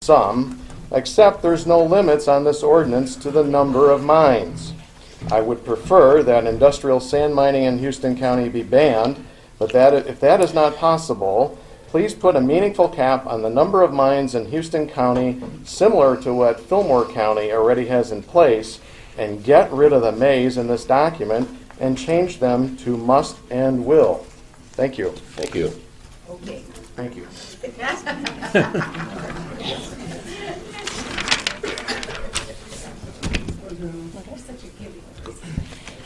some, except there's no limits on this ordinance to the number of mines. I would prefer that industrial sand mining in Houston County be banned, but if that is not possible, please put a meaningful cap on the number of mines in Houston County, similar to what Fillmore County already has in place, and get rid of the mays in this document and change them to must and will. Thank you. Thank you. Okay. Thank you.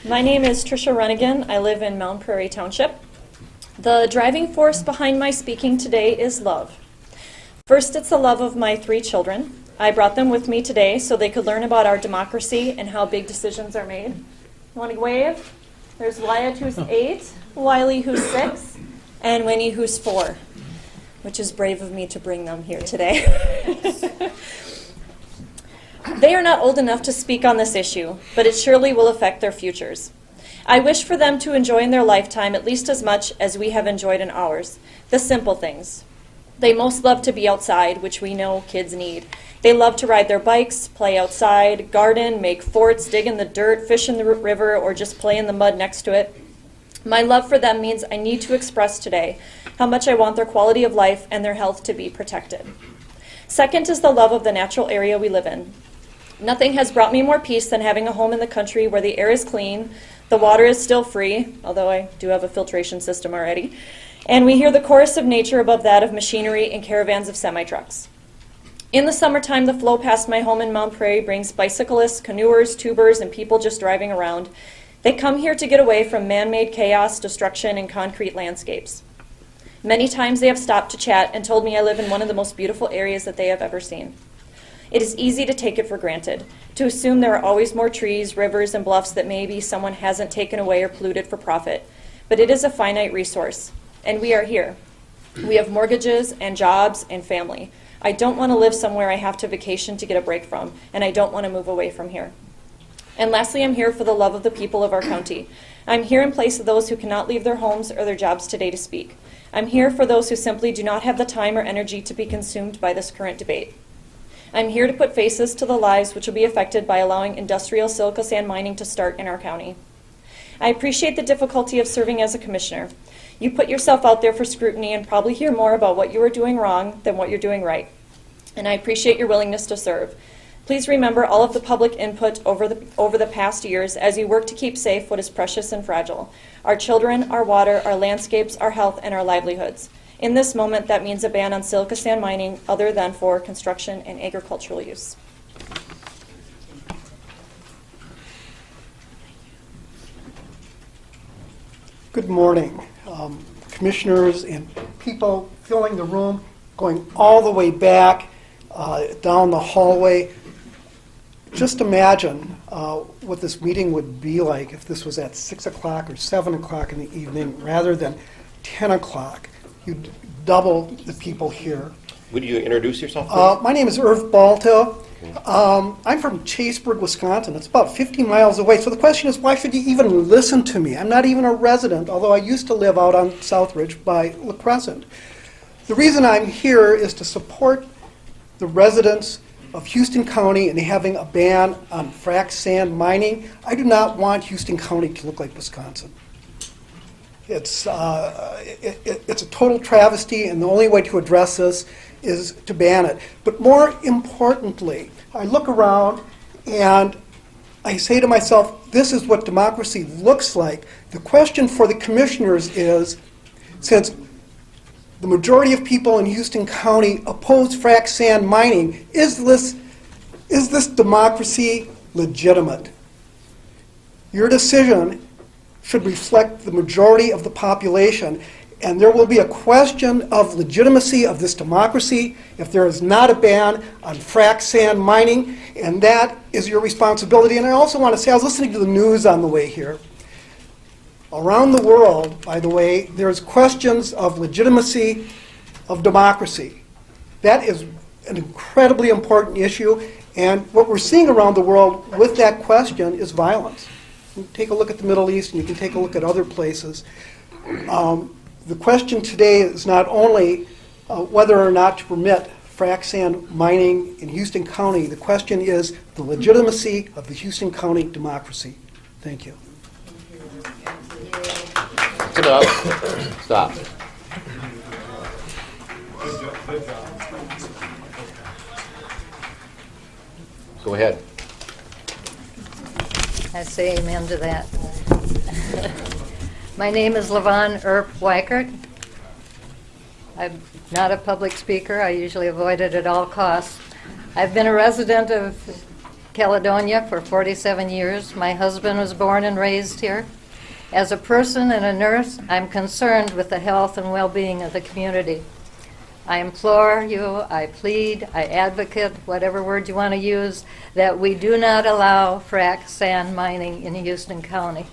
My name is Trisha Runnigan. I live in Mound Prairie Township. The driving force behind my speaking today is love. First, it's the love of my 3 children. I brought them with me today so they could learn about our democracy and how big decisions are made. You want to wave? There's Wyatt, who's 8, Wiley, who's 6, and Winnie, who's 4, which is brave of me to bring them here today. They are not old enough to speak on this issue, but it surely will affect their futures. I wish for them to enjoy in their lifetime at least as much as we have enjoyed in ours, the simple things. They most love to be outside, which we know kids need. They love to ride their bikes, play outside, garden, make forts, dig in the dirt, fish in the river, or just play in the mud next to it. My love for them means I need to express today how much I want their quality of life and their health to be protected. Second is the love of the natural area we live in. Nothing has brought me more peace than having a home in the country where the air is clean, the water is still free, although I do have a filtration system already, and we hear the chorus of nature above that of machinery and caravans of semi-trucks. In the summertime, the flow past my home in Mount Prairie brings bicyclists, canoers, tubers, and people just driving around. They come here to get away from man-made chaos, destruction, and concrete landscapes. Many times they have stopped to chat and told me I live in one of the most beautiful areas that they have ever seen. It is easy to take it for granted, to assume there are always more trees, rivers, and bluffs that maybe someone hasn't taken away or polluted for profit. But it is a finite resource, and we are here. We have mortgages and jobs and family. I don't want to live somewhere I have to vacation to get a break from, and I don't want to move away from here. And lastly, I'm here for the love of the people of our county. I'm here in place of those who cannot leave their homes or their jobs today to speak. I'm here for those who simply do not have the time or energy to be consumed by this current debate. I'm here to put faces to the lives which will be affected by allowing industrial silica sand mining to start in our county. I appreciate the difficulty of serving as a commissioner. You put yourself out there for scrutiny and probably hear more about what you are doing wrong than what you're doing right. And I appreciate your willingness to serve. Please remember all of the public input over the past years as you work to keep safe what is precious and fragile: our children, our water, our landscapes, our health, and our livelihoods. In this moment, that means a ban on silica sand mining other than for construction and agricultural use. Good morning, commissioners and people filling the room, going all the way back down the hallway. Just imagine what this meeting would be like if this was at 6 o'clock or 7 o'clock in the evening rather than 10 o'clock. You'd double the people here. Would you introduce yourself, please? My name is Irv Balta. I'm from Chaseburg, Wisconsin. It's about 50 miles away. So the question is, why should you even listen to me? I'm not even a resident, although I used to live out on Southridge by La Crescent. The reason I'm here is to support the residents of Houston County and having a ban on frac sand mining. I do not want Houston County to look like Wisconsin. It's a total travesty, and the only way to address this is to ban it. But more importantly, I look around and I say to myself, this is what democracy looks like. The question for the commissioners is, since the majority of people in Houston County oppose frac sand mining, is this democracy legitimate? Your decision should reflect the majority of the population, and there will be a question of legitimacy of this democracy if there is not a ban on frac sand mining, and that is your responsibility. And I also want to say, I was listening to the news on the way here. Around the world, by the way, there's questions of legitimacy of democracy. That is an incredibly important issue, and what we're seeing around the world with that question is violence. You can take a look at the Middle East, and you can take a look at other places. The question today is not only whether or not to permit frac sand mining in Houston County. The question is the legitimacy of the Houston County democracy. Thank you. That's enough. Stop. Go ahead. I say amen to that. My name is Lavon Weichert. I'm not a public speaker. I usually avoid it at all costs. I've been a resident of Caledonia for 47 years. My husband was born and raised here. As a person and a nurse, I'm concerned with the health and well-being of the community. I implore you, I plead, I advocate, whatever word you want to use, that we do not allow frac sand mining in Houston County.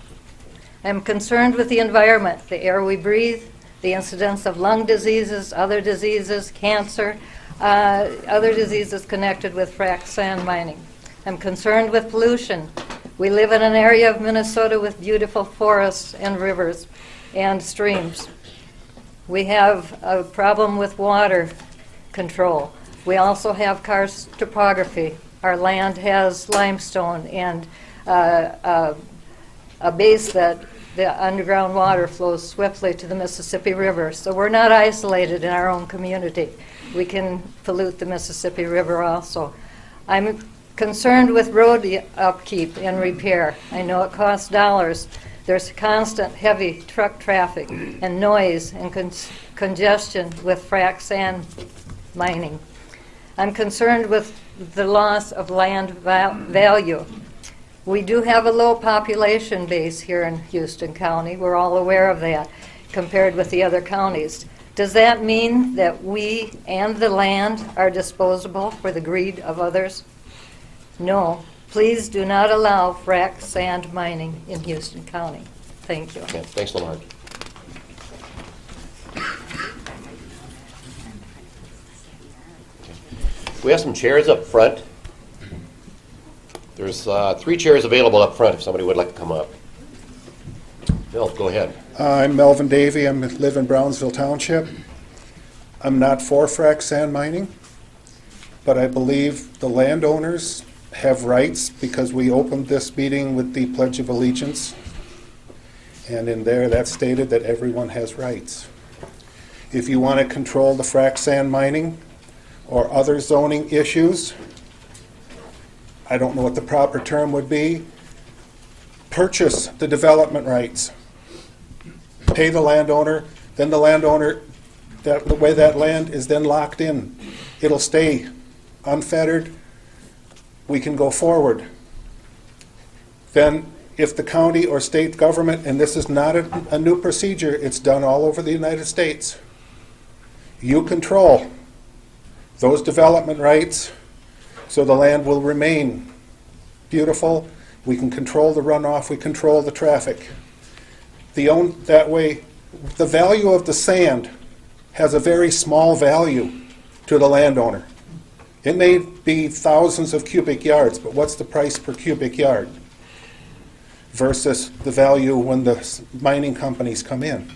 I'm concerned with the environment, the air we breathe, the incidence of lung diseases, other diseases, cancer, other diseases connected with frac sand mining. I'm concerned with pollution. We live in an area of Minnesota with beautiful forests and rivers and streams. We have a problem with water control. We also have karst topography. Our land has limestone and a base that the underground water flows swiftly to the Mississippi River. So we're not isolated in our own community. We can pollute the Mississippi River also. I'm concerned with road upkeep and repair. I know it costs dollars. There's constant heavy truck traffic and noise and congestion with frac sand mining. I'm concerned with the loss of land value. We do have a low population base here in Houston County. We're all aware of that compared with the other counties. Does that mean that we and the land are disposable for the greed of others? No. Please do not allow frac sand mining in Houston County. Thank you. Yeah, thanks, Lamar. We have some chairs up front. There's 3 chairs available up front if somebody would like to come up. Bill, go ahead. I'm Melvin Davey. I live in Brownsville Township. I'm not for frac sand mining, but I believe the landowners have rights because we opened this meeting with the Pledge of Allegiance, and in there that stated that everyone has rights. If you want to control the frac sand mining or other zoning issues, I don't know what the proper term would be, purchase the development rights. Pay the landowner, then the landowner, the way that land is then locked in. It'll stay unfettered. We can go forward. Then if the county or state government, and this is not a new procedure, it's done all over the United States, you control those development rights so the land will remain beautiful. We can control the runoff, we control the traffic. That way, the value of the sand has a very small value to the landowner. It may be thousands of cubic yards, but what's the price per cubic yard versus the value when the mining companies come in?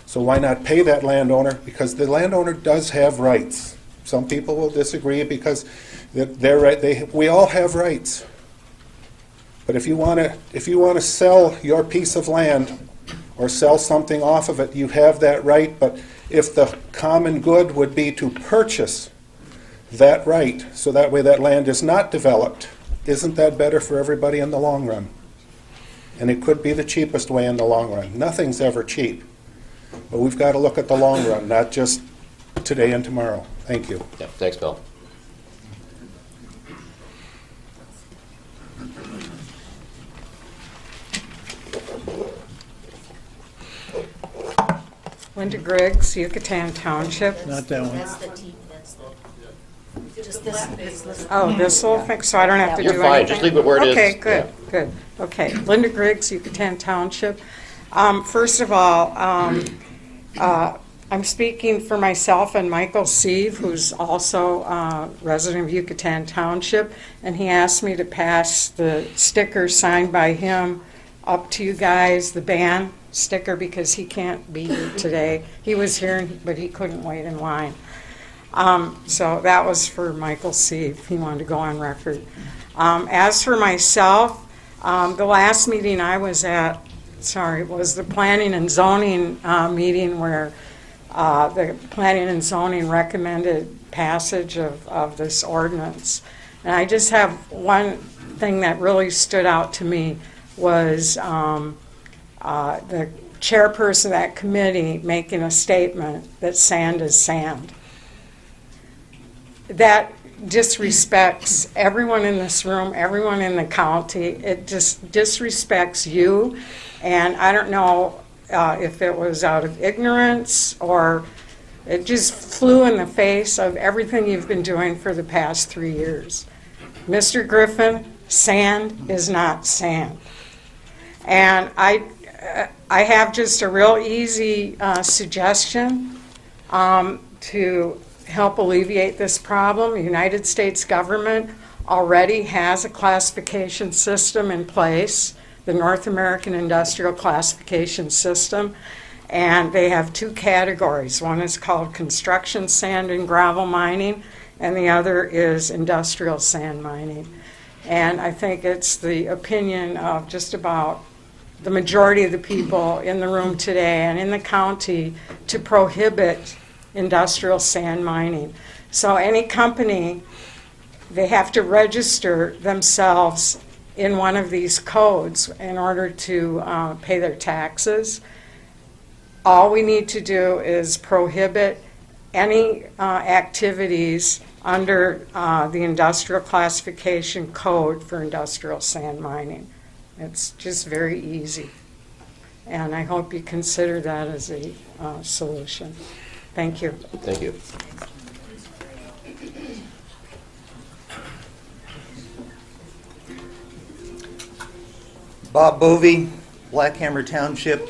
So why not pay that landowner? Because the landowner does have rights. Some people will disagree because they're right. We all have rights. But if you want to sell your piece of land or sell something off of it, you have that right. But if the common good would be to purchase that right, so that way that land is not developed, isn't that better for everybody in the long run? And it could be the cheapest way in the long run. Nothing's ever cheap. But we've got to look at the long run, not just today and tomorrow. Thank you. Yeah, thanks, Bill. Linda Griggs, Yucatan Township. Not that one. That's the T, that's the, just this. Oh, this little thing, so I don't have to You're do fine. anything? Just leave it where it is. Okay, good, Yeah. good. Okay, Linda Griggs, Yucatan Township. First of all, I'm speaking for myself and Michael Sieve, who's also a resident of Yucatan Township, and he asked me to pass the sticker signed by him up to you guys, the ban sticker, because he can't be here today. He was here, but he couldn't wait in line. So that was for Michael C. if he wanted to go on record. As for myself, the last meeting I was at, was the planning and zoning meeting where the planning and zoning recommended passage of this ordinance. And I just have one thing that really stood out to me was the chairperson of that committee making a statement that sand is sand. That disrespects everyone in this room, everyone in the county. It just disrespects you. And I don't know if it was out of ignorance or it just flew in the face of everything you've been doing for the past 3 years. Mr. Griffin, sand is not sand. And I have just a real easy suggestion to help alleviate this problem. The United States government already has a classification system in place, the North American Industrial Classification System, and they have 2 categories. One is called construction sand and gravel mining, and the other is industrial sand mining. And I think it's the opinion of just about the majority of the people in the room today and in the county to prohibit industrial sand mining. So any company, they have to register themselves in one of these codes in order to pay their taxes. All we need to do is prohibit any activities under the industrial classification code for industrial sand mining. It's just very easy. And I hope you consider that as a solution. Thank you. Thank you. Bob Bovey, Blackhammer Township.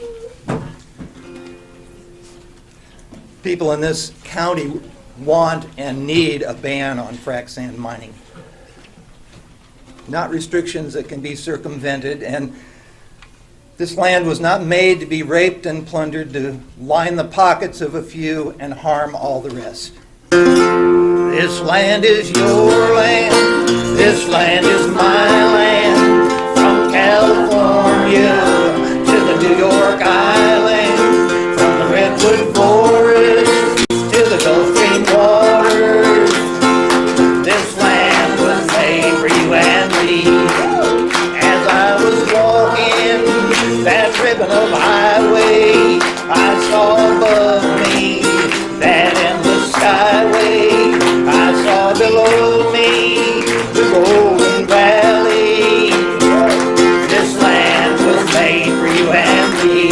People in this county want and need a ban on frac sand mining. Not restrictions that can be circumvented, and this land was not made to be raped and plundered to line the pockets of a few and harm all the rest. This land is your land, this land is my land, from California to the New York Island, from the Redwood Forest to the Gulf Stream waters. This land was made for you and me. As I was walking that ribbon of highway, I saw above me that endless skyway. I saw below me the Golden Valley. This land was made for you and me.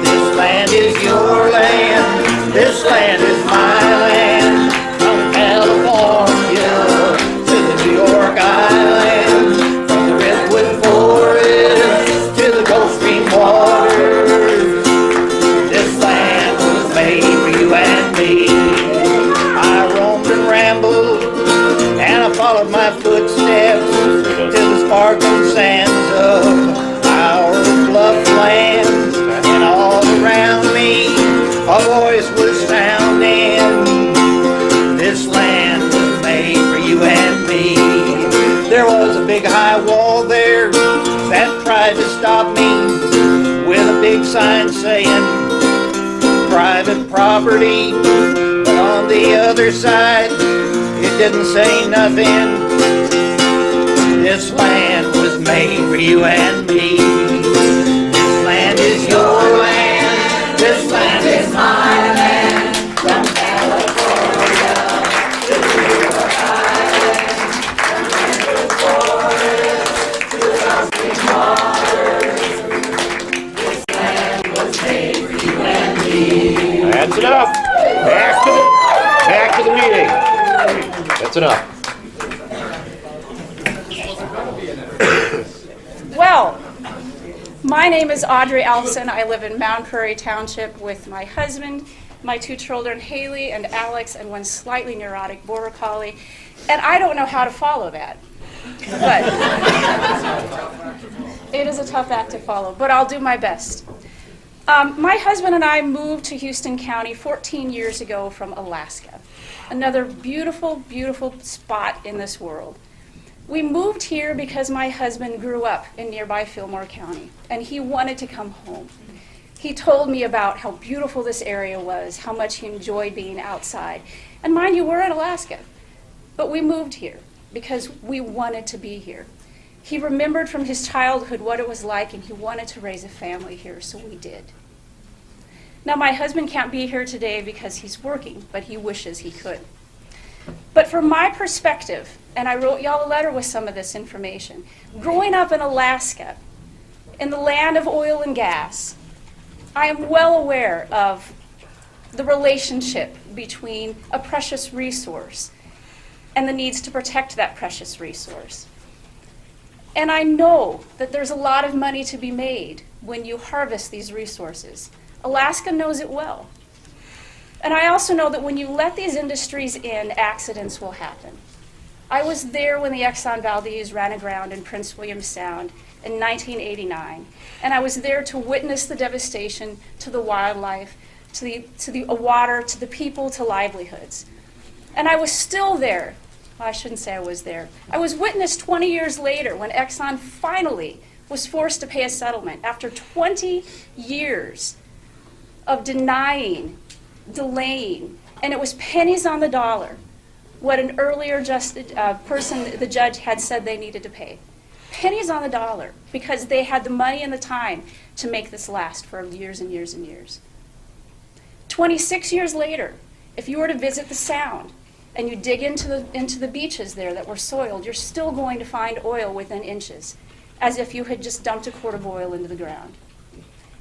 This land is your land, this land is my land, from California to the New York Island, from the Redwood Forest to the Gulf Stream waters. This land was made for you and me. I roamed and rambled, and I followed my footsteps to the sparkling sands of our bluff land. And all around me, a voice was sounding. This land was made for you and me. There was a big high wall there that tried to stop me with a big sign saying private property, but on the other side it didn't say nothing. This land was made for you and me. This land is your land, this land is my land, from California to the New York Island, from the Redwood Forest to the Gulf Stream waters. This land was made for you and me. That's enough. Back to the meeting. That's enough. Well, my name is Audrey Alfson. I live in Mound Prairie Township with my husband, my 2 children, Haley and Alex, and one slightly neurotic border collie. And I don't know how to follow that. But it is a tough act to follow, but I'll do my best. My husband and I moved to Houston County 14 years ago from Alaska, another beautiful, beautiful spot in this world. We moved here because my husband grew up in nearby Fillmore County, and he wanted to come home. He told me about how beautiful this area was, how much he enjoyed being outside. And mind you, we're in Alaska, but we moved here because we wanted to be here. He remembered from his childhood what it was like, and he wanted to raise a family here, so we did. Now, my husband can't be here today because he's working, but he wishes he could. But from my perspective, and I wrote y'all a letter with some of this information, growing up in Alaska, in the land of oil and gas, I am well aware of the relationship between a precious resource and the needs to protect that precious resource. And I know that there's a lot of money to be made when you harvest these resources. Alaska knows it well. And I also know that when you let these industries in, accidents will happen. I was there when the Exxon Valdez ran aground in Prince William Sound in 1989, and I was there to witness the devastation to the wildlife, to the water, to the people, to livelihoods. And I was still there. Well, I shouldn't say I was there. I was witness 20 years later when Exxon finally was forced to pay a settlement after 20 years of denying, delaying, and it was pennies on the dollar what an earlier the judge had said they needed to pay. Pennies on the dollar, because they had the money and the time to make this last for years and years and years. 26 years later, if you were to visit the Sound and you dig into the beaches there that were soiled, you're still going to find oil within inches, as if you had just dumped a quart of oil into the ground.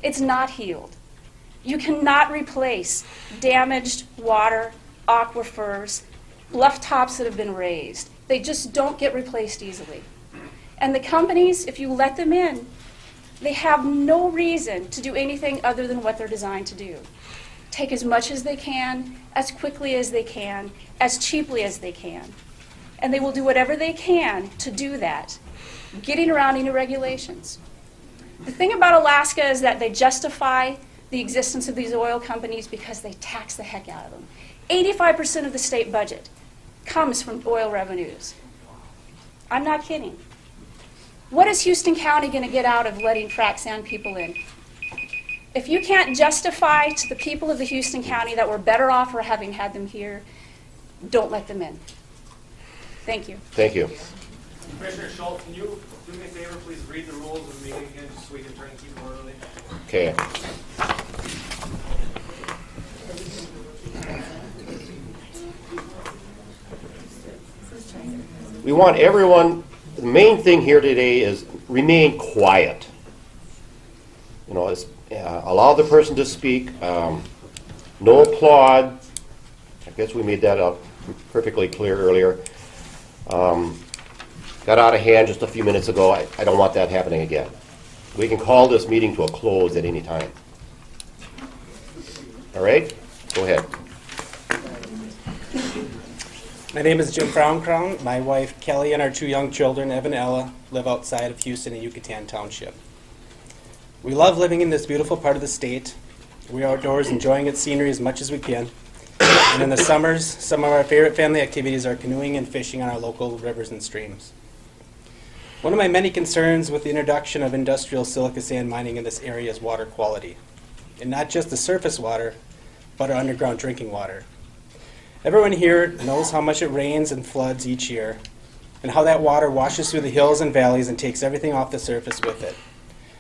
It's not healed. You cannot replace damaged water, aquifers, bluff tops that have been raised. They just don't get replaced easily. And the companies, if you let them in, they have no reason to do anything other than what they're designed to do. Take as much as they can, as quickly as they can, as cheaply as they can. And they will do whatever they can to do that, getting around any regulations. The thing about Alaska is that they justify the existence of these oil companies because they tax the heck out of them. 85% of the state budget comes from oil revenues. I'm not kidding. What is Houston County going to get out of letting frac sand people in? If you can't justify to the people of the Houston County that we're better off for having had them here, don't let them in. Thank you. Thank you. Commissioner Schultz, can you do me a favor, please read the rules of the meeting again, just so we can try and keep it orderly? Okay. We want everyone, the main thing here today is remain quiet. You know, allow the person to speak. No applaud. I guess we made that up perfectly clear earlier. Got out of hand just a few minutes ago. I don't want that happening again. We can call this meeting to a close at any time. All right? Go ahead. My name is Jim Frauenkrown. My wife Kelly and our two young children, Evan and Ella, live outside of Houston in Yucatan Township. We love living in this beautiful part of the state. We're outdoors enjoying its scenery as much as we can. And in the summers, some of our favorite family activities are canoeing and fishing on our local rivers and streams. One of my many concerns with the introduction of industrial silica sand mining in this area is water quality. And not just the surface water, but our underground drinking water. Everyone here knows how much it rains and floods each year, and how that water washes through the hills and valleys and takes everything off the surface with it.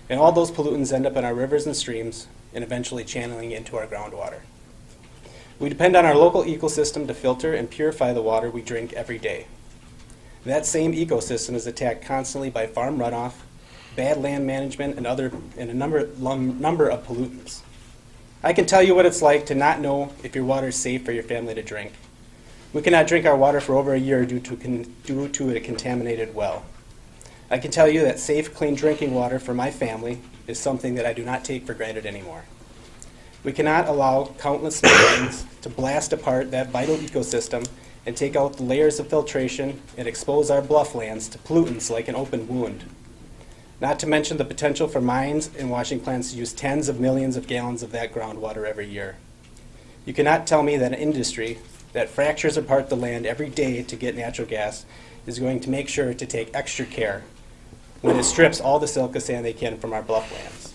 And all those pollutants end up in our rivers and streams, and eventually channeling into our groundwater. We depend on our local ecosystem to filter and purify the water we drink every day. That same ecosystem is attacked constantly by farm runoff, bad land management, and a number of pollutants. I can tell you what it's like to not know if your water is safe for your family to drink. We cannot drink our water for over a year due to a contaminated well. I can tell you that safe, clean drinking water for my family is something that I do not take for granted anymore. We cannot allow countless machines to blast apart that vital ecosystem and take out the layers of filtration and expose our bluff lands to pollutants like an open wound. Not to mention the potential for mines and washing plants to use tens of millions of gallons of that groundwater every year. You cannot tell me that an industry that fractures apart the land every day to get natural gas is going to make sure to take extra care when it strips all the silica sand they can from our bluff lands.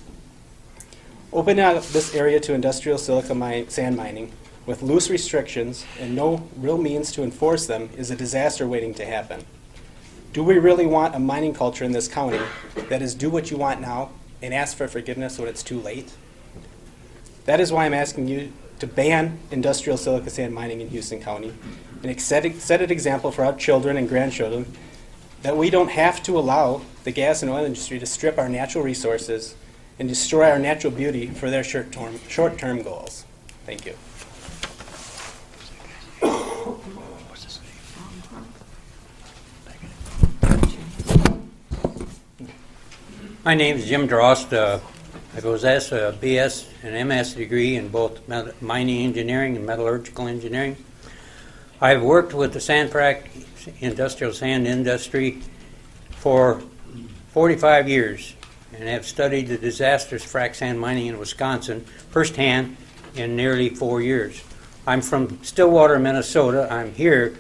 Opening up this area to industrial silica sand mining with loose restrictions and no real means to enforce them is a disaster waiting to happen. Do we really want a mining culture in this county that is do what you want now and ask for forgiveness when it's too late? That is why I'm asking you to ban industrial silica sand mining in Houston County and set an example for our children and grandchildren that we don't have to allow the gas and oil industry to strip our natural resources and destroy our natural beauty for their short-term goals. Thank you. My name is Jim Drost. I possess a BS and MS degree in both mining engineering and metallurgical engineering. I've worked with the sand frac industrial sand industry for 45 years and have studied the disastrous frac sand mining in Wisconsin firsthand in nearly 4 years. I'm from Stillwater, Minnesota. I'm here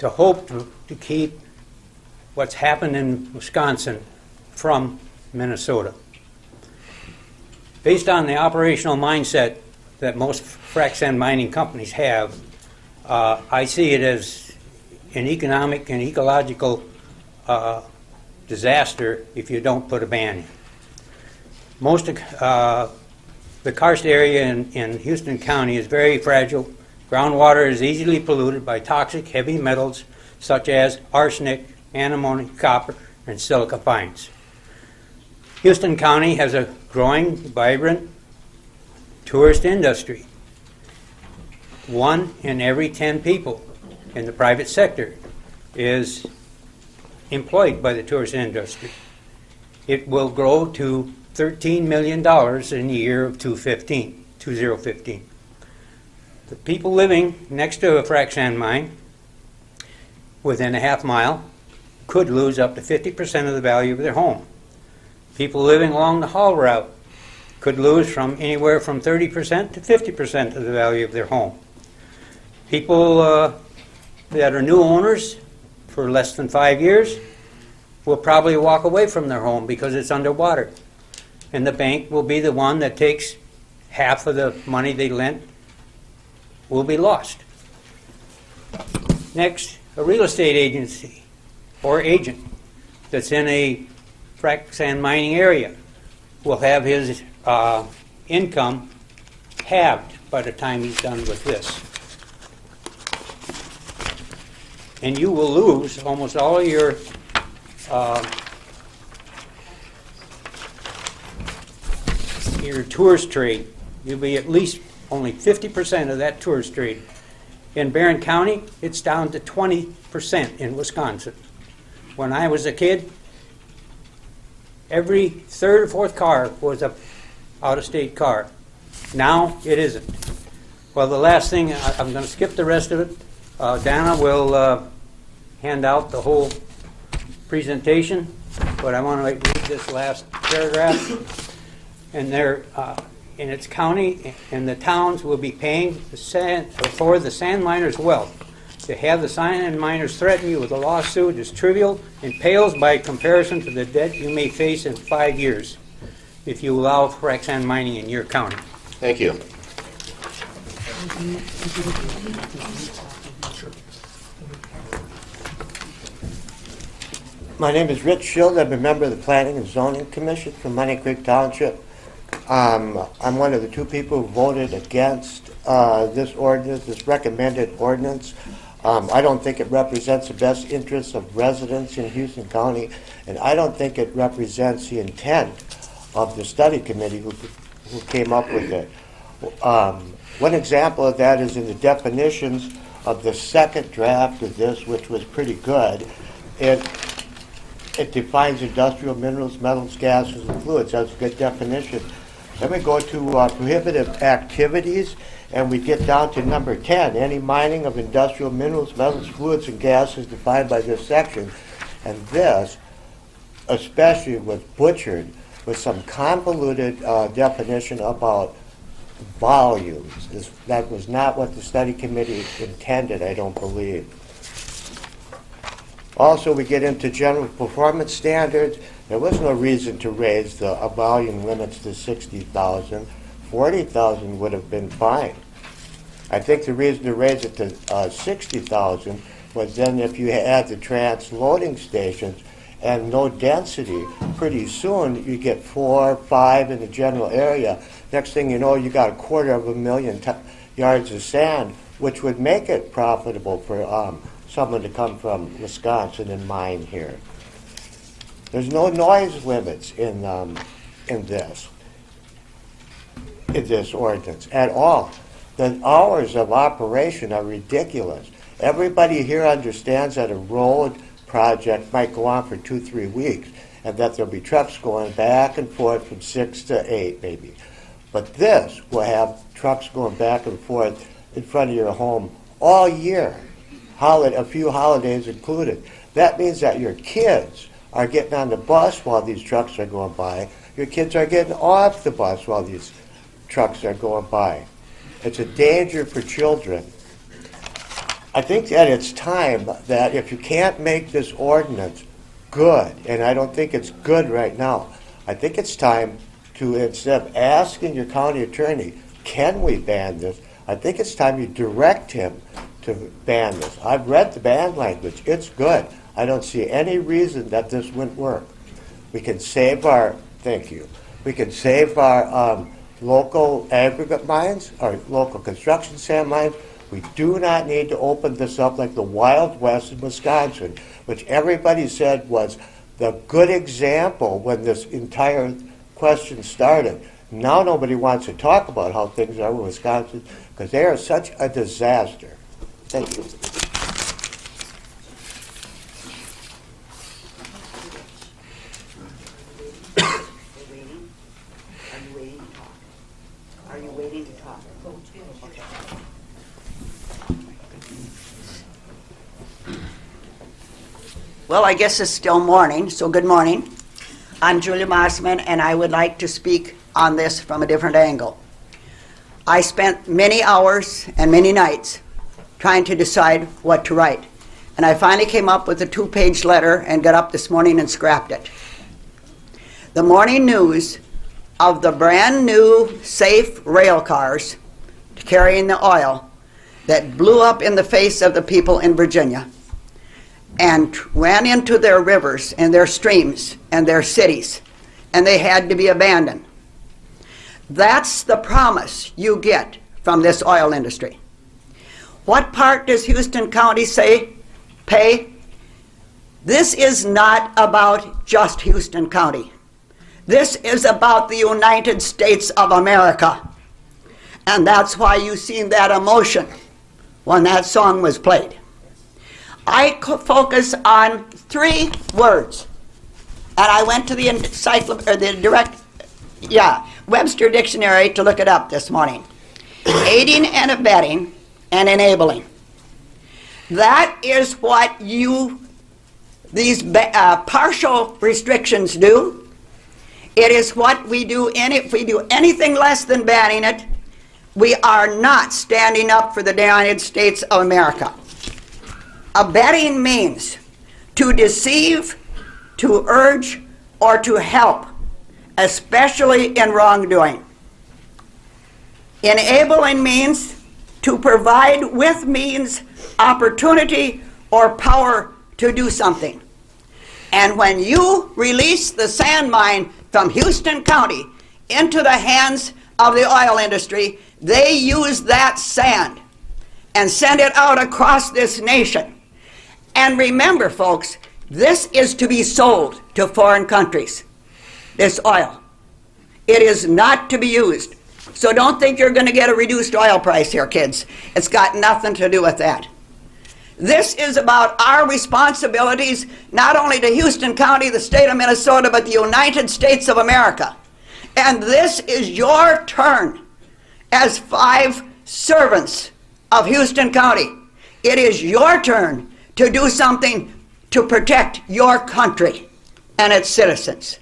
to hope to keep what's happened in Wisconsin from Minnesota. Based on the operational mindset that most frac sand mining companies have, I see it as an economic and ecological disaster if you don't put a ban in. Most of the karst area in Houston County is very fragile. Groundwater is easily polluted by toxic heavy metals such as arsenic, antimony, copper, and silica fines. Houston County has a growing, vibrant tourist industry. 1 in every 10 people in the private sector is employed by the tourist industry. It will grow to $13 million in the year of 2015. The people living next to a frac sand mine within a half mile could lose up to 50% of the value of their home. People living along the haul route could lose from anywhere from 30% to 50% of the value of their home. People that are new owners for less than 5 years will probably walk away from their home because it's underwater. And the bank will be the one that takes half of the money they lent will be lost. Next, a real estate agency or agent that's in a frac sand mining area will have his income halved by the time he's done with this. And you will lose almost all of your tourist trade. You'll be at least only 50% of that tourist trade. In Barron County, it's down to 20% in Wisconsin. When I was a kid, every third or fourth car was a out-of-state car. Now it isn't. Well, the last thing, I'm going to skip the rest of it. Donna will hand out the whole presentation, but I want to read this last paragraph. And there, in its county and the towns will be paying for the sand miners' wealth. To have the sand miners threaten you with a lawsuit is trivial and pales by comparison to the debt you may face in 5 years if you allow frac sand mining in your county. Thank you. My name is Rich Schild. I'm a member of the Planning and Zoning Commission from Money Creek Township. I'm one of the 2 people who voted against this ordinance, this recommended ordinance. I don't think it represents the best interests of residents in Houston County, and I don't think it represents the intent of the study committee who came up with it. One example of that is in the definitions of the second draft of this, which was pretty good. It defines industrial minerals, metals, gases, and fluids. That's a good definition. Then we go to prohibited activities, and we get down to number 10, any mining of industrial minerals, metals, fluids, and gases defined by this section. And this especially was butchered with some convoluted definition about volumes. That was not what the study committee intended, I don't believe. Also, we get into general performance standards. There was no reason to raise the volume limits to 60,000. 40,000 would have been fine. I think the reason to raise it to 60,000 was then if you add the trans-loading stations and no density, pretty soon you get 4, 5 in the general area. Next thing you know, you got 250,000 yards of sand, which would make it profitable for someone to come from Wisconsin and mine here. There's no noise limits in this ordinance at all. The hours of operation are ridiculous. Everybody here understands that a road project might go on for 2-3 weeks, and that there'll be trucks going back and forth from 6 to 8 maybe. But this will have trucks going back and forth in front of your home all year, a few holidays included. That means that your kids are getting on the bus while these trucks are going by. Your kids are getting off the bus while these trucks are going by. It's a danger for children. I think that it's time that if you can't make this ordinance good, and I don't think it's good right now, I think it's time to, instead of asking your county attorney, can we ban this, I think it's time you direct him to ban this. I've read the ban language. It's good. I don't see any reason that this wouldn't work. We can save our, thank you, we can save our local aggregate mines, our local construction sand mines. We do not need to open this up like the Wild West in Wisconsin, which everybody said was the good example when this entire question started. Now nobody wants to talk about how things are in Wisconsin because they are such a disaster. Thank you. Are you waiting to talk? Okay. Well, I guess it's still morning, so good morning. I'm Julia Mossman, and I would like to speak on this from a different angle. I spent many hours and many nights trying to decide what to write, and I finally came up with a 2-page letter and got up this morning and scrapped it. The morning news of the brand new safe rail cars carrying the oil that blew up in the face of the people in Virginia and ran into their rivers and their streams and their cities, and they had to be abandoned. That's the promise you get from this oil industry. What part does Houston County pay? This is not about just Houston County. This is about the United States of America. And that's why you seen that emotion when that song was played. I could focus on 3 words. And I went to the Webster Dictionary to look it up this morning. Aiding and abetting and enabling. That is what these partial restrictions do. It is what we do. If we do anything less than banning it, we are not standing up for the United States of America. Abetting means to deceive, to urge, or to help, especially in wrongdoing. Enabling means to provide with means, opportunity, or power to do something. And when you release the sand mine from Houston County into the hands of the oil industry, they use that sand and send it out across this nation. And remember, folks, this is to be sold to foreign countries, this oil. It is not to be used. So don't think you're going to get a reduced oil price here, kids. It's got nothing to do with that. This is about our responsibilities, not only to Houston County, the state of Minnesota, but the United States of America. And this is your turn as 5 servants of Houston County. It is your turn to do something to protect your country. and its citizens.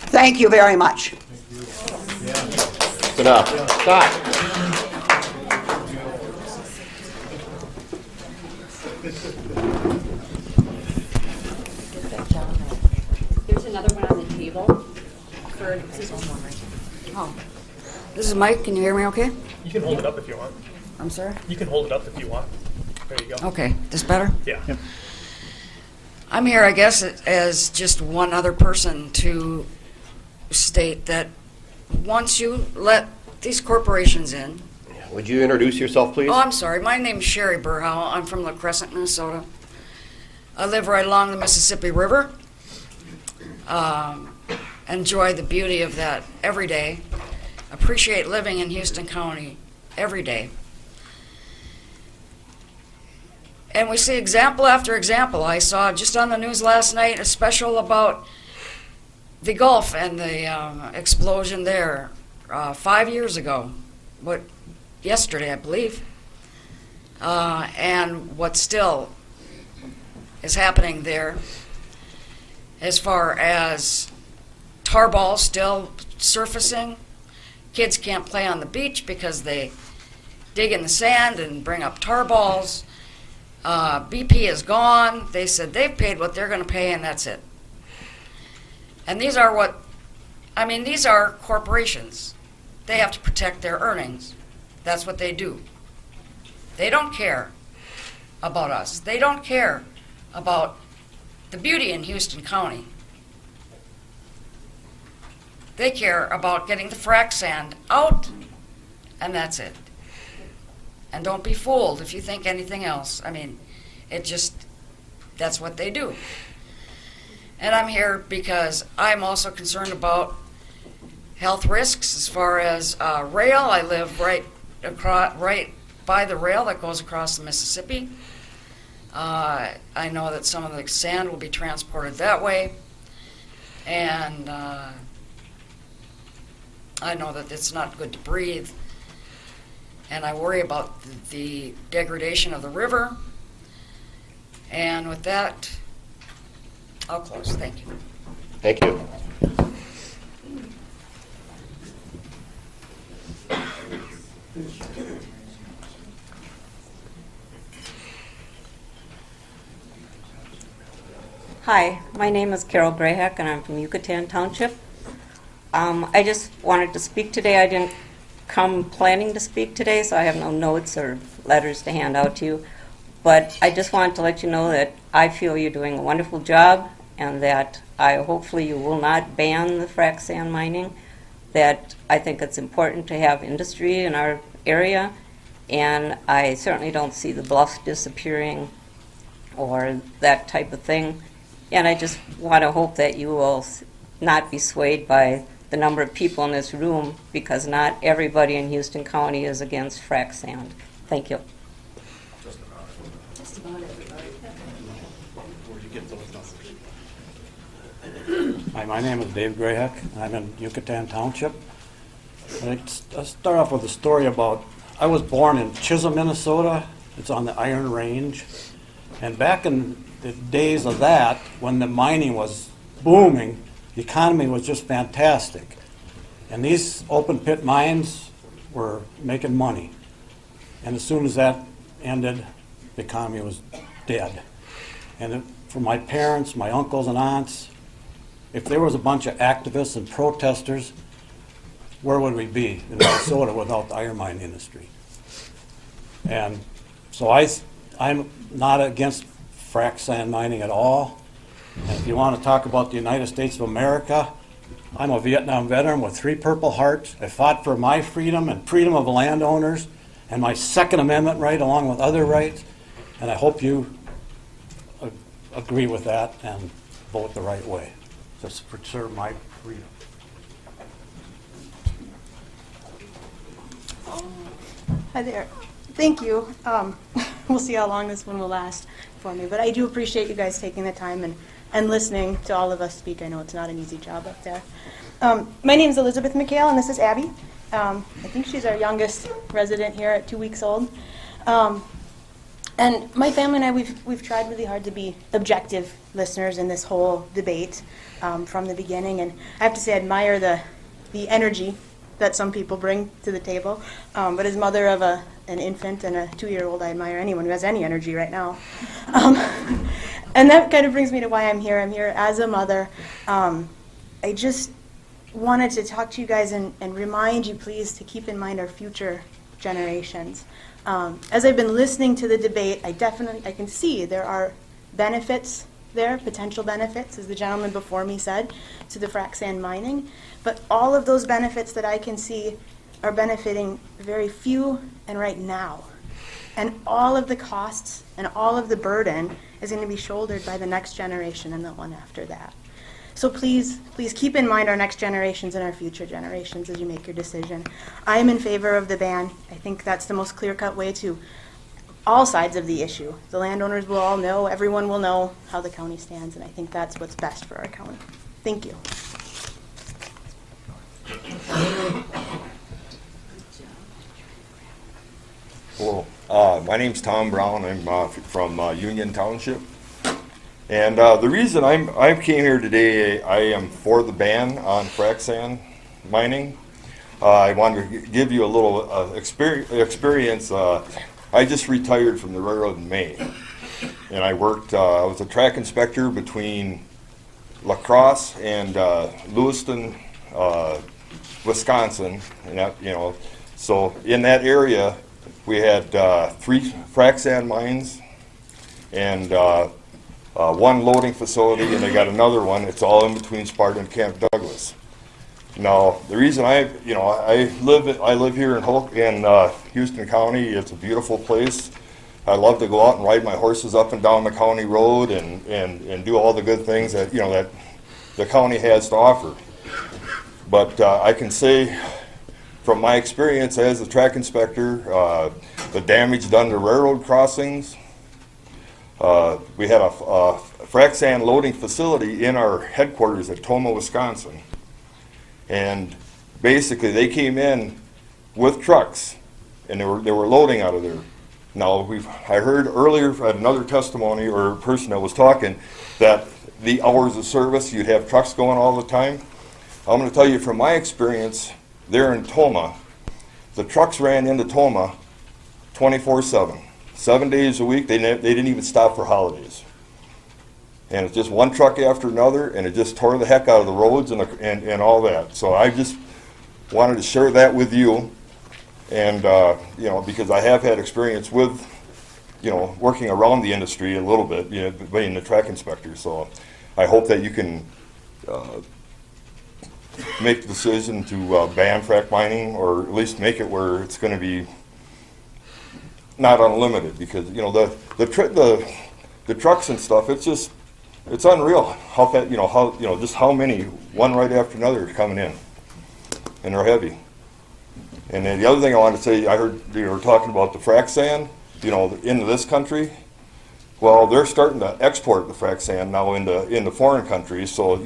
Thank you very much. It's enough. Stop. There's another one on the table. Oh, this is Mike. Can you hear me okay? You can hold it up if you want. I'm sorry? You can hold it up if you want. There you go. Okay, this better? Yeah. Yep. I'm here, I guess, as just one other person to state that once you let these corporations in. Would you introduce yourself, please? Oh, I'm sorry. My name's Sherry Burhow. I'm from La Crescent, Minnesota. I live right along the Mississippi River. Enjoy the beauty of that every day. Appreciate living in Houston County every day. And we see example after example. I saw just on the news last night a special about the Gulf and the explosion there 5 years ago. Yesterday, I believe. And what still is happening there as far as tar balls still surfacing. Kids can't play on the beach because they dig in the sand and bring up tar balls. BP is gone. They said they've paid what they're going to pay, and that's it. And these are these are corporations. They have to protect their earnings. That's what they do. They don't care about us. They don't care about the beauty in Houston County. They care about getting the frack sand out, and that's it. And don't be fooled if you think anything else. That's what they do. And I'm here because I'm also concerned about health risks as far as rail. I live right by the rail that goes across the Mississippi. I know that some of the sand will be transported that way. And I know that it's not good to breathe. And I worry about the degradation of the river. And with that, I'll close. Thank you. Thank you. Hi, my name is Carol Grayhack, and I'm from Yucatan Township. I just wanted to speak today. I didn't come planning to speak today, so I have no notes or letters to hand out to you. But I just wanted to let you know that I feel you're doing a wonderful job, and that hopefully you will not ban the frac sand mining. That I think it's important to have industry in our area, and I certainly don't see the bluffs disappearing or that type of thing. And I just want to hope that you will not be swayed by the number of people in this room, because not everybody in Houston County is against frac sand. Thank you. Just about everybody. Where'd you get those numbers? Hi, my name is Dave Grayhack. I'm in Yucatan Township. I'll start off with a story about, I was born in Chisholm, Minnesota. It's on the Iron Range. And back in the days of that, when the mining was booming, the economy was just fantastic. And these open pit mines were making money. And as soon as that ended, the economy was dead. And for my parents, my uncles and aunts, if there was a bunch of activists and protesters, where would we be in Minnesota without the iron mine industry? And so I'm not against frac sand mining at all. And if you want to talk about the United States of America, I'm a Vietnam veteran with 3 Purple Hearts. I fought for my freedom and freedom of landowners and my Second Amendment right along with other rights. And I hope you agree with that and vote the right way to preserve my freedom. Hi there. Thank you. We'll see how long this one will last for me, but I do appreciate you guys taking the time and listening to all of us speak. I know it's not an easy job up there. My name is Elizabeth McHale, and this is Abby. I think she's our youngest resident here at 2 weeks old. And And my family and I, we've tried really hard to be objective listeners in this whole debate from the beginning. And I have to say, I admire the energy that some people bring to the table. But as mother of an infant and a 2-year-old, I admire anyone who has any energy right now. And that kind of brings me to why I'm here. I'm here as a mother. I just wanted to talk to you guys and remind you, please, to keep in mind our future generations. As I've been listening to the debate, I can see there are benefits there, potential benefits, as the gentleman before me said, to the frac sand mining. But all of those benefits that I can see are benefiting very few and right now. And all of the costs and all of the burden is going to be shouldered by the next generation and the one after that. So please keep in mind our next generations and our future generations as you make your decision. I am in favor of the ban. I think that's the most clear-cut way to all sides of the issue. The landowners will all know, everyone will know how the county stands, and I think that's what's best for our county. Thank you. Hello, my name's Tom Brown. I'm from Union Township. And the reason I came here today, I am for the ban on frac sand mining. I wanted to give you a little experience. I just retired from the railroad in May, and I worked. I was a track inspector between La Crosse and Lewiston, Wisconsin, and that, so in that area we had 3 frac sand mines and 1 loading facility, and they got another one. It's all in between Sparta and Camp Douglas. Now, the reason I live here in Houston County. It's a beautiful place. I love to go out and ride my horses up and down the county road and do all the good things that that the county has to offer. But I can say, from my experience as a track inspector, the damage done to railroad crossings. We had a frac sand loading facility in our headquarters at Tomah, Wisconsin. And basically they came in with trucks and they were loading out of there. Now I heard earlier at another testimony or person that was talking that the hours of service, you'd have trucks going all the time. I'm going to tell you from my experience there in Tomah, the trucks ran into Tomah 24/7. 7 days a week. They didn't even stop for holidays. And it's just one truck after another, and it just tore the heck out of the roads and all that. So I just wanted to share that with you, and because I have had experience with, working around the industry a little bit, being the track inspector. So I hope that you can make the decision to ban frac mining, or at least make it where it's going to be not unlimited, because the trucks and stuff, it's unreal how that just how many one right after another are coming in, and they're heavy. And then the other thing I wanted to say, I heard you were talking about the frac sand, into this country. Well, they're starting to export the frac sand now into foreign countries. So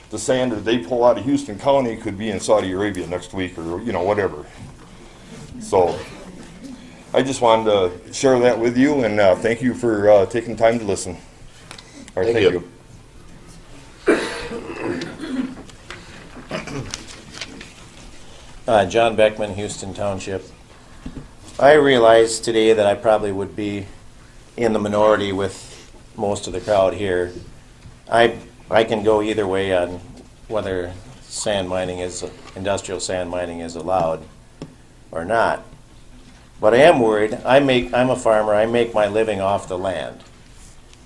the sand that they pull out of Houston County could be in Saudi Arabia next week, or whatever. So I just wanted to share that with you, and thank you for taking time to listen. All right, thank you. John Beckman, Houston Township. I realize today that I probably would be in the minority with most of the crowd here. I can go either way on whether industrial sand mining is allowed or not. But I am worried. I'm a farmer. I make my living off the land,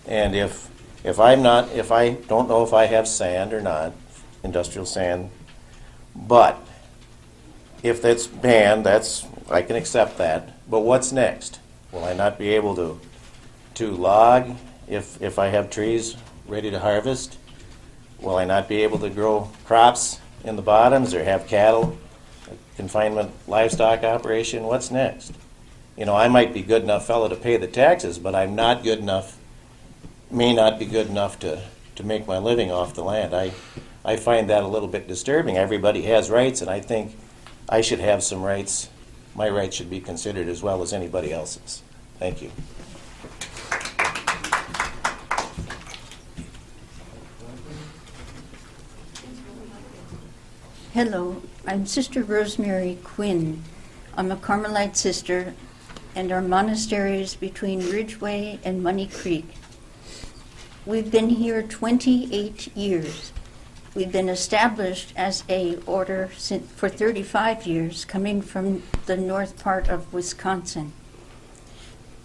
and if I don't know if I have sand or not, industrial sand, but if that's banned, I can accept that. But what's next? Will I not be able to log if I have trees ready to harvest? Will I not be able to grow crops in the bottoms or have cattle? Confinement livestock operation, what's next? I might be good enough fellow to pay the taxes, but I'm not good enough, may not be good enough to make my living off the land. I find that a little bit disturbing. Everybody has rights, and I think I should have some rights. My rights should be considered as well as anybody else's. Thank you. Hello, I'm Sister Rosemary Quinn. I'm a Carmelite sister, and our monastery is between Ridgeway and Money Creek. We've been here 28 years. We've been established as a order for 35 years, coming from the north part of Wisconsin.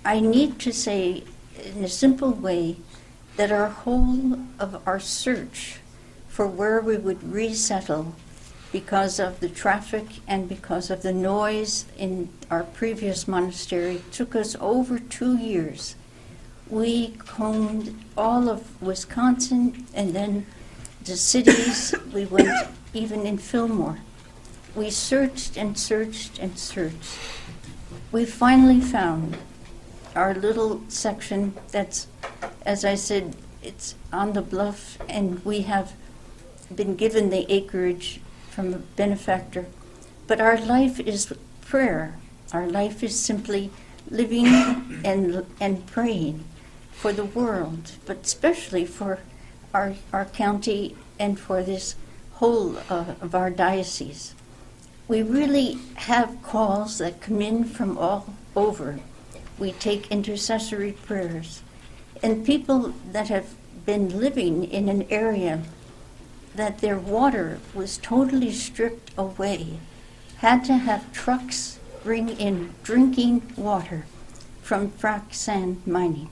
I need to say in a simple way that our whole of our search for where we would resettle because of the traffic and because of the noise in our previous monastery took us over 2 years. We combed all of Wisconsin and then the cities. We went even in Fillmore. We searched and searched and searched. We finally found our little section that's, as I said, it's on the bluff, and we have been given the acreage from a benefactor. But our life is prayer. Our life is simply living and praying for the world, but especially for our county and for this whole of our diocese. We really have calls that come in from all over. We take intercessory prayers. And people that have been living in an area that their water was totally stripped away had to have trucks bring in drinking water from frac sand mining.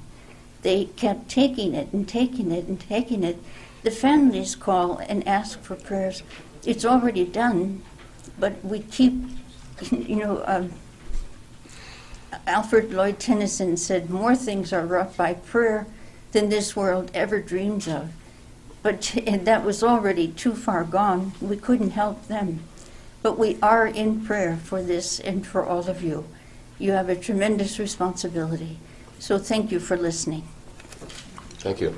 They kept taking it and taking it and taking it. The families call and ask for prayers. It's already done, but we keep, Alfred Lloyd Tennyson said, more things are wrought by prayer than this world ever dreams of. But that was already too far gone. We couldn't help them. But we are in prayer for this and for all of you. You have a tremendous responsibility. So thank you for listening. Thank you.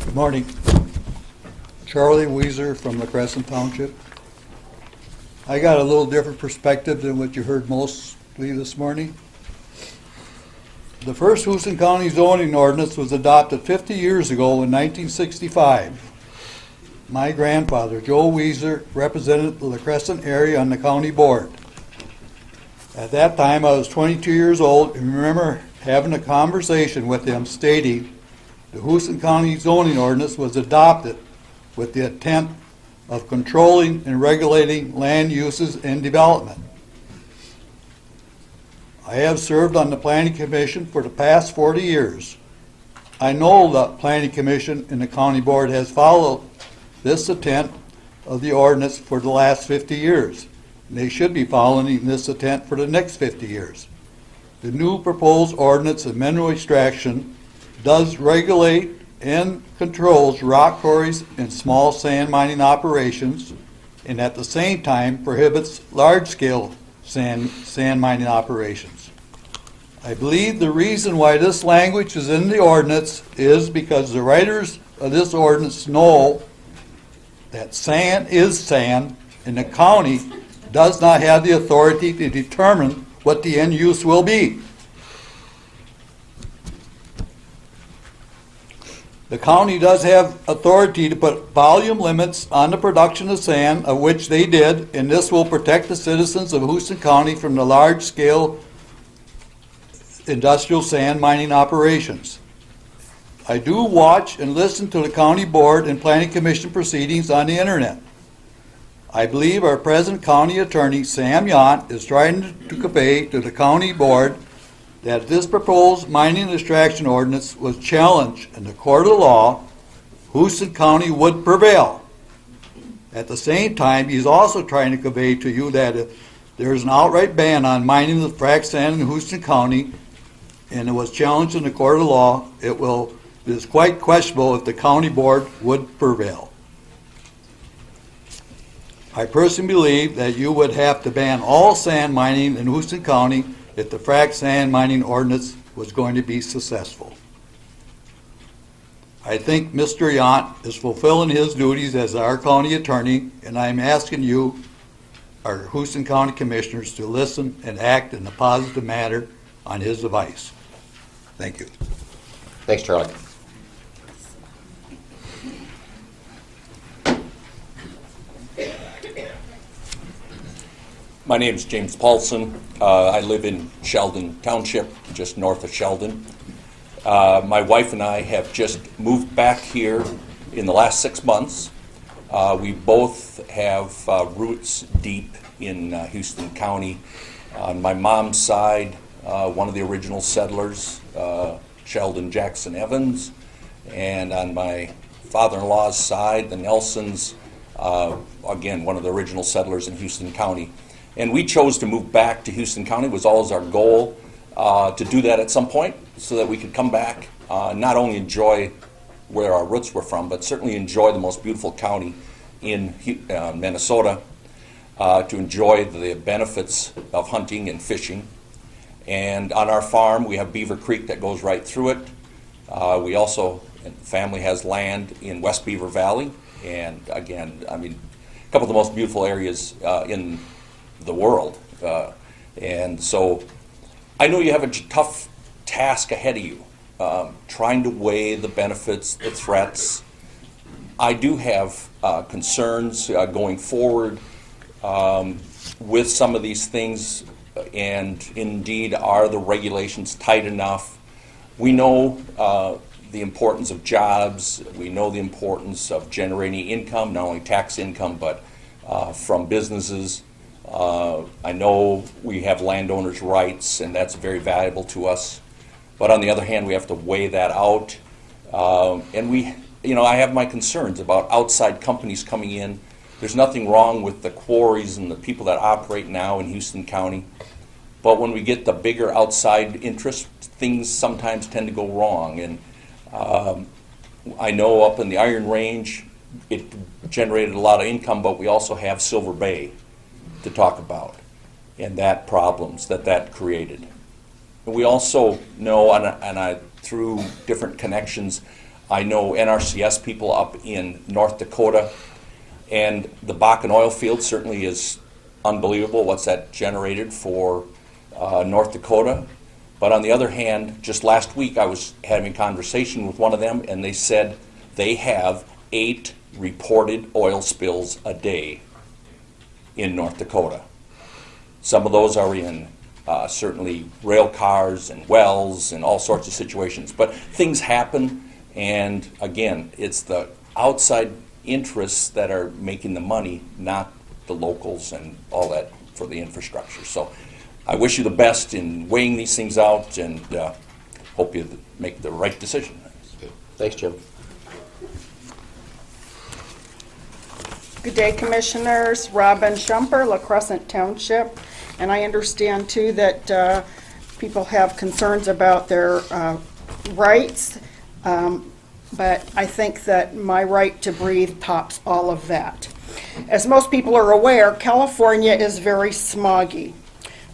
Good morning. Charlie Weiser from La Crescent Township. I got a little different perspective than what you heard mostly this morning. The first Houston County zoning ordinance was adopted 50 years ago in 1965. My grandfather, Joe Weiser, represented the La Crescent area on the county board. At that time, I was 22 years old and remember having a conversation with him stating the Houston County zoning ordinance was adopted with the intent of controlling and regulating land uses and development. I have served on the Planning Commission for the past 40 years. I know the Planning Commission and the County Board has followed this intent of the ordinance for the last 50 years. And they should be following this intent for the next 50 years. The new proposed ordinance of mineral extraction does regulate and controls rock quarries and small sand mining operations, and at the same time prohibits large-scale sand mining operations. I believe the reason why this language is in the ordinance is because the writers of this ordinance know that sand is sand, and the county does not have the authority to determine what the end use will be. The county does have authority to put volume limits on the production of sand, of which they did, and this will protect the citizens of Houston County from the large-scale industrial sand mining operations. I do watch and listen to the County Board and Planning Commission proceedings on the internet. I believe our present county attorney, Sam Yount, is trying to convey to the County Board that if this proposed mining extraction ordinance was challenged in the court of law, Houston County would prevail. At the same time, he's also trying to convey to you that if there is an outright ban on mining the frac sand in Houston County, and it was challenged in the court of law, it is quite questionable if the county board would prevail. I personally believe that you would have to ban all sand mining in Houston County if the frac sand mining ordinance was going to be successful. I think Mr. Yount is fulfilling his duties as our county attorney, and I'm asking you, our Houston County Commissioners, to listen and act in a positive manner on his advice. Thank you. Thanks, Charlie. My name is James Paulson. I live in Sheldon Township, just north of Sheldon. My wife and I have just moved back here in the last 6 months. We both have roots deep in Houston County. On my mom's side, one of the original settlers, Sheldon Jackson Evans, and on my father-in-law's side, the Nelsons, again, one of the original settlers in Houston County. And we chose to move back to Houston County. It was always our goal to do that at some point so that we could come back, not only enjoy where our roots were from, but certainly enjoy the most beautiful county in Minnesota, to enjoy the benefits of hunting and fishing. And on our farm, we have Beaver Creek that goes right through it. We also, the family has land in West Beaver Valley. And again, I mean, a couple of the most beautiful areas in the world. And so I know you have a tough task ahead of you, trying to weigh the benefits, the threats. I do have concerns going forward with some of these things, and indeed, are the regulations tight enough? We know the importance of jobs. We know the importance of generating income, not only tax income, but from businesses. I know we have landowners' rights, and that's very valuable to us. But on the other hand, we have to weigh that out. And I have my concerns about outside companies coming in. There's nothing wrong with the quarries and the people that operate now in Houston County. But when we get the bigger outside interests, things sometimes tend to go wrong. And I know up in the Iron Range, it generated a lot of income, but we also have Silver Bay to talk about, and that problems that created. And we also know, and through different connections, I know NRCS people up in North Dakota, and the Bakken oil field certainly is unbelievable what's that generated for North Dakota. But on the other hand, just last week I was having a conversation with one of them, and they said they have 8 reported oil spills a day in North Dakota. Some of those are in certainly rail cars and wells and all sorts of situations. But things happen, and again, it's the outside interests that are making the money, not the locals and all that for the infrastructure. So I wish you the best in weighing these things out, and hope you make the right decision. Good. Thanks, Jim. Good day, Commissioners. Robin Shumper, La Crescent Township. And I understand, too, that people have concerns about their rights, but I think that my right to breathe tops all of that. As most people are aware, California is very smoggy,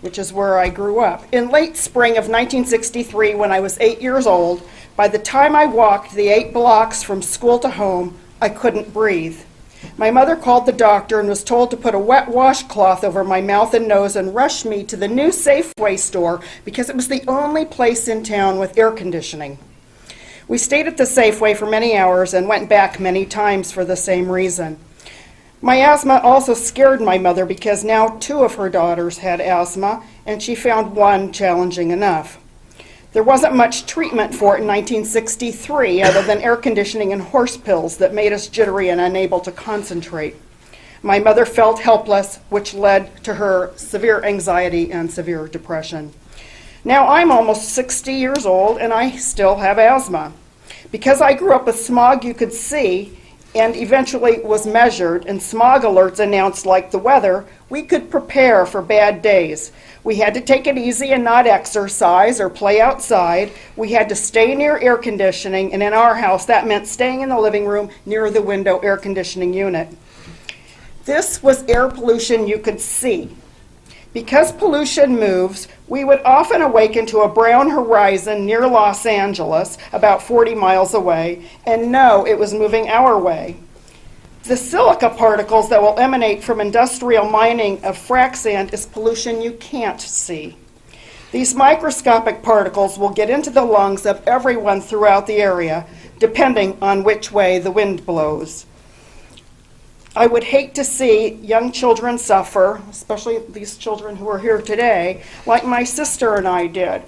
which is where I grew up. In late spring of 1963, when I was 8 years old, by the time I walked the 8 blocks from school to home, I couldn't breathe. My mother called the doctor and was told to put a wet washcloth over my mouth and nose and rush me to the new Safeway store because it was the only place in town with air conditioning. We stayed at the Safeway for many hours and went back many times for the same reason. My asthma also scared my mother because now 2 of her daughters had asthma, and she found one challenging enough. There wasn't much treatment for it in 1963 other than air conditioning and horse pills that made us jittery and unable to concentrate. My mother felt helpless, which led to her severe anxiety and severe depression. Now I'm almost 60 years old and I still have asthma. Because I grew up with smog you could see and eventually was measured and smog alerts announced like the weather, we could prepare for bad days. We had to take it easy and not exercise or play outside. We had to stay near air conditioning, and in our house that meant staying in the living room near the window air conditioning unit. This was air pollution you could see. Because pollution moves, we would often awaken to a brown horizon near Los Angeles, about 40 miles away, and know it was moving our way. The silica particles that will emanate from industrial mining of frac sand is pollution you can't see. These microscopic particles will get into the lungs of everyone throughout the area, depending on which way the wind blows. I would hate to see young children suffer, especially these children who are here today, like my sister and I did.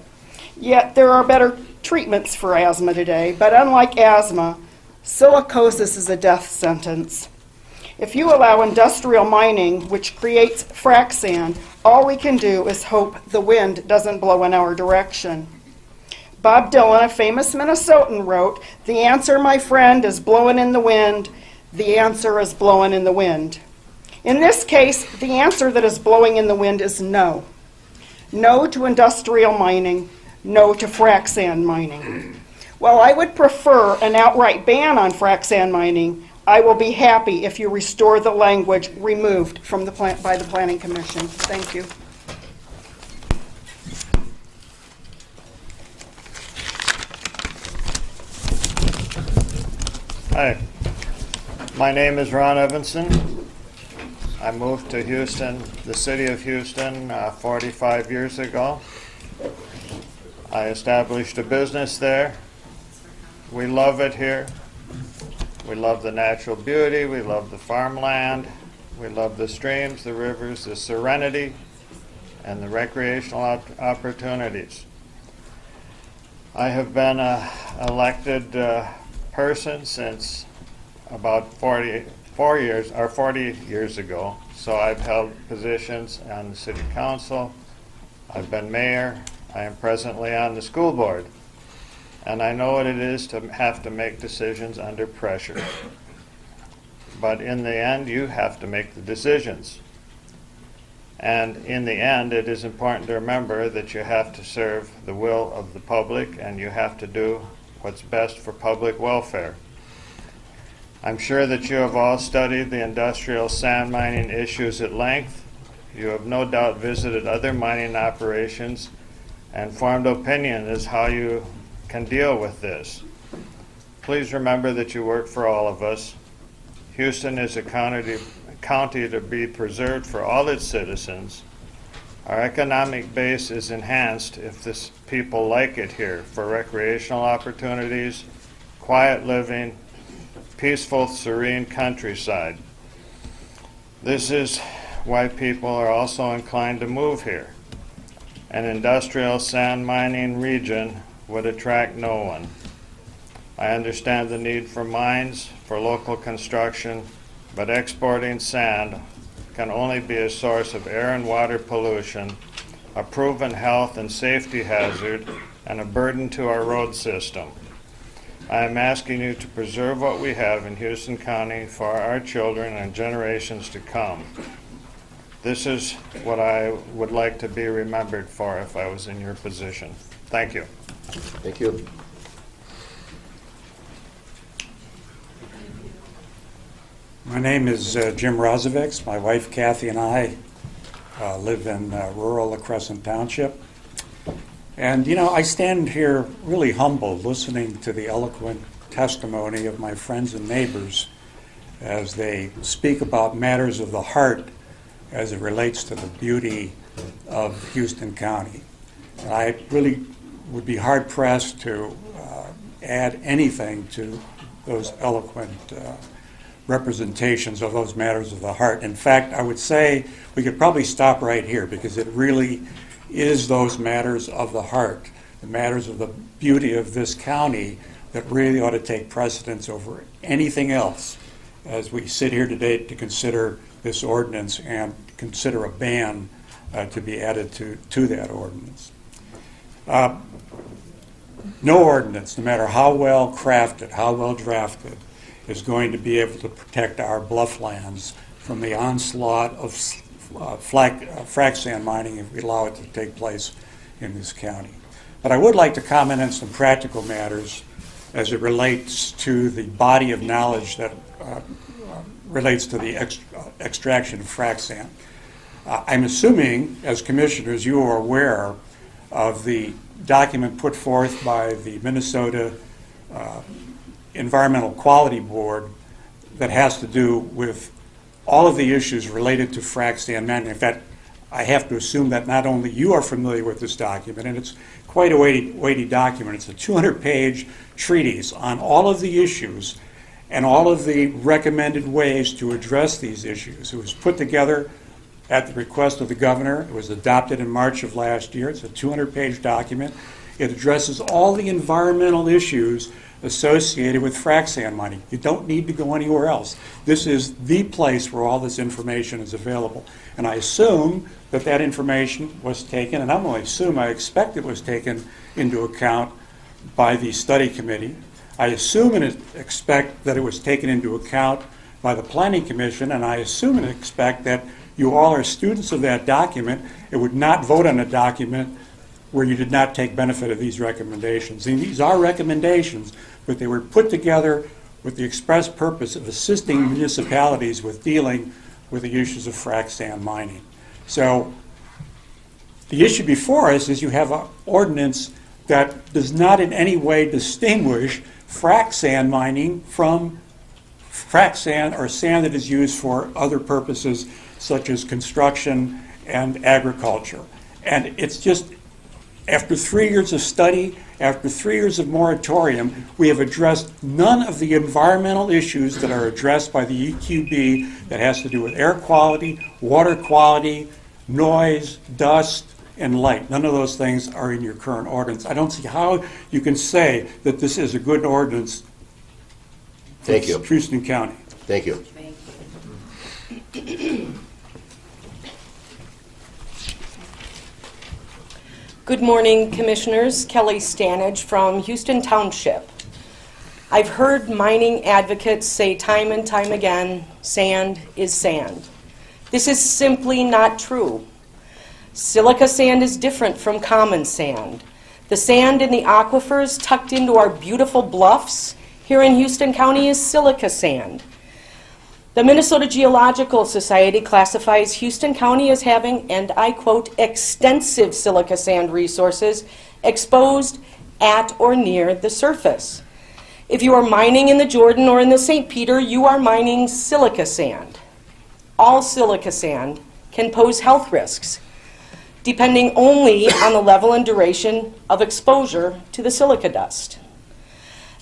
Yet there are better treatments for asthma today, but unlike asthma, silicosis is a death sentence. If you allow industrial mining, which creates frac sand, all we can do is hope the wind doesn't blow in our direction. Bob Dylan, a famous Minnesotan, wrote, "The answer, my friend, is blowing in the wind. The answer is blowing in the wind." In this case, the answer that is blowing in the wind is no. No to industrial mining, no to frac sand mining. While I would prefer an outright ban on frac sand mining, I will be happy if you restore the language removed from by the Planning Commission. Thank you. Hi, my name is Ron Evanson. I moved to Houston, the city of Houston, 45 years ago. I established a business there. We love it here. We love the natural beauty, we love the farmland, we love the streams, the rivers, the serenity, and the recreational opportunities. I have been an elected person since about 40 years ago. So I've held positions on the city council, I've been mayor, I am presently on the school board. And I know what it is to have to make decisions under pressure. But in the end, you have to make the decisions. And in the end, it is important to remember that you have to serve the will of the public and you have to do what's best for public welfare. I'm sure that you have all studied the industrial sand mining issues at length. You have no doubt visited other mining operations and formed opinion as how you can deal with this. Please remember that you work for all of us. Houston is a county to be preserved for all its citizens. Our economic base is enhanced if the people like it here for recreational opportunities, quiet living, peaceful, serene countryside. This is why people are also inclined to move here. An industrial sand mining region would attract no one. I understand the need for mines, for local construction, but exporting sand can only be a source of air and water pollution, a proven health and safety hazard, and a burden to our road system. I am asking you to preserve what we have in Houston County for our children and generations to come. This is what I would like to be remembered for if I was in your position. Thank you. Thank you. My name is Jim Rozovics. My wife Kathy and I live in rural La Crescent Township. And you know, I stand here really humbled listening to the eloquent testimony of my friends and neighbors as they speak about matters of the heart as it relates to the beauty of Houston County. And I really would be hard-pressed to add anything to those eloquent representations of those matters of the heart. In fact, I would say we could probably stop right here because it really is those matters of the heart, the matters of the beauty of this county that really ought to take precedence over anything else as we sit here today to consider this ordinance and consider a ban to be added to that ordinance. No ordinance, no matter how well crafted, how well drafted, is going to be able to protect our blufflands from the onslaught of frac sand mining if we allow it to take place in this county. But I would like to comment on some practical matters as it relates to the body of knowledge that relates to the extraction of frac sand. I'm assuming, as commissioners, you are aware of the document put forth by the Minnesota Environmental Quality Board that has to do with all of the issues related to frac sand mining. In fact, I have to assume that not only you are familiar with this document, and it's quite a weighty document. It's a 200-page treatise on all of the issues and all of the recommended ways to address these issues. It was put together at the request of the governor. It was adopted in March of last year. It's a 200-page document. It addresses all the environmental issues associated with frac sand mining. You don't need to go anywhere else. This is the place where all this information is available. And I assume that that information was taken, and I'm only assume, I expect it was taken into account by the study committee. I assume and expect that it was taken into account by the Planning Commission, and I assume and expect that you all are students of that document and would not vote on a document where you did not take benefit of these recommendations. And these are recommendations, but they were put together with the express purpose of assisting municipalities with dealing with the issues of frac sand mining. So the issue before us is you have an ordinance that does not in any way distinguish frac sand mining from frac sand or sand that is used for other purposes such as construction and agriculture. And it's just, after 3 years of study, after 3 years of moratorium, we have addressed none of the environmental issues that are addressed by the EQB that has to do with air quality, water quality, noise, dust, and light. None of those things are in your current ordinance. I don't see how you can say that this is a good ordinance for Thank you. Houston County. Thank you. Good morning, Commissioners. Kelly Stanage from Houston Township. I've heard mining advocates say time and time again, sand is sand. This is simply not true. Silica sand is different from common sand. The sand in the aquifers tucked into our beautiful bluffs here in Houston County is silica sand. The Minnesota Geological Society classifies Houston County as having, and I quote, extensive silica sand resources exposed at or near the surface. If you are mining in the Jordan or in the St. Peter, you are mining silica sand. All silica sand can pose health risks, depending only on the level and duration of exposure to the silica dust.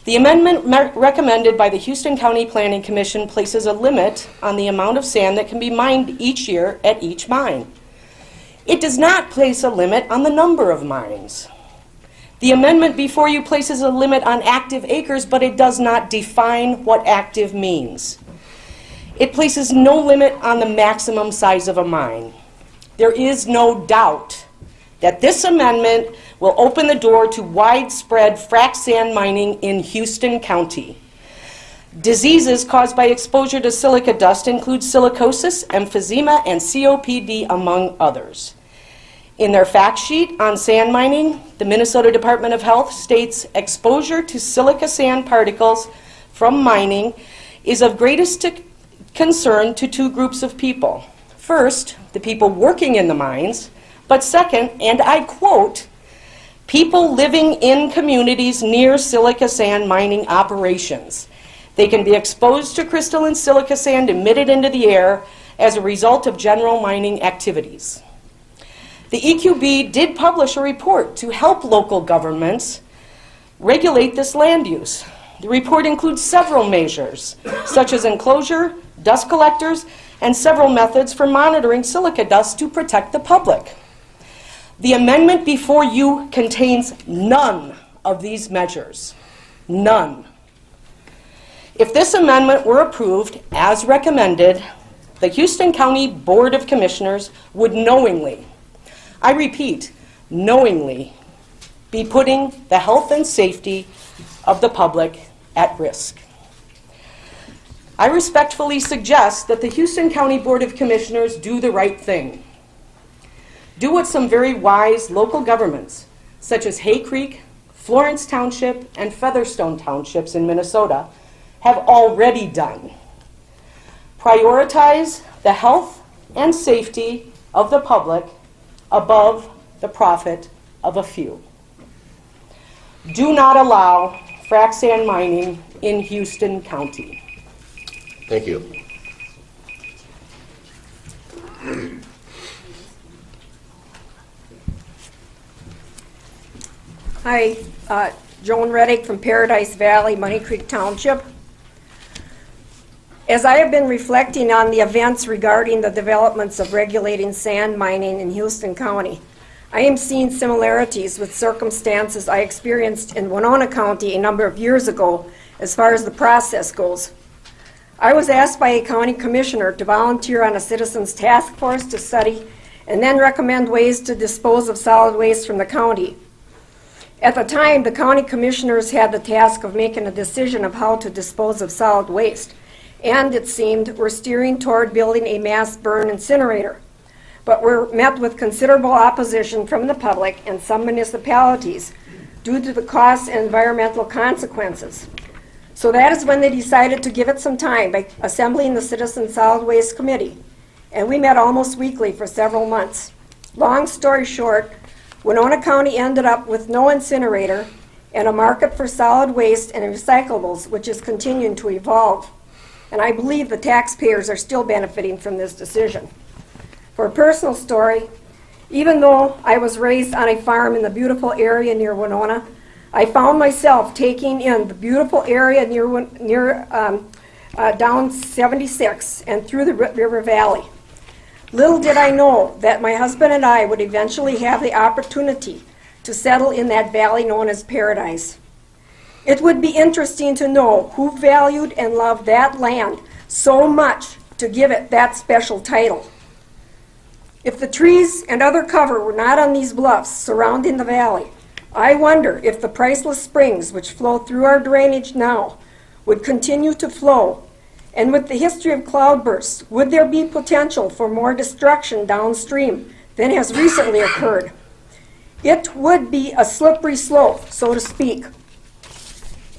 The amendment recommended by the Houston County Planning Commission places a limit on the amount of sand that can be mined each year at each mine. It does not place a limit on the number of mines. The amendment before you places a limit on active acres, but it does not define what active means. It places no limit on the maximum size of a mine. There is no doubt that this amendment will open the door to widespread frac sand mining in Houston County. Diseases caused by exposure to silica dust include silicosis, emphysema, and COPD, among others. In their fact sheet on sand mining, the Minnesota Department of Health states exposure to silica sand particles from mining is of greatest concern to two groups of people. First, the people working in the mines, but second, and I quote, people living in communities near silica sand mining operations. They can be exposed to crystalline silica sand emitted into the air as a result of general mining activities. The EQB did publish a report to help local governments regulate this land use. The report includes several measures, such as enclosure, dust collectors, and several methods for monitoring silica dust to protect the public. The amendment before you contains none of these measures. None. If this amendment were approved as recommended, the Houston County Board of Commissioners would knowingly, I repeat, knowingly, be putting the health and safety of the public at risk. I respectfully suggest that the Houston County Board of Commissioners do the right thing. Do what some very wise local governments, such as Hay Creek, Florence Township, and Featherstone Townships in Minnesota, have already done. Prioritize the health and safety of the public above the profit of a few. Do not allow frac sand mining in Houston County. Thank you. Hi, Joan Reddick from Paradise Valley, Money Creek Township. As I have been reflecting on the events regarding the developments of regulating sand mining in Houston County, I am seeing similarities with circumstances I experienced in Winona County a number of years ago as far as the process goes. I was asked by a county commissioner to volunteer on a citizens task force to study and then recommend ways to dispose of solid waste from the county. At the time, the county commissioners had the task of making a decision of how to dispose of solid waste, and it seemed were steering toward building a mass burn incinerator, but were met with considerable opposition from the public and some municipalities due to the costs and environmental consequences. So that is when they decided to give it some time by assembling the Citizen Solid Waste Committee, and we met almost weekly for several months. Long story short, Winona County ended up with no incinerator and a market for solid waste and recyclables, which is continuing to evolve. And I believe the taxpayers are still benefiting from this decision. For a personal story, even though I was raised on a farm in the beautiful area near Winona, I found myself taking in the beautiful area near down 76 and through the River Valley. Little did I know that my husband and I would eventually have the opportunity to settle in that valley known as Paradise. It would be interesting to know who valued and loved that land so much to give it that special title. If the trees and other cover were not on these bluffs surrounding the valley, I wonder if the priceless springs which flow through our drainage now would continue to flow, and with the history of cloudbursts, would there be potential for more destruction downstream than has recently occurred? It would be a slippery slope, so to speak.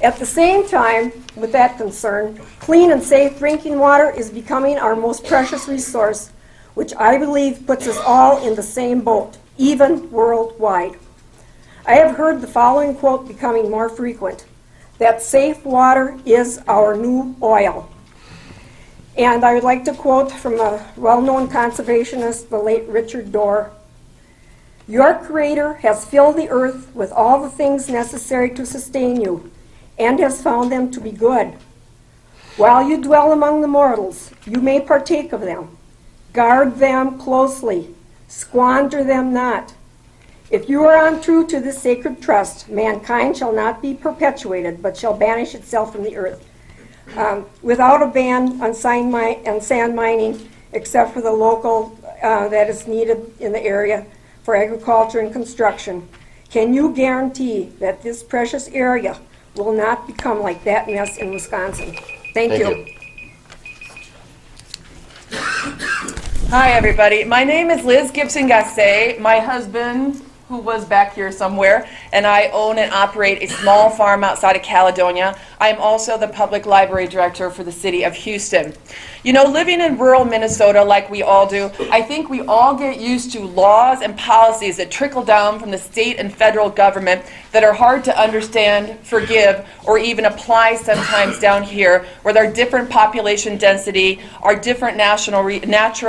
At the same time, with that concern, clean and safe drinking water is becoming our most precious resource, which I believe puts us all in the same boat, even worldwide. I have heard the following quote becoming more frequent, that safe water is our new oil. And I would like to quote from a well-known conservationist, the late Richard Dorr. Your Creator has filled the earth with all the things necessary to sustain you, and has found them to be good. While you dwell among the mortals, you may partake of them. Guard them closely. Squander them not. If you are untrue to this sacred trust, mankind shall not be perpetuated, but shall banish itself from the earth. Without a ban on sand mining, except for the local that is needed in the area for agriculture and construction, can you guarantee that this precious area will not become like that mess in Wisconsin? Thank you. Hi, everybody. My name is Liz Gibson-Gassé. My husband, who was back here somewhere, and I own and operate a small farm outside of Caledonia. I am also the public library director for the city of Houston. You know, living in rural Minnesota like we all do, I think we all get used to laws and policies that trickle down from the state and federal government that are hard to understand, forgive, or even apply sometimes down here, where there are different population density, our different natural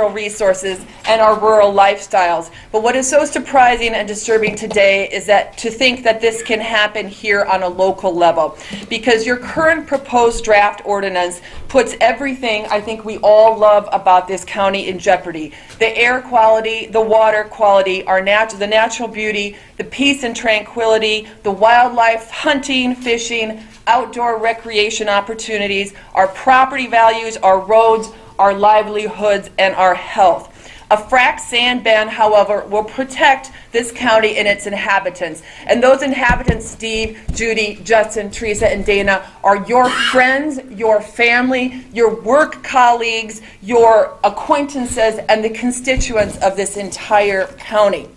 resources, and our rural lifestyles. But what is so surprising and disturbing today is that to think that this can happen here on a local level, because your current proposed draft ordinance puts everything I think we all love about this county in jeopardy. The air quality, the water quality, the natural beauty, the peace and tranquility, the wildlife, hunting, fishing, outdoor recreation opportunities, our property values, our roads, our livelihoods, and our health. A frack sand ban, however, will protect this county and its inhabitants. And those inhabitants, Steve, Judy, Justin, Teresa, and Dana, are your friends, your family, your work colleagues, your acquaintances, and the constituents of this entire county.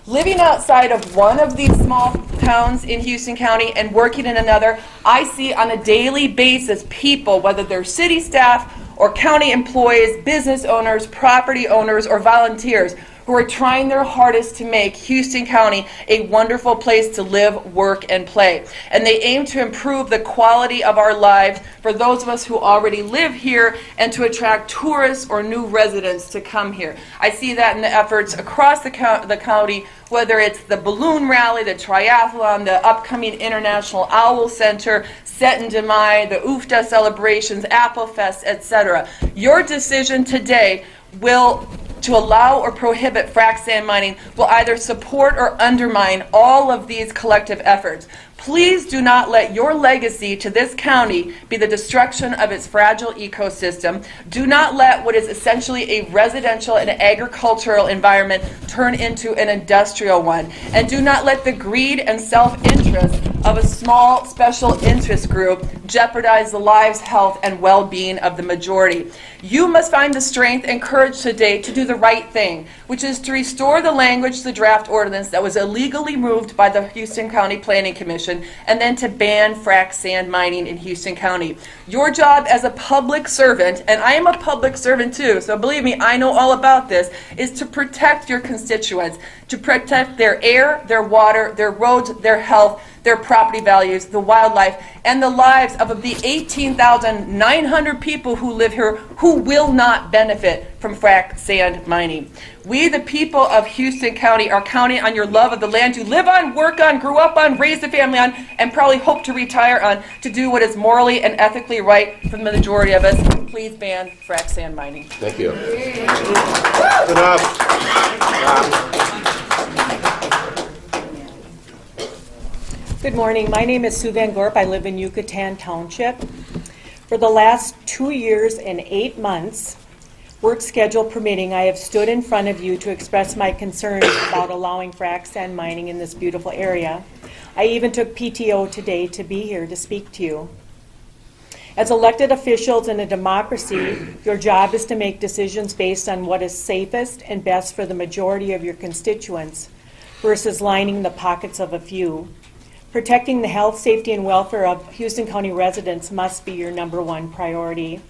Living outside of one of these small towns in Houston County and working in another, I see on a daily basis people, whether they're city staff or county employees, business owners, property owners, or volunteers, who who are trying their hardest to make Houston County a wonderful place to live, work, and play. And they aim to improve the quality of our lives for those of us who already live here and to attract tourists or new residents to come here. I see that in the efforts across the county, whether it's the balloon rally, the triathlon, the upcoming International Owl Center, Set and Demai, the UFTA celebrations, Apple Fest, etc. Your decision today to allow or prohibit frac sand mining will either support or undermine all of these collective efforts. Please do not let your legacy to this county be the destruction of its fragile ecosystem. Do not let what is essentially a residential and agricultural environment turn into an industrial one. And do not let the greed and self-interest of a small special interest group jeopardize the lives, health, and well-being of the majority. You must find the strength and courage today to do the right thing, which is to restore the language to the draft ordinance that was illegally moved by the Houston County Planning Commission, and then to ban frac sand mining in Houston County. Your job as a public servant, and I am a public servant too, so believe me, I know all about this, is to protect your constituents, to protect their air, their water, their roads, their health, their property values, the wildlife, and the lives of the 18,900 people who live here who will not benefit from frac sand mining. We, the people of Houston County, are counting on your love of the land you live on, work on, grew up on, raised a family on, and probably hope to retire on, to do what is morally and ethically right for the majority of us. Please ban frac sand mining. Thank you. Enough. Good morning. My name is Sue Van Gorp. I live in Yucatan Township. For the last 2 years and 8 months, work schedule permitting, I have stood in front of you to express my concerns about allowing frac sand mining in this beautiful area. I even took PTO today to be here to speak to you. As elected officials in a democracy, your job is to make decisions based on what is safest and best for the majority of your constituents versus lining the pockets of a few. Protecting the health, safety, and welfare of Houston County residents must be your #1 priority.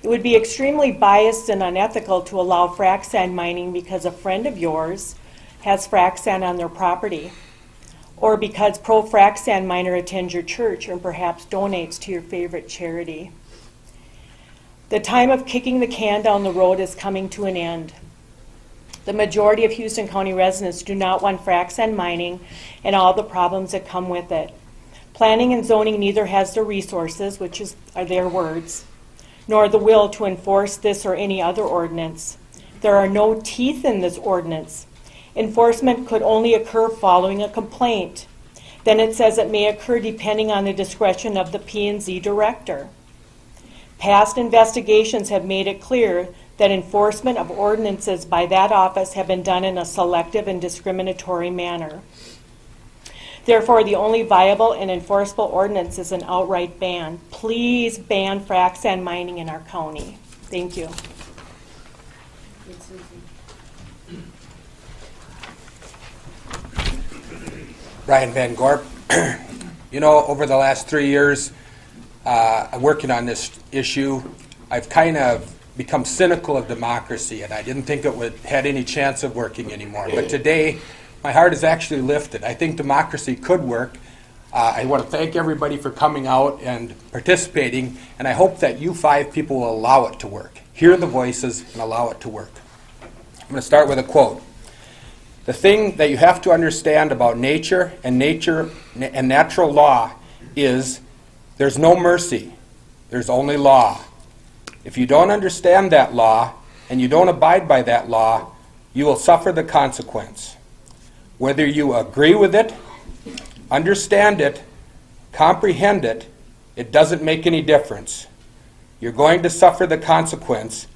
It would be extremely biased and unethical to allow frac sand mining because a friend of yours has frac sand on their property, or because pro-frac sand miner attends your church and perhaps donates to your favorite charity. The time of kicking the can down the road is coming to an end. The majority of Houston County residents do not want frac sand mining and all the problems that come with it. Planning and zoning neither has the resources, which are their words, nor the will to enforce this or any other ordinance. There are no teeth in this ordinance. Enforcement could only occur following a complaint. Then it says it may occur depending on the discretion of the P&Z director. Past investigations have made it clear that enforcement of ordinances by that office have been done in a selective and discriminatory manner. Therefore, the only viable and enforceable ordinance is an outright ban. Please ban frac sand mining in our county. Thank you. Brian Van Gorp. You know, over the last 3 years, I'm working on this issue. I've kind of become cynical of democracy, and I didn't think it had any chance of working anymore. But today, my heart is actually lifted. I think democracy could work. I want to thank everybody for coming out and participating, and I hope that you 5 people will allow it to work. Hear the voices and allow it to work. I'm going to start with a quote. The thing that you have to understand about nature and natural law is there's no mercy. There's only law. If you don't understand that law and you don't abide by that law, you will suffer the consequence. Whether you agree with it, understand it, comprehend it, it doesn't make any difference. You're going to suffer the consequence,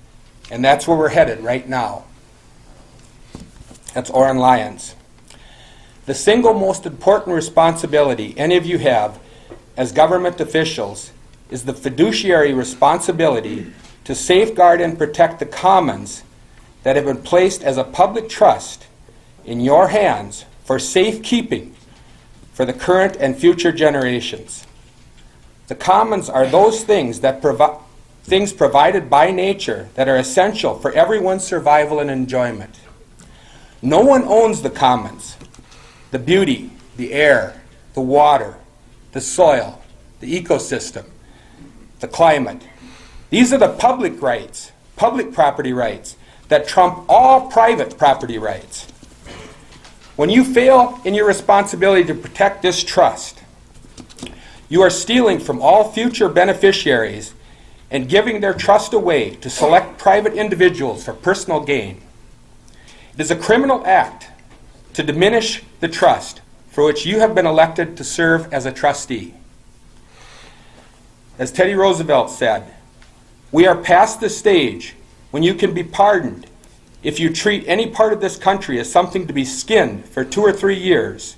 and that's where we're headed right now. That's Oren Lyons. The single most important responsibility any of you have as government officials is the fiduciary responsibility to safeguard and protect the commons that have been placed as a public trust in your hands for safekeeping for the current and future generations. The commons are those things provided by nature that are essential for everyone's survival and enjoyment. No one owns the commons, the beauty, the air, the water, the soil, the ecosystem, the climate. These are the public rights, public property rights, that trump all private property rights. When you fail in your responsibility to protect this trust, you are stealing from all future beneficiaries and giving their trust away to select private individuals for personal gain. It is a criminal act to diminish the trust for which you have been elected to serve as a trustee. As Teddy Roosevelt said, we are past the stage when you can be pardoned if you treat any part of this country as something to be skinned for 2 or 3 years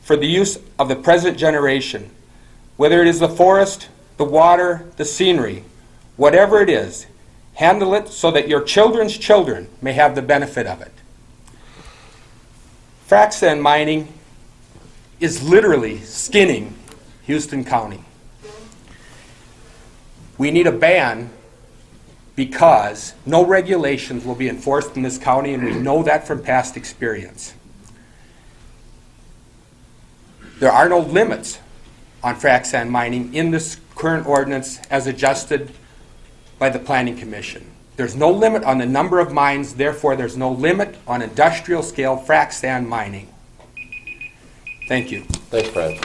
for the use of the present generation. Whether it is the forest, the water, the scenery, whatever it is, handle it so that your children's children may have the benefit of it. Frac sand mining is literally skinning Houston County. We need a ban because no regulations will be enforced in this county, and we know that from past experience. There are no limits on frac sand mining in this current ordinance as adjusted by the Planning Commission. There's no limit on the number of mines, therefore there's no limit on industrial scale frac sand mining. Thank you. Thanks, Brad.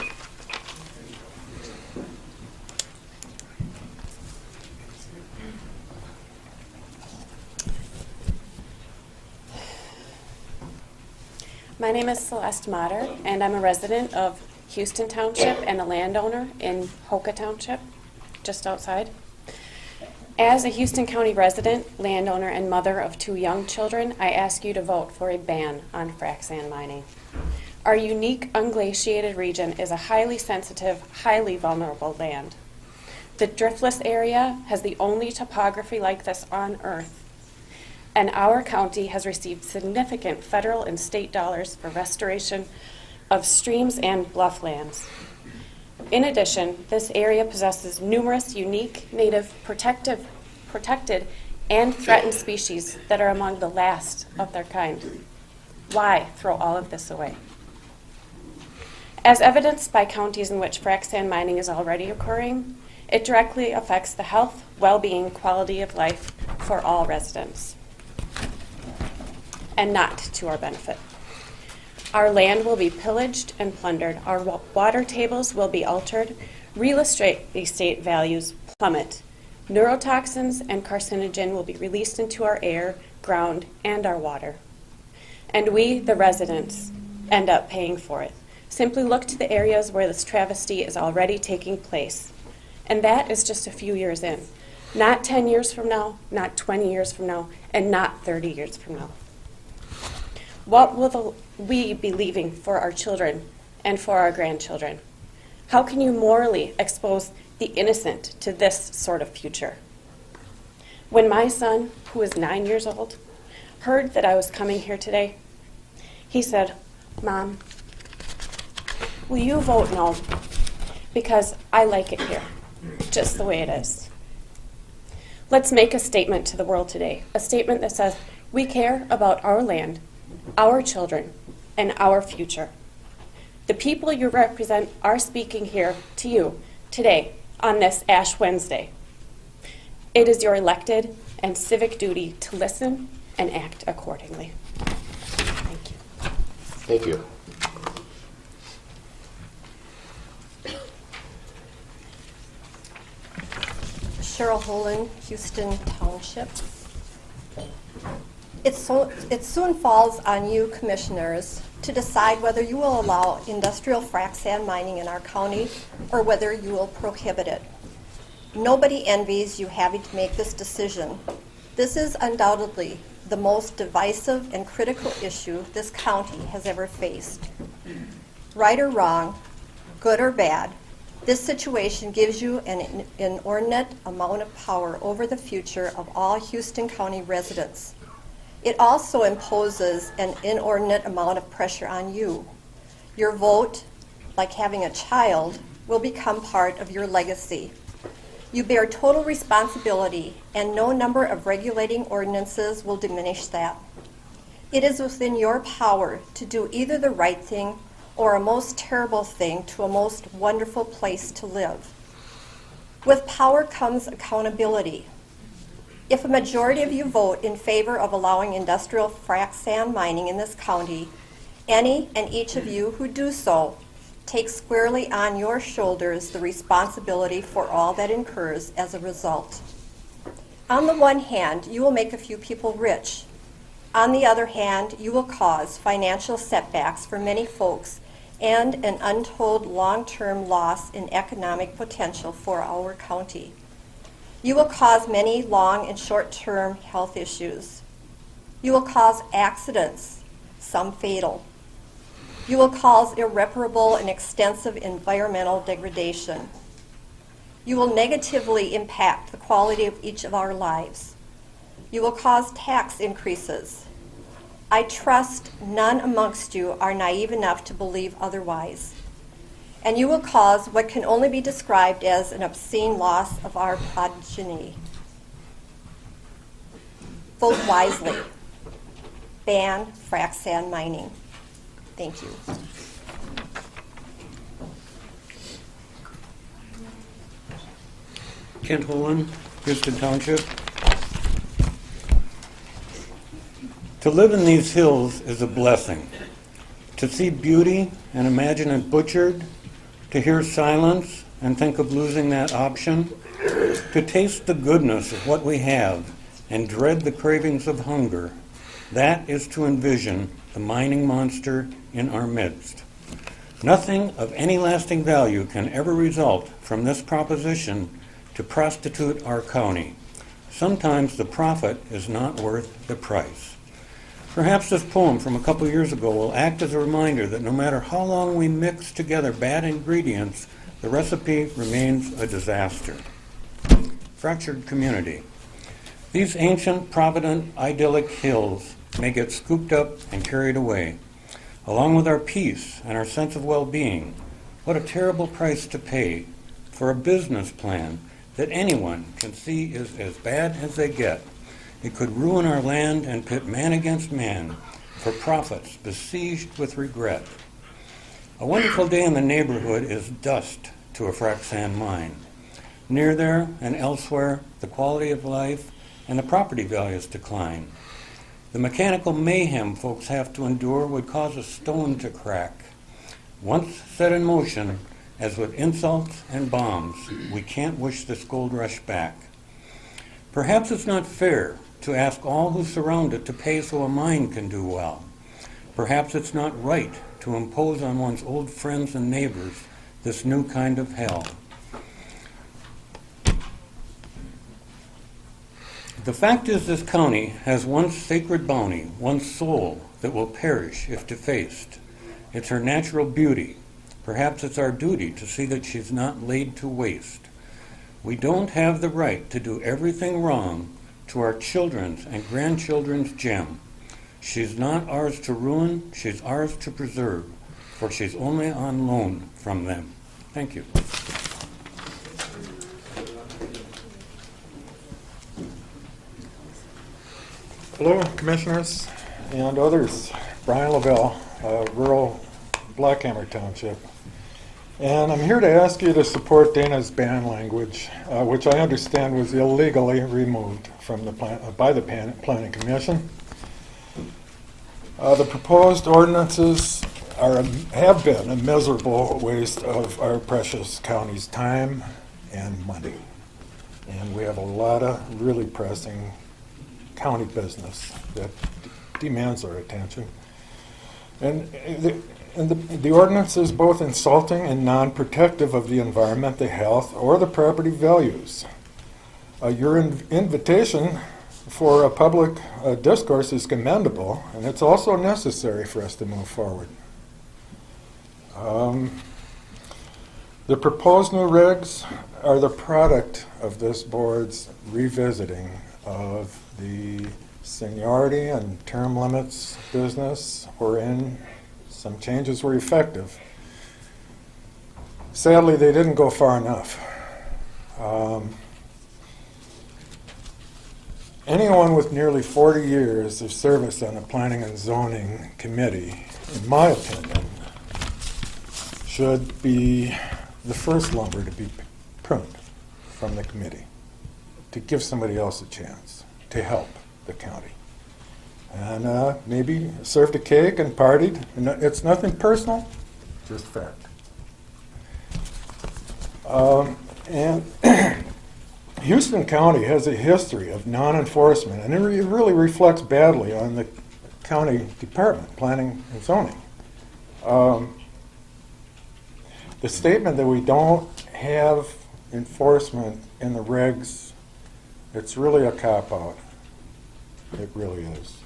My name is Celeste Motter, and I'm a resident of Houston Township and a landowner in Hoka Township, just outside. As a Houston County resident, landowner, and mother of 2 young children, I ask you to vote for a ban on frac sand mining. Our unique unglaciated region is a highly sensitive, highly vulnerable land. The driftless area has the only topography like this on Earth, and our county has received significant federal and state dollars for restoration of streams and blufflands. In addition, this area possesses numerous unique, native, protected, and threatened species that are among the last of their kind. Why throw all of this away? As evidenced by counties in which frac sand mining is already occurring, it directly affects the health, well-being, quality of life for all residents, and not to our benefit. Our land will be pillaged and plundered. Our water tables will be altered. Real estate values plummet. Neurotoxins and carcinogen will be released into our air, ground, and our water. And we, the residents, end up paying for it. Simply look to the areas where this travesty is already taking place. And that is just a few years in. Not 10 years from now, not 20 years from now, and not 30 years from now. What will we be leaving for our children and for our grandchildren? How can you morally expose the innocent to this sort of future? When my son, who is 9 years old, heard that I was coming here today, he said, "Mom, will you vote no? Because I like it here, just the way it is." Let's make a statement to the world today, a statement that says we care about our land, our children, and our future. The people you represent are speaking here to you today on this Ash Wednesday. It is your elected and civic duty to listen and act accordingly. Thank you. Thank you. Cheryl Holland, Houston Township. It soon falls on you, commissioners, to decide whether you will allow industrial frac sand mining in our county or whether you will prohibit it. Nobody envies you having to make this decision. This is undoubtedly the most divisive and critical issue this county has ever faced. Right or wrong, good or bad, this situation gives you an inordinate amount of power over the future of all Houston County residents. It also imposes an inordinate amount of pressure on you. Your vote, like having a child, will become part of your legacy. You bear total responsibility, and no number of regulating ordinances will diminish that. It is within your power to do either the right thing or a most terrible thing to a most wonderful place to live. With power comes accountability. If a majority of you vote in favor of allowing industrial frac sand mining in this county, any and each of you who do so take squarely on your shoulders the responsibility for all that incurs as a result. On the one hand, you will make a few people rich. On the other hand, you will cause financial setbacks for many folks and an untold long-term loss in economic potential for our county. You will cause many long and short-term health issues. You will cause accidents, some fatal. You will cause irreparable and extensive environmental degradation. You will negatively impact the quality of each of our lives. You will cause tax increases. I trust none amongst you are naive enough to believe otherwise. And you will cause what can only be described as an obscene loss of our progeny. Vote wisely. Ban frac sand mining. Thank you. Kent Holen, Houston Township. To live in these hills is a blessing. To see beauty and imagine it butchered, to hear silence and think of losing that option, to taste the goodness of what we have and dread the cravings of hunger, that is to envision the mining monster in our midst. Nothing of any lasting value can ever result from this proposition to prostitute our county. Sometimes the profit is not worth the price. Perhaps this poem from a couple years ago will act as a reminder that no matter how long we mix together bad ingredients, the recipe remains a disaster. Fractured community. These ancient, provident, idyllic hills may get scooped up and carried away. Along with our peace and our sense of well-being, what a terrible price to pay for a business plan that anyone can see is as bad as they get. It could ruin our land and pit man against man for profits besieged with regret. A wonderful day in the neighborhood is dust to a frac sand mine. Near there and elsewhere, the quality of life and the property values decline. The mechanical mayhem folks have to endure would cause a stone to crack. Once set in motion, as with insults and bombs, we can't wish this gold rush back. Perhaps it's not fair to ask all who surround it to pay so a mine can do well. Perhaps it's not right to impose on one's old friends and neighbors this new kind of hell. The fact is, this county has one sacred bounty, one soul that will perish if defaced. It's her natural beauty. Perhaps it's our duty to see that she's not laid to waste. We don't have the right to do everything wrong to our children's and grandchildren's gem. She's not ours to ruin, she's ours to preserve, for she's only on loan from them. Thank you. Hello, Commissioners and others. Brian Lavelle, rural Blackhammer Township. And I'm here to ask you to support Dana's ban language, which I understand was illegally removed from the by the Planning Commission. The proposed ordinances have been a miserable waste of our precious county's time and money. And we have a lot of really pressing county business that demands our attention. And the ordinance is both insulting and non-protective of the environment, the health, or the property values. Your invitation for a public discourse is commendable, and it's also necessary for us to move forward. The proposed new regs are the product of this board's revisiting of the seniority and term limits business, wherein some changes were effective. Sadly, they didn't go far enough. anyone with nearly 40 years of service on the Planning and Zoning Committee, in my opinion, should be the first lumber to be pruned from the committee, to give somebody else a chance to help the county. And maybe served a cake and partied. And it's nothing personal, just fact. And Houston County has a history of non-enforcement, and it really reflects badly on the county department, planning and zoning. The statement that we don't have enforcement in the regs, it's really a cop-out. It really is.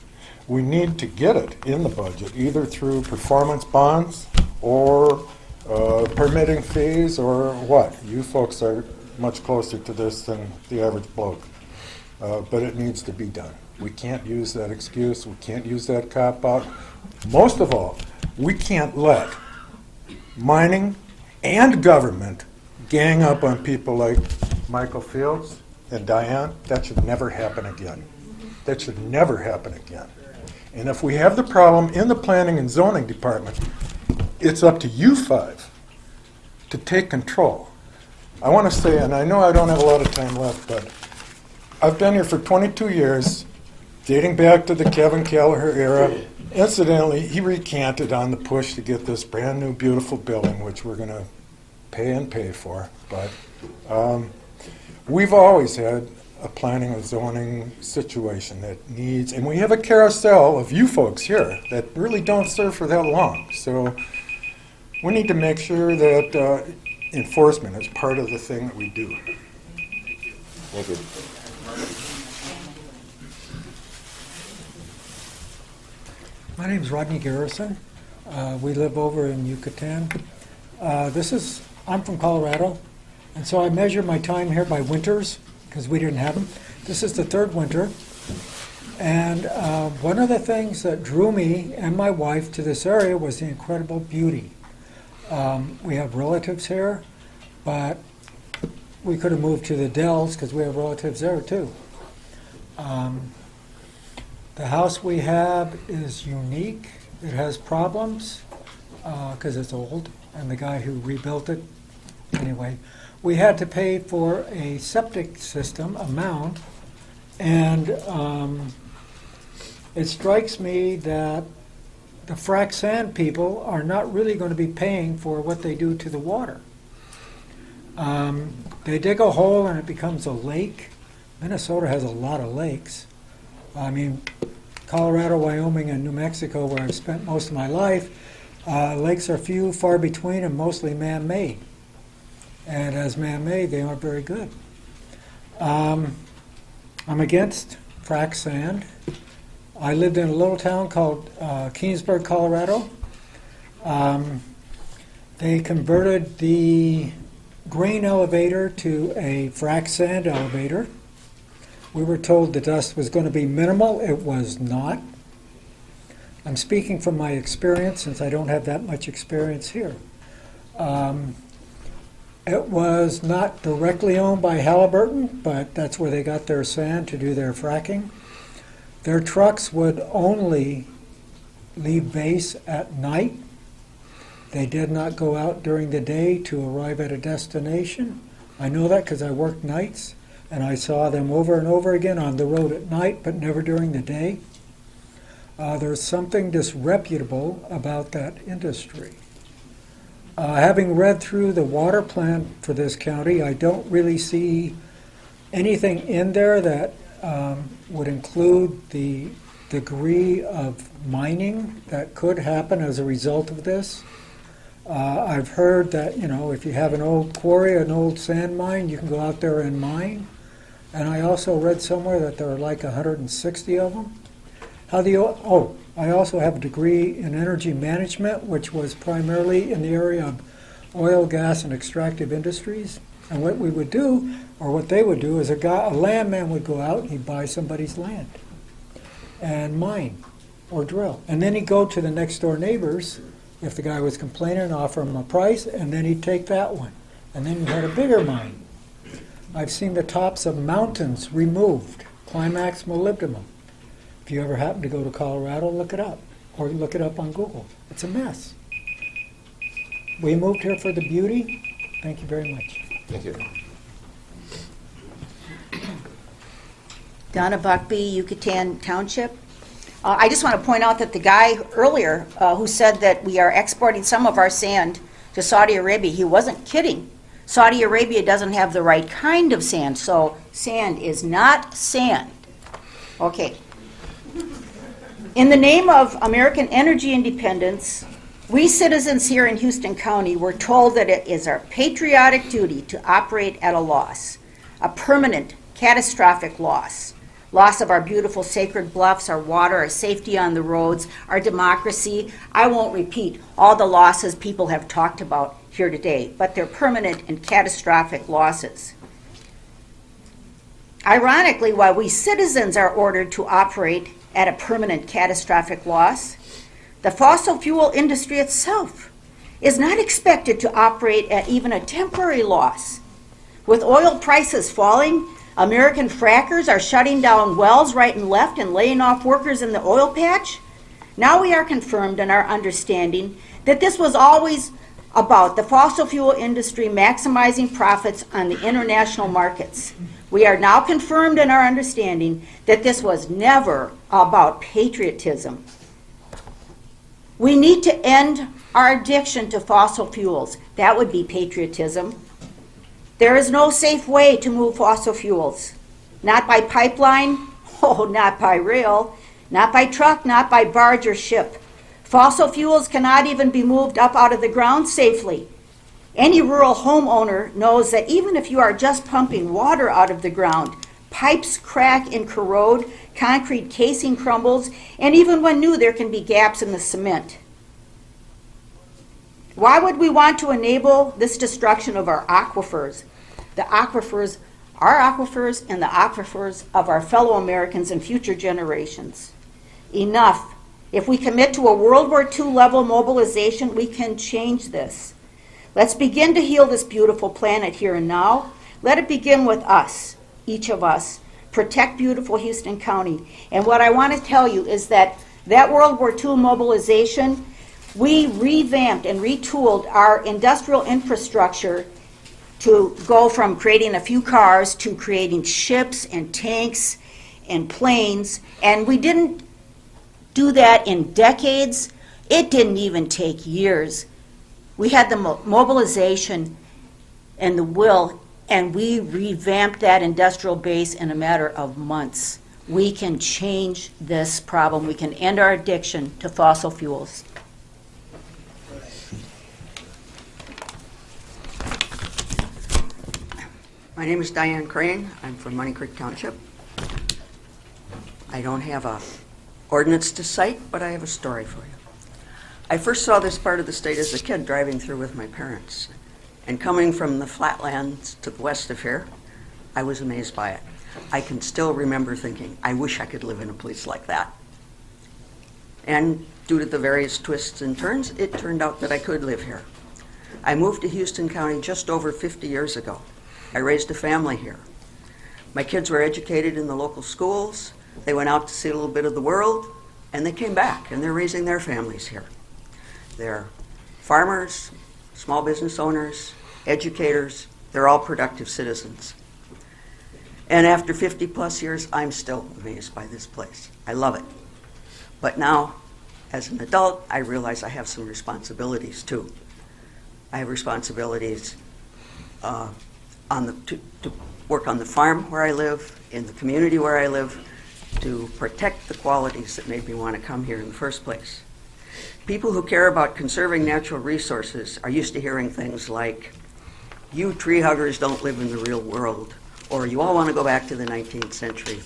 We need to get it in the budget, either through performance bonds or permitting fees or what. You folks are much closer to this than the average bloke. But it needs to be done. We can't use that excuse. We can't use that cop-out. Most of all, we can't let mining and government gang up on people like Michael Fields and Diane. That should never happen again. That should never happen again. And if we have the problem in the planning and zoning department, it's up to you five to take control. I want to say, and I know I don't have a lot of time left, but I've been here for 22 years, dating back to the Kevin Kelleher era. Incidentally, he recanted on the push to get this brand new beautiful building, which we're going to pay for. But we've always had a planning and zoning situation that needs, and we have a carousel of you folks here that really don't serve for that long. So we need to make sure that enforcement is part of the thing that we do. Thank you. My name is Rodney Garrison. We live over in Yucatan. I'm from Colorado, and so I measure my time here by winters, because we didn't have them. This is the third winter, and one of the things that drew me and my wife to this area was the incredible beauty. We have relatives here, but we could have moved to the Dells because we have relatives there too. The house we have is unique. It has problems because it's old, and the guy who rebuilt it, anyway. We had to pay for a septic system, a mound, and it strikes me that the frac sand people are not really going to be paying for what they do to the water. They dig a hole and it becomes a lake. Minnesota has a lot of lakes. I mean, Colorado, Wyoming, and New Mexico, where I've spent most of my life, lakes are few, far between, and mostly man-made. And as man-made, they aren't very good. I'm against frac sand. I lived in a little town called Keensburg, Colorado. They converted the grain elevator to a frac sand elevator. We were told the dust was going to be minimal. It was not. I'm speaking from my experience since I don't have that much experience here. It was not directly owned by Halliburton, but that's where they got their sand to do their fracking. Their trucks would only leave base at night. They did not go out during the day to arrive at a destination. I know that because I worked nights, and I saw them over and over again on the road at night, but never during the day. There's something disreputable about that industry. Having read through the water plan for this county, I don't really see anything in there that would include the degree of mining that could happen as a result of this. I've heard that, if you have an old quarry, an old sand mine, you can go out there and mine. And I also read somewhere that there are like 160 of them. I also have a degree in energy management, which was primarily in the area of oil, gas, and extractive industries. And what we would do, or what they would do, is a landman would go out and he'd buy somebody's land and mine or drill. And then he'd go to the next door neighbors, if the guy was complaining, and offer him a price, and then he'd take that one. And then you had a bigger mine. I've seen the tops of mountains removed, climax molybdenum. If you ever happen to go to Colorado, look it up, or look it up on Google. It's a mess. We moved here for the beauty. Thank you very much. Thank you. Donna Buckby, Yucatan Township. I just want to point out that the guy earlier who said that we are exporting some of our sand to Saudi Arabia, he wasn't kidding. Saudi Arabia doesn't have the right kind of sand, so sand is not sand. Okay. In the name of American energy independence, we citizens here in Houston County were told that it is our patriotic duty to operate at a loss, a permanent, catastrophic loss. Loss of our beautiful sacred bluffs, our water, our safety on the roads, our democracy. I won't repeat all the losses people have talked about here today, but they're permanent and catastrophic losses. Ironically, while we citizens are ordered to operate at a permanent catastrophic loss, the fossil fuel industry itself is not expected to operate at even a temporary loss. With oil prices falling, American frackers are shutting down wells right and left and laying off workers in the oil patch. Now we are confirmed in our understanding that this was always about the fossil fuel industry maximizing profits on the international markets. We are now confirmed in our understanding that this was never about patriotism. We need to end our addiction to fossil fuels. That would be patriotism. There is no safe way to move fossil fuels. Not by pipeline, not by rail, not by truck, not by barge or ship. Fossil fuels cannot even be moved up out of the ground safely. Any rural homeowner knows that even if you are just pumping water out of the ground, pipes crack and corrode, concrete casing crumbles, and even when new, there can be gaps in the cement. Why would we want to enable this destruction of our aquifers? The aquifers, our aquifers, and the aquifers of our fellow Americans and future generations. Enough. If we commit to a World War II level mobilization, we can change this. Let's begin to heal this beautiful planet here and now. Let it begin with us, each of us. Protect beautiful Houston County. And what I want to tell you is that World War II mobilization, we revamped and retooled our industrial infrastructure to go from creating a few cars to creating ships and tanks and planes. And we didn't do that in decades. It didn't even take years. We had the mobilization and the will, and we revamped that industrial base in a matter of months. We can change this problem. We can end our addiction to fossil fuels. My name is Diane Crane. I'm from Money Creek Township. I don't have a ordinance to cite, but I have a story for you. I first saw this part of the state as a kid driving through with my parents. And coming from the flatlands to the west of here, I was amazed by it. I can still remember thinking, I wish I could live in a place like that. And due to the various twists and turns, it turned out that I could live here. I moved to Houston County just over 50 years ago. I raised a family here. My kids were educated in the local schools. They went out to see a little bit of the world, and they came back, and they're raising their families here. They're farmers, small business owners, educators. They're all productive citizens. And after 50 plus years, I'm still amazed by this place. I love it. But now, as an adult, I realize I have some responsibilities too. I have responsibilities to work on the farm where I live, in the community where I live, to protect the qualities that made me want to come here in the first place. People who care about conserving natural resources are used to hearing things like, you tree huggers don't live in the real world, or you all want to go back to the 19th century.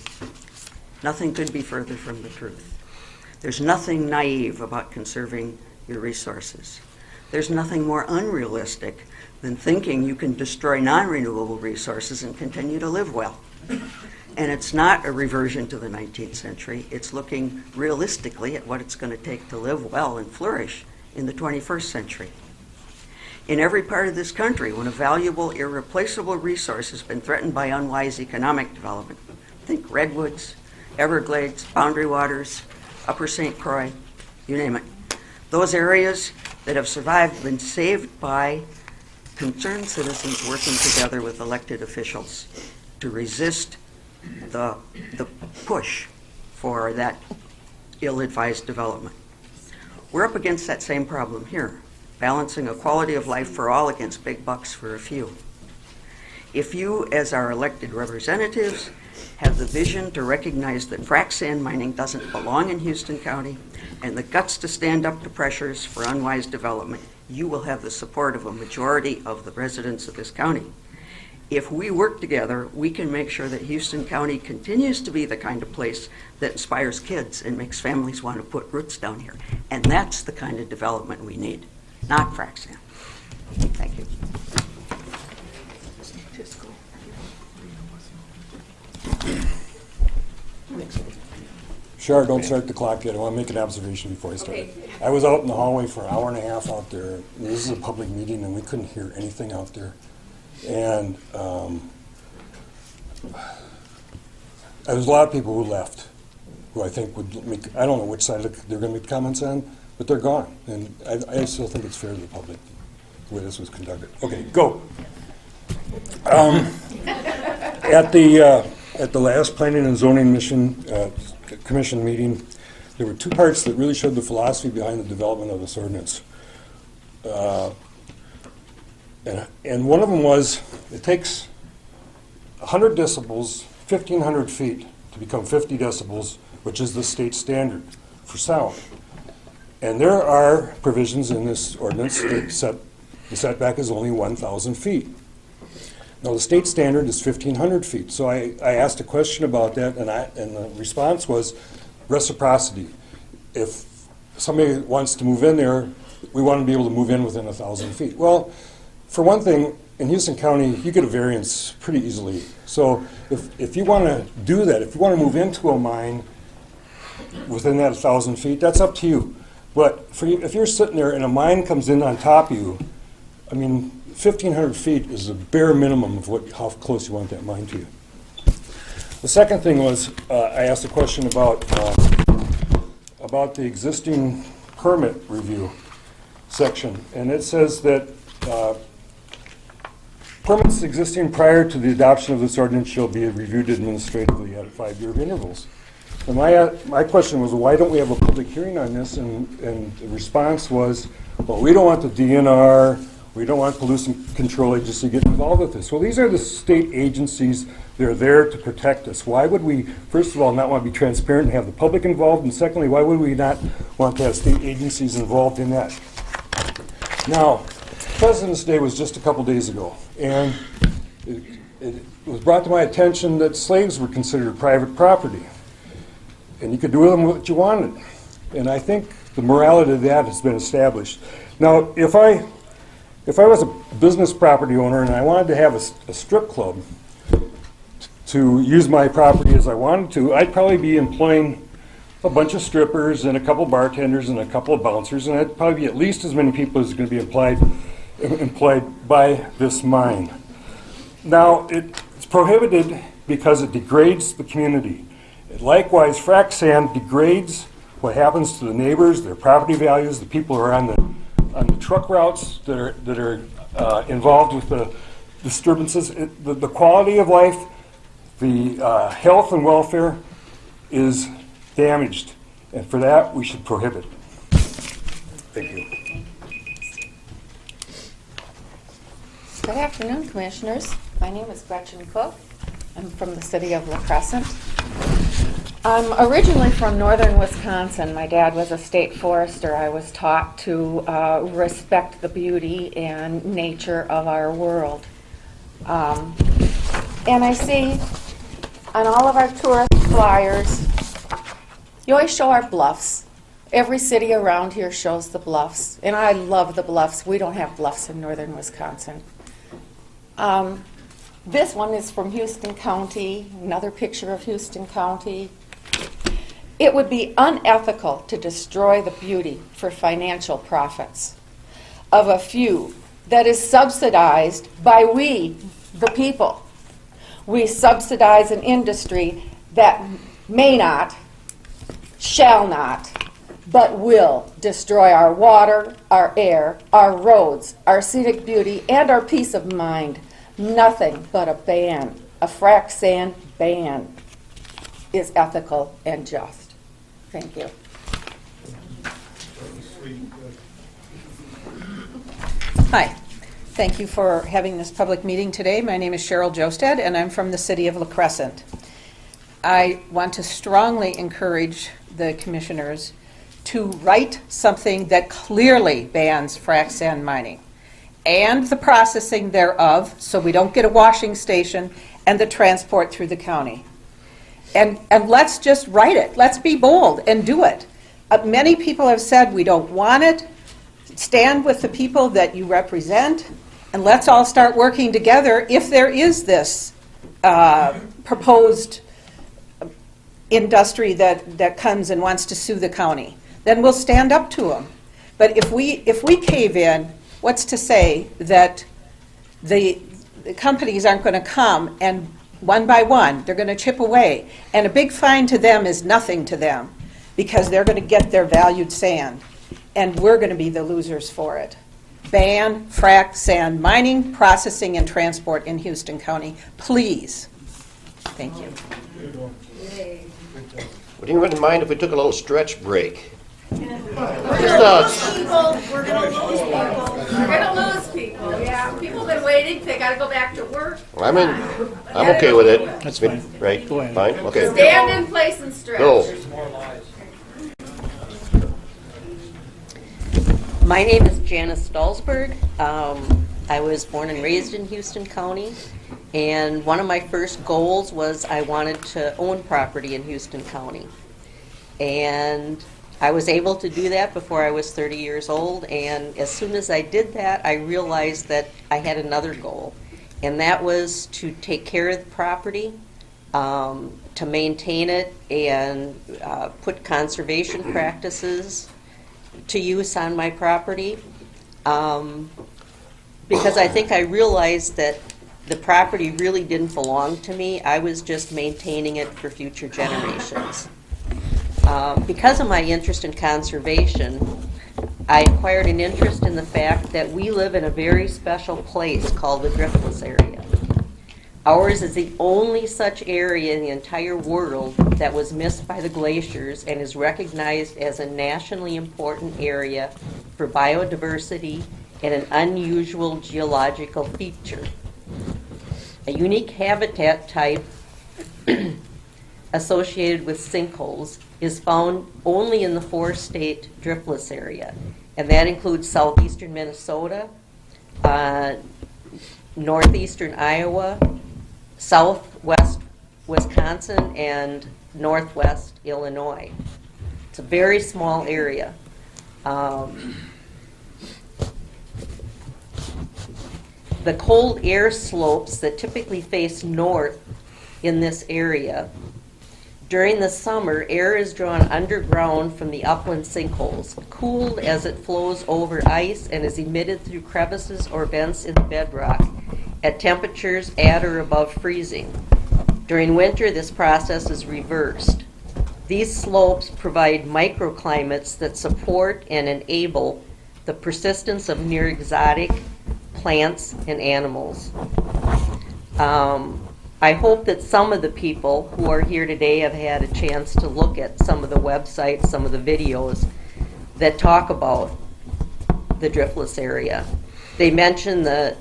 Nothing could be further from the truth. There's nothing naive about conserving your resources. There's nothing more unrealistic than thinking you can destroy non-renewable resources and continue to live well. And it's not a reversion to the 19th century. It's looking realistically at what it's going to take to live well and flourish in the 21st century. In every part of this country, when a valuable, irreplaceable resource has been threatened by unwise economic development, Think Redwoods, Everglades, Boundary Waters, Upper St. Croix, you name it. Those areas that have survived been saved by concerned citizens working together with elected officials to resist the push for that ill-advised development. We're up against that same problem here, balancing a quality of life for all against big bucks for a few. If you, as our elected representatives, have the vision to recognize that frac sand mining doesn't belong in Houston County and the guts to stand up to pressures for unwise development, you will have the support of a majority of the residents of this county. If we work together, we can make sure that Houston County continues to be the kind of place that inspires kids and makes families want to put roots down here. And that's the kind of development we need, not frac sand. Thank you. Sure, don't start the clock yet. I want to make an observation before I start. Okay. I was out in the hallway for an hour and a half out there. This is a public meeting, and we couldn't hear anything out there. And there's a lot of people who left, who I think would make, I don't know which side they're going to make comments on, but they're gone. And I still think it's fair to the public, the way this was conducted. Okay, go. At the last Planning and Zoning Commission meeting, there were two parts that really showed the philosophy behind the development of this ordinance. And one of them was, it takes 100 decibels, 1,500 feet to become 50 decibels, which is the state standard for sound. And there are provisions in this ordinance that set the setback is only 1,000 feet. Now, the state standard is 1,500 feet. So I asked a question about that, and the response was reciprocity. If somebody wants to move in there, we want to be able to move in within 1,000 feet. Well, for one thing, in Houston County, you get a variance pretty easily. So if you want to do that, if you want to move into a mine within that 1,000 feet, that's up to you. But if you're sitting there and a mine comes in on top of you, I mean, 1,500 feet is the bare minimum of how close you want that mine to you. The second thing was, I asked a question about the existing permit review section, and it says that permits existing prior to the adoption of this ordinance shall be reviewed administratively at 5-year intervals. And my question was, well, why don't we have a public hearing on this? And the response was, well, we don't want the DNR, we don't want pollution control agency getting involved with this. Well, these are the state agencies. They're there to protect us. Why would we, first of all, not want to be transparent and have the public involved? And secondly, why would we not want to have state agencies involved in that? Now, President's Day was just a couple days ago, and it was brought to my attention that slaves were considered private property, and you could do with them what you wanted. And I think the morality of that has been established. Now, if I was a business property owner and I wanted to have a strip club to use my property as I wanted to, I'd probably be employing a bunch of strippers and a couple bartenders and a couple of bouncers, and that'd probably be at least as many people as are going to be employed by this mine. Now, it's prohibited because it degrades the community. Likewise, frac sand degrades what happens to the neighbors, their property values, the people who are on the truck routes that are involved with the disturbances. The quality of life, the health and welfare is damaged, and for that we should prohibit. Thank you. Good afternoon, Commissioners. My name is Gretchen Cook. I'm from the city of La Crescent. I'm originally from northern Wisconsin. My dad was a state forester. I was taught to respect the beauty and nature of our world. And I see on all of our tourist flyers, you always show our bluffs. Every city around here shows the bluffs, and I love the bluffs. We don't have bluffs in northern Wisconsin. This one is from Houston County, another picture of Houston County. It would be unethical to destroy the beauty for financial profits of a few that is subsidized by we, the people. We subsidize an industry that may not, shall not, but will destroy our water, our air, our roads, our scenic beauty, and our peace of mind. Nothing but a ban, a frac sand ban, is ethical and just. Thank you. Hi. Thank you for having this public meeting today. My name is Cheryl J, and I'm from the city of La Crescent. I want to strongly encourage the commissioners to write something that clearly bans frac sand mining and the processing thereof, so we don't get a washing station and the transport through the county. And let's just write it. Let's be bold and do it. Many people have said we don't want it. Stand with the people that you represent, and let's all start working together if there is this proposed industry that comes and wants to sue the county. Then we'll stand up to them. But if we cave in, what's to say that the companies aren't going to come and one by one, they're going to chip away. And a big fine to them is nothing to them because they're going to get their valued sand. And we're going to be the losers for it. Ban frac sand mining, processing, and transport in Houston County, please. Thank you. Would anyone mind if we took a little stretch break? We're going to lose people. Yeah, people have been waiting. They got to go back to work. I'm okay with it. That's fine. Right? Fine? Okay. Stand in place and stretch. Go. My name is Janice Stolzberg. I was born and raised in Houston County, and one of my first goals was I wanted to own property in Houston County. And I was able to do that before I was 30 years old, and as soon as I did that, I realized that I had another goal, and that was to take care of the property, to maintain it, and put conservation practices to use on my property, because I think I realized that the property really didn't belong to me. I was just maintaining it for future generations. Because of my interest in conservation, I acquired an interest in the fact that we live in a very special place called the Driftless area. Ours is the only such area in the entire world that was missed by the glaciers and is recognized as a nationally important area for biodiversity and an unusual geological feature. A unique habitat type associated with sinkholes is found only in the four-state driftless area, and that includes southeastern Minnesota, northeastern Iowa, southwest Wisconsin, and northwest Illinois. It's a very small area. The cold air slopes that typically face north in this area, during the summer, air is drawn underground from the upland sinkholes, cooled as it flows over ice and is emitted through crevices or vents in the bedrock at temperatures at or above freezing. During winter, this process is reversed. These slopes provide microclimates that support and enable the persistence of near exotic plants and animals. I hope that some of the people who are here today have had a chance to look at some of the websites, some of the videos that talk about the driftless area. They mention the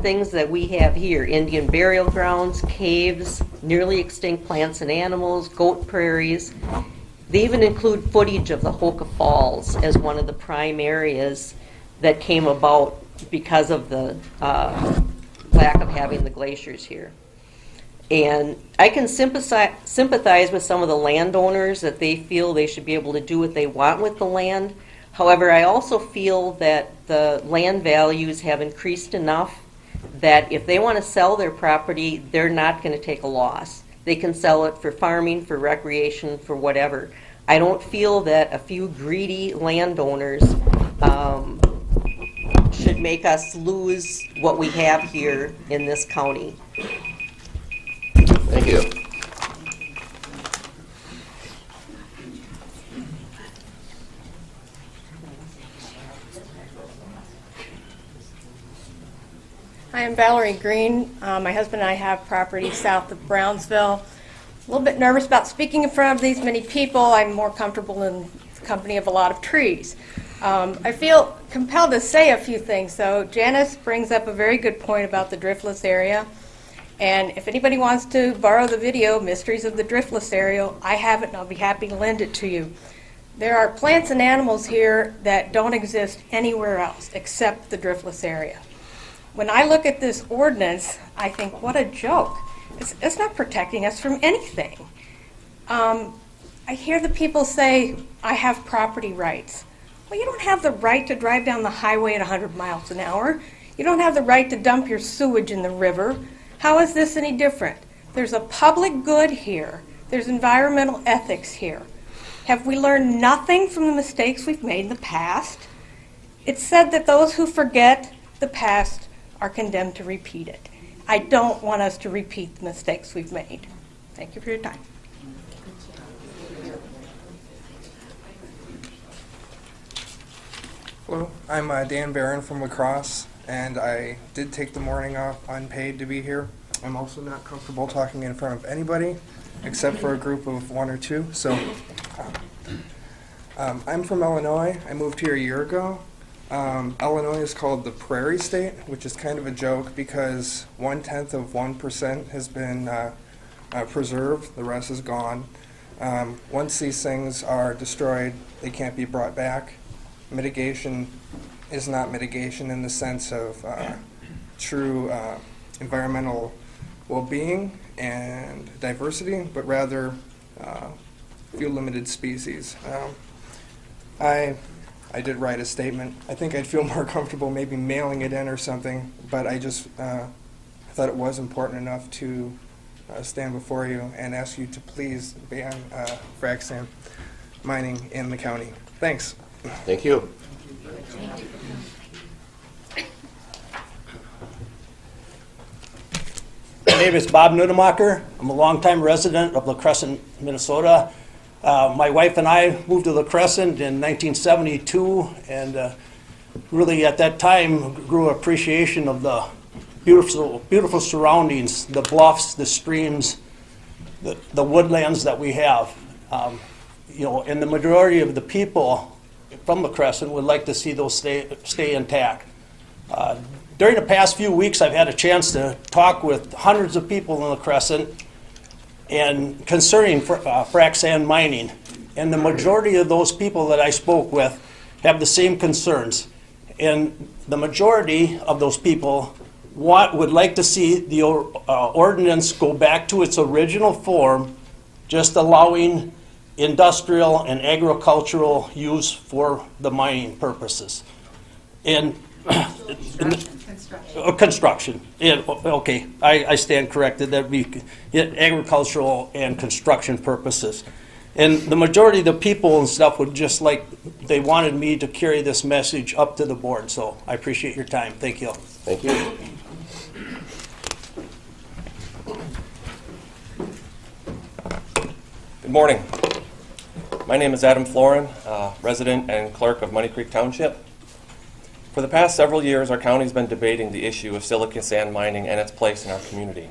things that we have here: Indian burial grounds, caves, nearly extinct plants and animals, goat prairies. They even include footage of the Hoka Falls as one of the prime areas that came about because of the lack of having the glaciers here. And I can sympathize with some of the landowners that they feel they should be able to do what they want with the land. However, I also feel that the land values have increased enough that if they want to sell their property, they're not going to take a loss. They can sell it for farming, for recreation, for whatever. I don't feel that a few greedy landowners should make us lose what we have here in this county. Thank you. Hi, I'm Valerie Green. My husband and I have property south of Brownsville. A little bit nervous about speaking in front of these many people. I'm more comfortable in the company of a lot of trees. I feel compelled to say a few things, though. Janice brings up a very good point about the driftless area. And if anybody wants to borrow the video, Mysteries of the Driftless Area, I have it and I'll be happy to lend it to you. There are plants and animals here that don't exist anywhere else except the driftless area. When I look at this ordinance, I think, what a joke. It's not protecting us from anything. I hear the people say, I have property rights. Well, you don't have the right to drive down the highway at 100 miles an hour. You don't have the right to dump your sewage in the river. How is this any different? There's a public good here. There's environmental ethics here. Have we learned nothing from the mistakes we've made in the past? It's said that those who forget the past are condemned to repeat it. I don't want us to repeat the mistakes we've made. Thank you for your time. Hello, I'm Dan Barron from La Crosse, and I did take the morning off unpaid to be here. I'm also not comfortable talking in front of anybody except for a group of one or two. So I'm from Illinois. I moved here a year ago. Illinois is called the Prairie State, which is kind of a joke because 0.1% has been preserved. The rest is gone. Once these things are destroyed, they can't be brought back. Mitigation is not mitigation in the sense of true environmental well-being and diversity, but rather few limited species. I did write a statement. I think I'd feel more comfortable maybe mailing it in or something, but I just thought it was important enough to stand before you and ask you to please ban frac sand mining in the county. Thanks. Thank you. My name is Bob Nudemacher. I'm a longtime resident of La Crescent, Minnesota. My wife and I moved to La Crescent in 1972, and really at that time grew an appreciation of the beautiful surroundings, the bluffs, the streams, the woodlands that we have. And the majority of the people from La Crescent would like to see those stay intact. During the past few weeks, I've had a chance to talk with hundreds of people in La Crescent and concerning frac sand mining. And the majority of those people that I spoke with have the same concerns. And the majority of those people would like to see the ordinance go back to its original form, just allowing industrial and agricultural use for the mining purposes. And construction. Okay, I stand corrected. That'd be agricultural and construction purposes. And the majority of the people and stuff would just they wanted me to carry this message up to the board. So I appreciate your time. Thank you. Thank you. Good morning. My name is Adam Florin, resident and clerk of Money Creek Township. For the past several years, our county's been debating the issue of silica sand mining and its place in our community.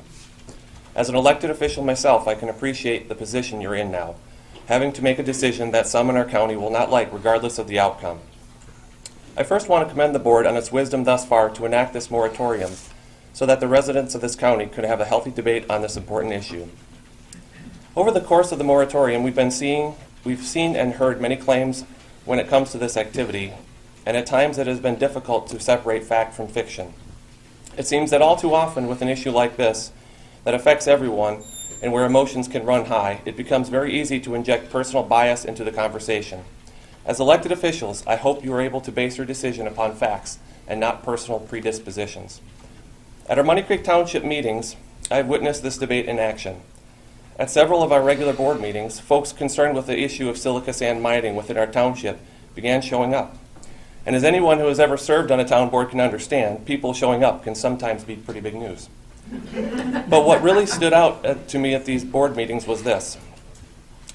As an elected official myself, I can appreciate the position you're in now, having to make a decision that some in our county will not like regardless of the outcome. I first want to commend the board on its wisdom thus far to enact this moratorium so that the residents of this county could have a healthy debate on this important issue. Over the course of the moratorium, we've seen and heard many claims when it comes to this activity, and at times it has been difficult to separate fact from fiction. It seems that all too often with an issue like this that affects everyone and where emotions can run high, it becomes very easy to inject personal bias into the conversation. As elected officials, I hope you are able to base your decision upon facts and not personal predispositions. At our Money Creek Township meetings, I have witnessed this debate in action. At several of our regular board meetings, folks concerned with the issue of silica sand mining within our township began showing up. And as anyone who has ever served on a town board can understand, people showing up can sometimes be pretty big news. But what really stood out to me at these board meetings was this.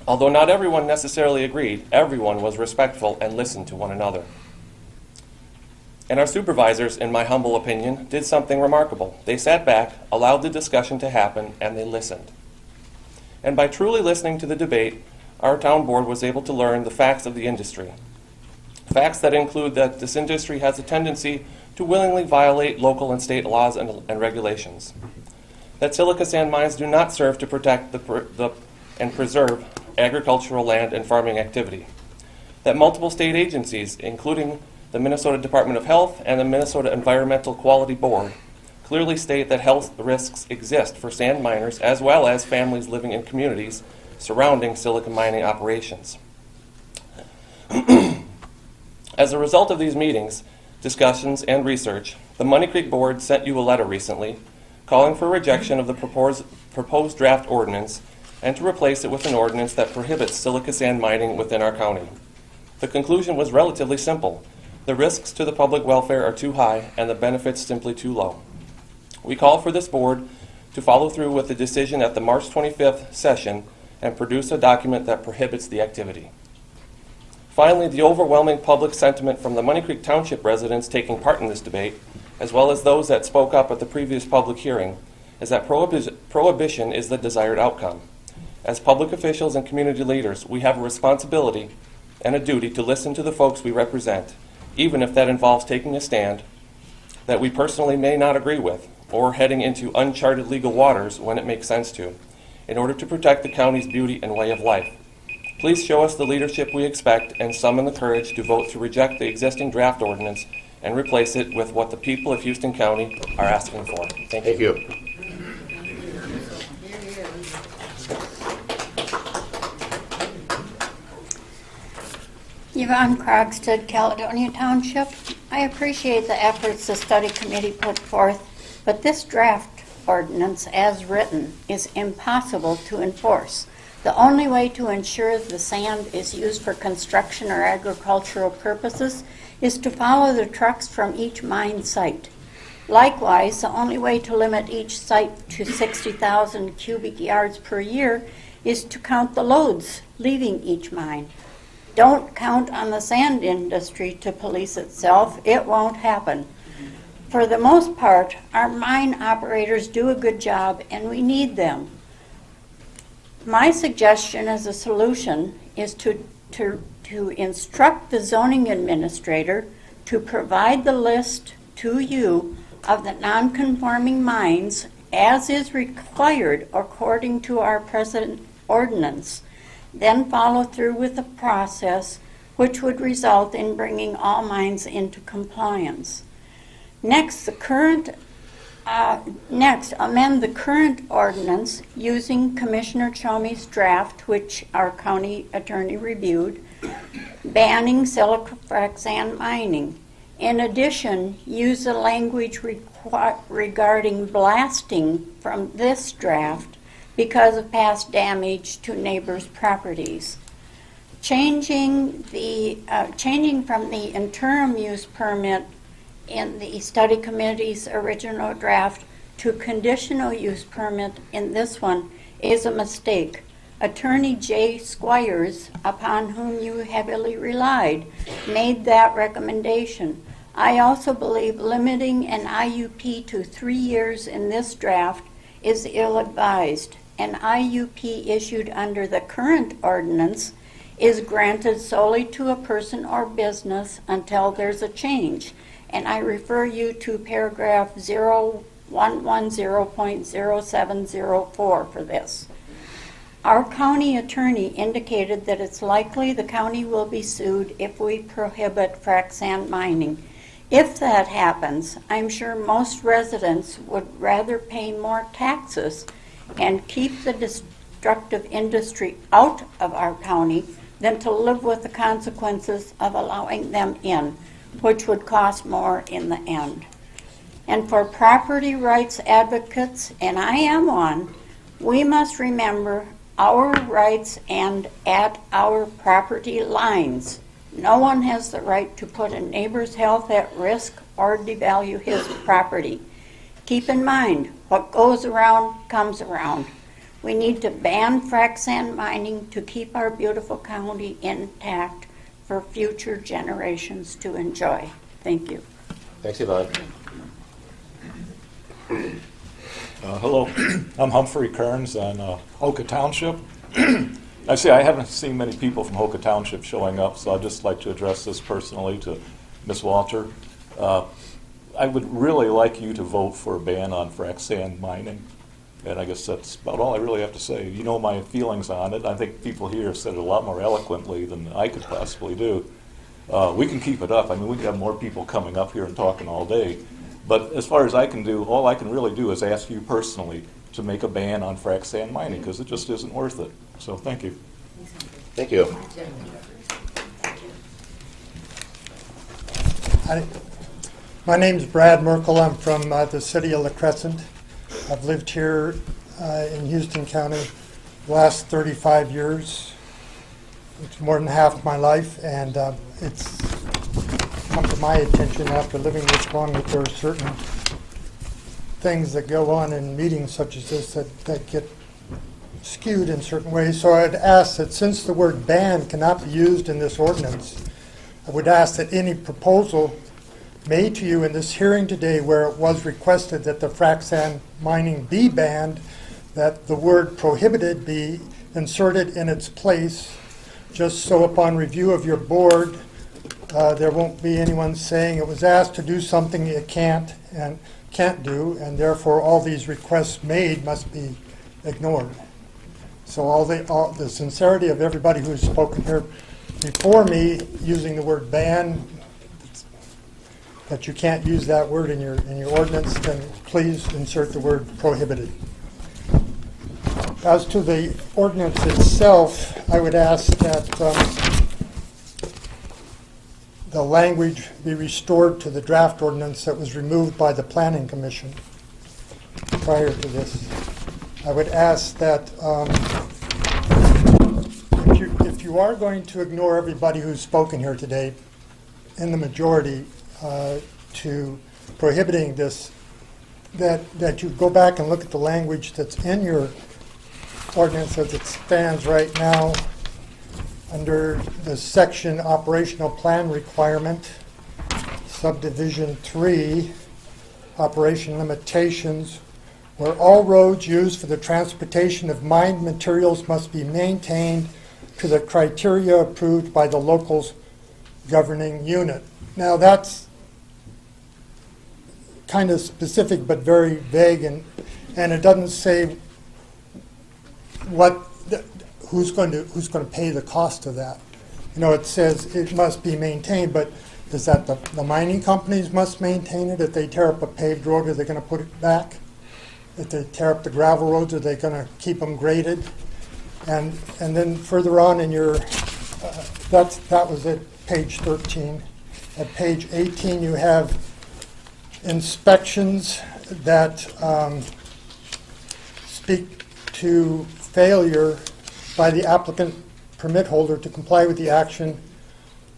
Although not everyone necessarily agreed, everyone was respectful and listened to one another. And our supervisors, in my humble opinion, did something remarkable. They sat back, allowed the discussion to happen, and they listened. And by truly listening to the debate, our town board was able to learn the facts of the industry. Facts that include that this industry has a tendency to willingly violate local and state laws and regulations. That silica sand mines do not serve to protect and preserve agricultural land and farming activity. That multiple state agencies, including the Minnesota Department of Health and the Minnesota Environmental Quality Board, clearly state that health risks exist for sand miners as well as families living in communities surrounding silica mining operations. As a result of these meetings, discussions, and research, the Money Creek Board sent you a letter recently calling for rejection of the proposed draft ordinance and to replace it with an ordinance that prohibits silica sand mining within our county. The conclusion was relatively simple. The risks to the public welfare are too high and the benefits simply too low. We call for this board to follow through with the decision at the March 25th session and produce a document that prohibits the activity. Finally, the overwhelming public sentiment from the Money Creek Township residents taking part in this debate, as well as those that spoke up at the previous public hearing, is that prohibition is the desired outcome. As public officials and community leaders, we have a responsibility and a duty to listen to the folks we represent, even if that involves taking a stand that we personally may not agree with, or heading into uncharted legal waters when it makes sense to, in order to protect the county's beauty and way of life. Please show us the leadership we expect and summon the courage to vote to reject the existing draft ordinance and replace it with what the people of Houston County are asking for. Thank you. Yvonne Krogstad, Caledonia Township. I appreciate the efforts the study committee put forth, but this draft ordinance as written is impossible to enforce. The only way to ensure the sand is used for construction or agricultural purposes is to follow the trucks from each mine site. Likewise, the only way to limit each site to 60,000 cubic yards per year is to count the loads leaving each mine. Don't count on the sand industry to police itself. It won't happen. For the most part, our mine operators do a good job and we need them. My suggestion as a solution is to instruct the zoning administrator to provide the list to you of the non-conforming mines as is required according to our present ordinance, then follow through with the process which would result in bringing all mines into compliance. Next, amend the current ordinance using Commissioner Chomey's draft, which our county attorney reviewed, banning silica frac sand mining. In addition, use the language regarding blasting from this draft because of past damage to neighbors' properties. Changing from the interim use permit in the study committee's original draft to conditional use permit in this one is a mistake. Attorney J. Squires, upon whom you heavily relied, made that recommendation. I also believe limiting an IUP to 3 years in this draft is ill-advised. An IUP issued under the current ordinance is granted solely to a person or business until there's a change. And I refer you to paragraph 0110.0704 for this. Our county attorney indicated that it's likely the county will be sued if we prohibit frac sand mining. If that happens, I'm sure most residents would rather pay more taxes and keep the destructive industry out of our county than to live with the consequences of allowing them in, which would cost more in the end. And for property rights advocates, and I am one, we must remember our rights and at our property lines. No one has the right to put a neighbor's health at risk or devalue his property. Keep in mind, what goes around comes around. We need to ban frac sand mining to keep our beautiful county intact for future generations to enjoy. Thank you. Thanks, Yvonne. Hello, I'm Humphrey Kearns on Hoka Township. I see I haven't seen many people from Hoka Township showing up, so I'd just like to address this personally to Ms. Walter. I would really like you to vote for a ban on frac sand mining, and I guess that's about all I really have to say. You know my feelings on it. I think people here have said it a lot more eloquently than I could possibly do. We can keep it up. I mean, we can have more people coming up here and talking all day. But as far as I can do, all I can really do is ask you personally to make a ban on frac sand mining, because it just isn't worth it. So thank you. Thank you. My name's Brad Merkel. I'm from the city of La Crescent. I've lived here in Houston County the last 35 years. It's more than half my life, and it's come to my attention after living this long that there are certain things that go on in meetings such as this that get skewed in certain ways. So I'd ask that since the word ban cannot be used in this ordinance, I would ask that any proposal made to you in this hearing today where it was requested that the frac sand mining be banned, that the word prohibited be inserted in its place, just so upon review of your board, there won't be anyone saying it was asked to do something it can't do, and therefore all these requests made must be ignored. So all the sincerity of everybody who's spoken here before me using the word ban, that you can't use that word in your ordinance, then please insert the word prohibited. As to the ordinance itself, I would ask that the language be restored to the draft ordinance that was removed by the Planning Commission prior to this. I would ask that if you are going to ignore everybody who's spoken here today, in the majority, to prohibiting this, that you go back and look at the language that's in your ordinance as it stands right now under the section operational plan requirement, subdivision 3, operation limitations, where all roads used for the transportation of mined materials must be maintained to the criteria approved by the local governing unit. Now that's kind of specific but very vague, and it doesn't say who's going to pay the cost of that. You know, it says it must be maintained, but is that the mining companies must maintain it? If they tear up a paved road, are they going to put it back? If they tear up the gravel roads, are they going to keep them graded? And then further on in your, that was at page 13. At page 18, you have inspections that speak to failure by the applicant permit holder to comply with the action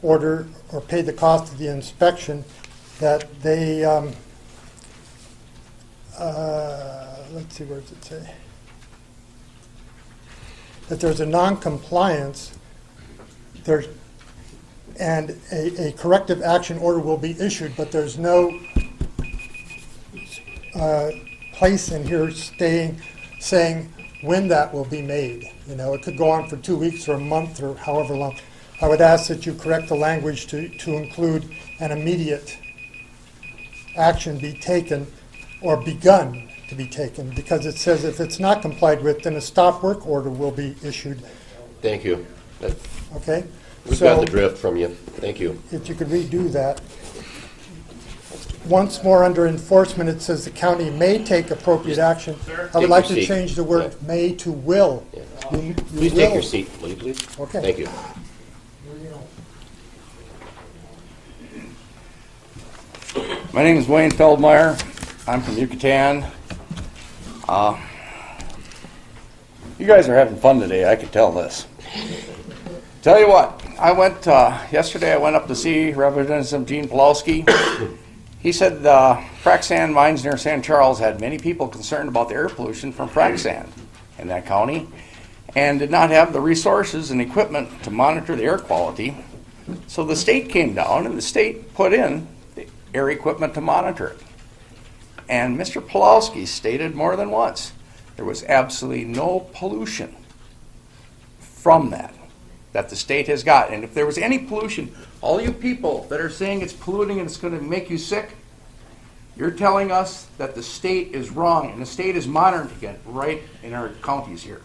order or pay the cost of the inspection, that they, let's see, where does it say? That there's a non-compliance, and a corrective action order will be issued, but there's no place in here saying when that will be made. You know, it could go on for 2 weeks or a month or however long. I would ask that you correct the language to include an immediate action be taken or begun to be taken, because it says if it's not complied with, then a stop work order will be issued. Thank you. Okay? We've got the drift from you. Thank you. If you could redo that. Once more, under enforcement, it says the county may take appropriate action. I would like to change the word may to will. You Please take your seat, will you please? Okay. Thank you. My name is Wayne Feldmeyer. I'm from Yucatan. You guys are having fun today, I can tell this. Tell you what, yesterday I went up to see Representative Gene Pulowski. He said frac sand mines near San Charles had many people concerned about the air pollution from frac sand in that county and did not have the resources and equipment to monitor the air quality. So the state came down and the state put in air equipment to monitor it. And Mr. Pulowski stated more than once, there was absolutely no pollution from that the state has got. And if there was any pollution, all you people that are saying it's polluting and it's going to make you sick, you're telling us that the state is wrong, and the state is monitoring it right in our counties here.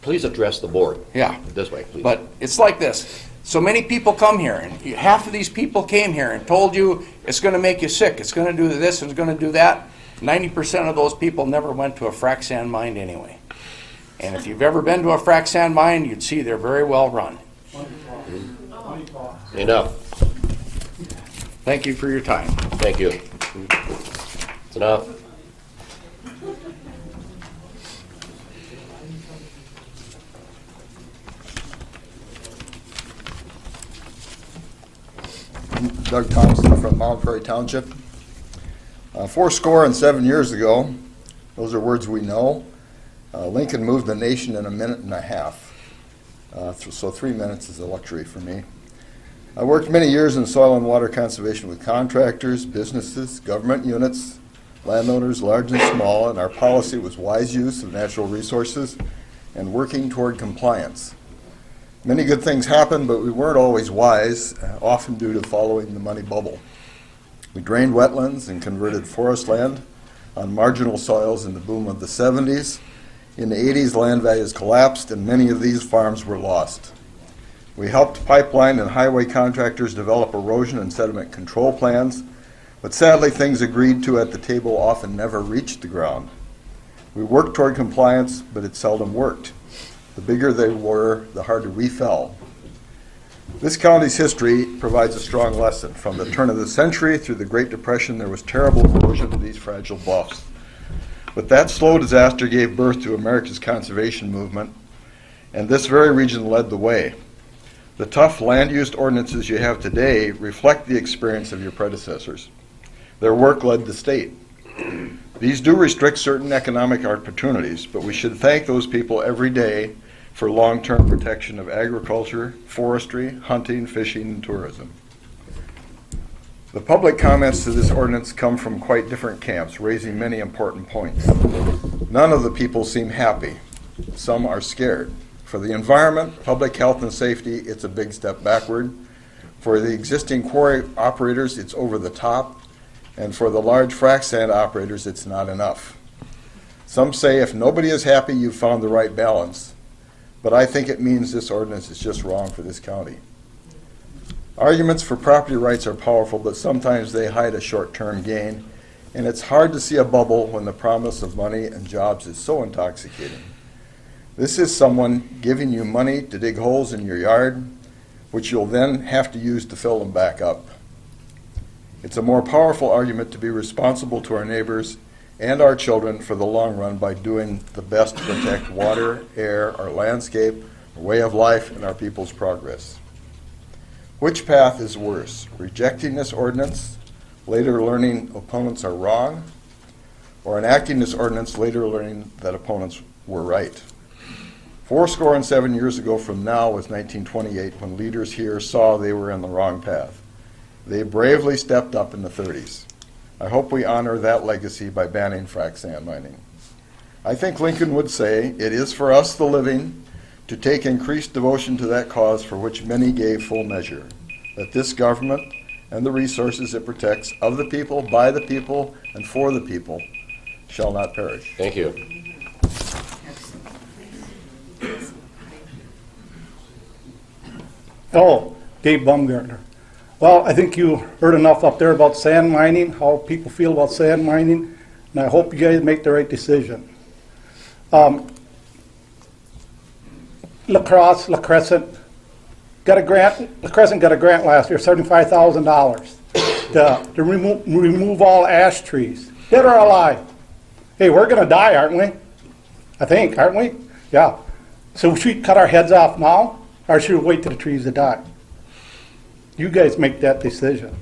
Please address the board. Yeah. This way, please. But it's like this. So many people come here, and half of these people came here and told you it's going to make you sick, it's going to do this, and it's going to do that. 90% of those people never went to a frac sand mine anyway. And if you've ever been to a frac sand mine, you'd see they're very well run. Enough. Thank you for your time. Thank you. It's enough. Doug Thompson from Mount Prairie Township. 407 years ago, those are words we know, Lincoln moved the nation in a minute and a half. So 3 minutes is a luxury for me. I worked many years in soil and water conservation with contractors, businesses, government units, landowners large and small, and our policy was wise use of natural resources and working toward compliance. Many good things happened, but we weren't always wise, often due to following the money bubble. We drained wetlands and converted forest land on marginal soils in the boom of the 70s. In the 80s, land values collapsed and many of these farms were lost. We helped pipeline and highway contractors develop erosion and sediment control plans, but sadly things agreed to at the table often never reached the ground. We worked toward compliance, but it seldom worked. The bigger they were, the harder we fell. This county's history provides a strong lesson. From the turn of the century through the Great Depression, there was terrible erosion of these fragile bluffs. But that slow disaster gave birth to America's conservation movement, and this very region led the way. The tough land-use ordinances you have today reflect the experience of your predecessors. Their work led the state. These do restrict certain economic opportunities, but we should thank those people every day for long-term protection of agriculture, forestry, hunting, fishing, and tourism. The public comments to this ordinance come from quite different camps, raising many important points. None of the people seem happy. Some are scared. For the environment, public health, and safety, it's a big step backward. For the existing quarry operators, it's over the top. And for the large frac sand operators, it's not enough. Some say if nobody is happy, you've found the right balance. But I think it means this ordinance is just wrong for this county. Arguments for property rights are powerful, but sometimes they hide a short-term gain, and it's hard to see a bubble when the promise of money and jobs is so intoxicating. This is someone giving you money to dig holes in your yard, which you'll then have to use to fill them back up. It's a more powerful argument to be responsible to our neighbors and our children for the long run by doing the best to protect water, air, our landscape, our way of life, and our people's progress. Which path is worse? Rejecting this ordinance, later learning opponents are wrong, or enacting this ordinance, later learning that opponents were right? 407 years ago from now was 1928, when leaders here saw they were on the wrong path. They bravely stepped up in the 30s. I hope we honor that legacy by banning frac sand mining. I think Lincoln would say, it is for us the living to take increased devotion to that cause for which many gave full measure, that this government and the resources it protects of the people, by the people, and for the people shall not perish. Thank you. Oh, Dave Baumgartner. Well, I think you heard enough up there about sand mining, how people feel about sand mining, and I hope you guys make the right decision. La Crescent got a grant. La Crescent got a grant last year, $75,000 to remove all ash trees, dead or alive. Hey, we're going to die, aren't we? I think, aren't we? Yeah. So should we cut our heads off now, or should we wait till the trees to die? You guys make that decision.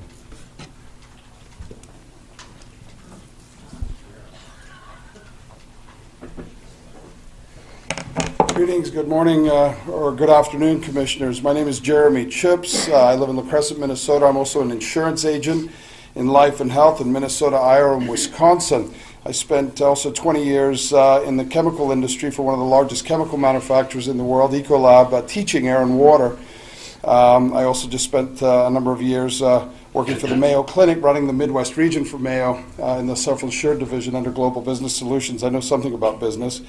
Greetings, good morning, or good afternoon, Commissioners. My name is Jeremy Chips. I live in La Crescent, Minnesota. I'm also an insurance agent, in life and health in Minnesota, Iowa, and Wisconsin. I spent also 20 years in the chemical industry for one of the largest chemical manufacturers in the world, Ecolab, teaching air and water. I also just spent a number of years working for the Mayo Clinic, running the Midwest region for Mayo in the self-insured division under Global Business Solutions. I know something about business.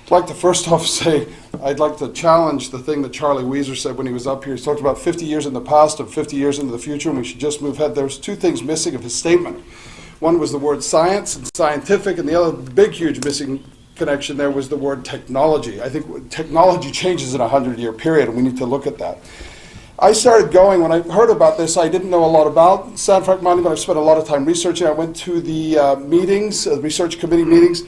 I'd like to first off say, I'd like to challenge the thing that Charlie Weiser said when he was up here. He talked about 50 years in the past and 50 years into the future, and we should just move ahead. There was two things missing of his statement. One was the word science and scientific, and the other big, huge missing connection there was the word technology. I think technology changes in a 100-year period, and we need to look at that. I started going, when I heard about this, I didn't know a lot about sand frac mining, but I spent a lot of time researching. I went to the meetings, research committee meetings,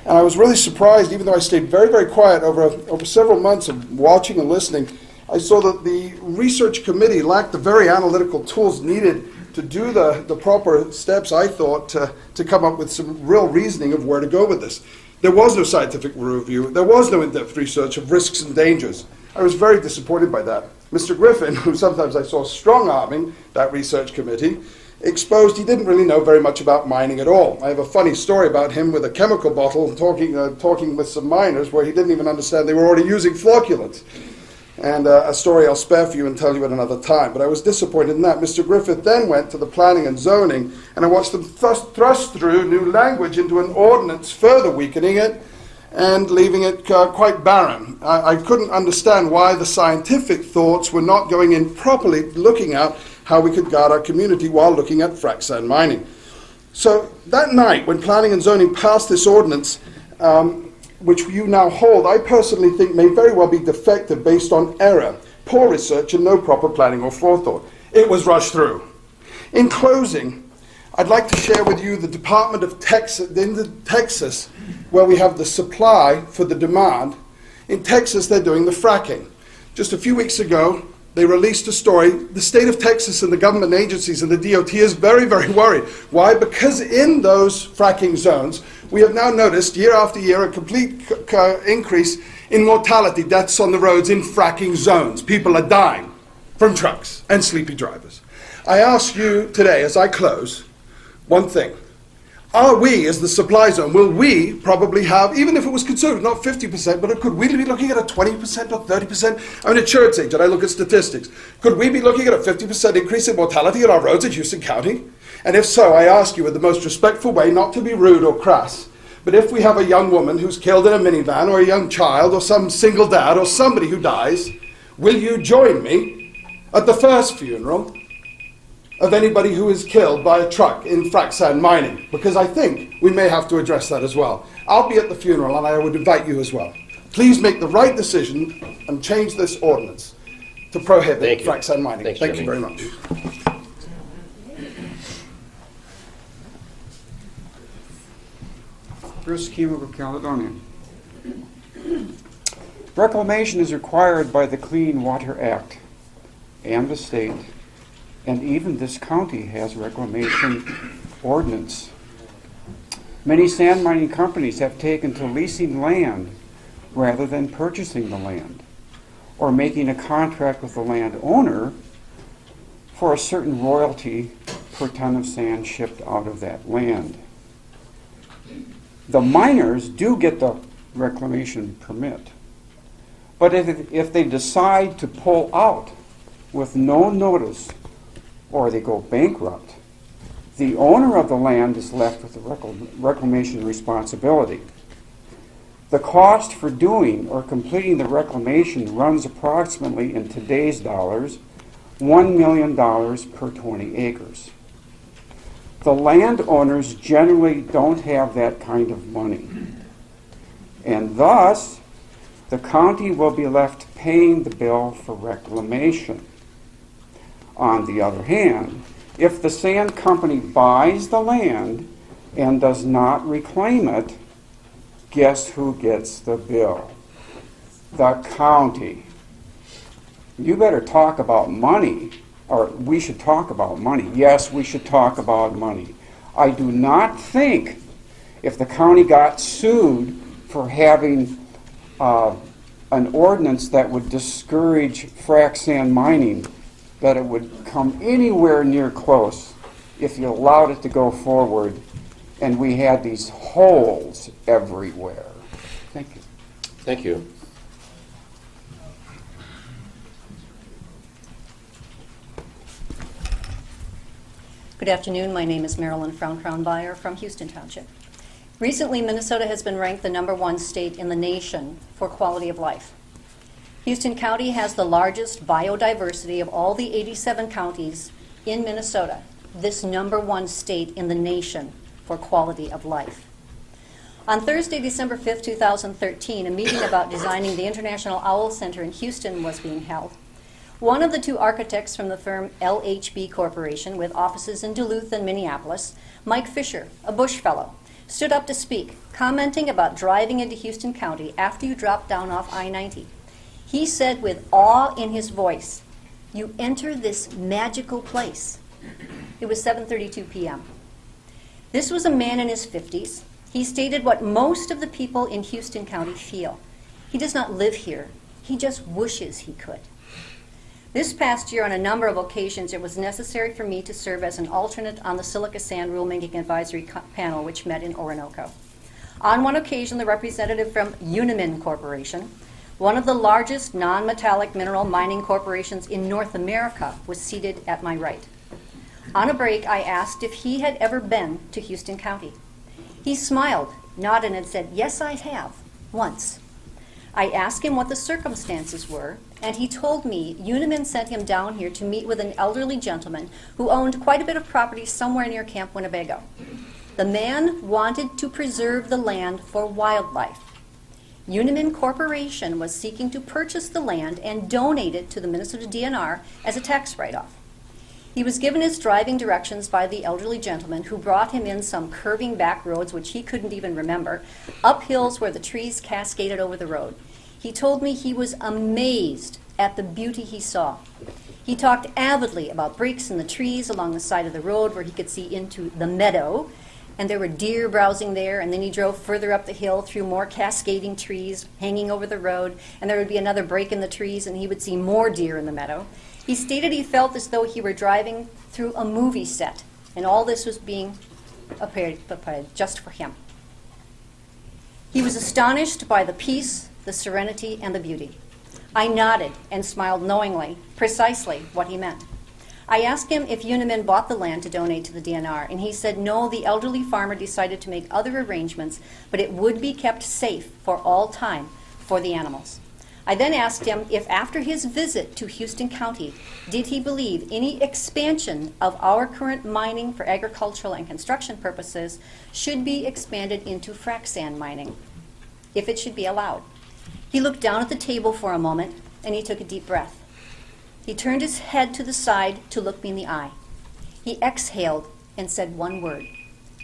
and I was really surprised, even though I stayed very, very quiet over several months of watching and listening. I saw that the research committee lacked the very analytical tools needed to do the proper steps, I thought, to come up with some real reasoning of where to go with this. There was no scientific review. There was no in-depth research of risks and dangers. I was very disappointed by that. Mr. Griffin, who sometimes I saw strong-arming that research committee, exposed he didn't really know very much about mining at all. I have a funny story about him with a chemical bottle talking with some miners where he didn't even understand they were already using flocculants. And a story I'll spare for you and tell you at another time. But I was disappointed in that. Mr. Griffith then went to the planning and zoning, and I watched them thrust through new language into an ordinance, further weakening it and leaving it quite barren. I couldn't understand why the scientific thoughts were not going in properly, looking at how we could guard our community while looking at frac sand mining. So that night, when planning and zoning passed this ordinance, which you now hold, I personally think may very well be defective based on error, poor research, and no proper planning or forethought. It was rushed through. In closing, I'd like to share with you the Department of Texas, where we have the supply for the demand. In Texas, they're doing the fracking. Just a few weeks ago, they released a story. The state of Texas and the government agencies and the DOT is very, very worried. Why? Because in those fracking zones, we have now noticed year after year a complete increase in mortality, deaths on the roads in fracking zones. People are dying from trucks and sleepy drivers. I ask you today, as I close, one thing. Are we, as the supply zone, will we probably have, even if it was conservative, not 50%, but could we be looking at a 20% or 30%? I'm an insurance agent, I look at statistics. Could we be looking at a 50% increase in mortality on our roads in Houston County? And if so, I ask you in the most respectful way, not to be rude or crass, but if we have a young woman who's killed in a minivan, or a young child, or some single dad, or somebody who dies, will you join me at the first funeral of anybody who is killed by a truck in frac sand mining? Because I think we may have to address that as well. I'll be at the funeral, and I would invite you as well. Please make the right decision and change this ordinance to prohibit frac sand mining. Thank you very much. Bruce Keemock of Caledonia. Reclamation is required by the Clean Water Act and the state, and even this county has reclamation ordinance. Many sand mining companies have taken to leasing land rather than purchasing the land, or making a contract with the landowner for a certain royalty per ton of sand shipped out of that land. The miners do get the reclamation permit, but if they decide to pull out with no notice, or they go bankrupt, the owner of the land is left with the reclamation responsibility. The cost for doing or completing the reclamation runs approximately, in today's dollars, $1 million per 20 acres. The landowners generally don't have that kind of money, and thus the county will be left paying the bill for reclamation. On the other hand, if the sand company buys the land and does not reclaim it, guess who gets the bill? The county. You better talk about money, or we should talk about money. Yes, we should talk about money. I do not think if the county got sued for having an ordinance that would discourage frac sand mining, that it would come anywhere near close if you allowed it to go forward and we had these holes everywhere. Thank you. Thank you. Good afternoon. My name is Marilyn Frown-Crown-Buyer from Houston Township. Recently, Minnesota has been ranked the #1 state in the nation for quality of life. Houston County has the largest biodiversity of all the 87 counties in Minnesota, this #1 state in the nation for quality of life. On Thursday, December 5th, 2013, a meeting about designing the International Owl Center in Houston was being held. One of the two architects from the firm LHB Corporation, with offices in Duluth and Minneapolis, Mike Fisher, a Bush fellow, stood up to speak, commenting about driving into Houston County after you drop down off I-90. He said with awe in his voice, "You enter this magical place." It was 7:32 p.m. This was a man in his 50s. He stated what most of the people in Houston County feel. He does not live here. He just wishes he could. This past year, on a number of occasions, it was necessary for me to serve as an alternate on the Silica Sand Rulemaking Advisory Panel, which met in Orinoco. On one occasion, the representative from Unimin Corporation, one of the largest non-metallic mineral mining corporations in North America, was seated at my right. On a break, I asked if he had ever been to Houston County. He smiled, nodded, and said, "Yes, I have, once." I asked him what the circumstances were, and he told me Unimin sent him down here to meet with an elderly gentleman who owned quite a bit of property somewhere near Camp Winnebago. The man wanted to preserve the land for wildlife. Unimin Corporation was seeking to purchase the land and donate it to the Minnesota DNR as a tax write-off. He was given his driving directions by the elderly gentleman, who brought him in some curving back roads which he couldn't even remember, up hills where the trees cascaded over the road. He told me he was amazed at the beauty he saw. He talked avidly about breaks in the trees along the side of the road where he could see into the meadow, and there were deer browsing there, and then he drove further up the hill through more cascading trees hanging over the road, and there would be another break in the trees, and he would see more deer in the meadow. He stated he felt as though he were driving through a movie set, and all this was being prepared just for him. He was astonished by the peace, the serenity, and the beauty. I nodded and smiled knowingly, precisely what he meant. I asked him if Unimin bought the land to donate to the DNR, and he said no, the elderly farmer decided to make other arrangements, but it would be kept safe for all time for the animals. I then asked him if after his visit to Houston County, did he believe any expansion of our current mining for agricultural and construction purposes should be expanded into frac sand mining, if it should be allowed. He looked down at the table for a moment, and he took a deep breath. He turned his head to the side to look me in the eye. He exhaled and said one word,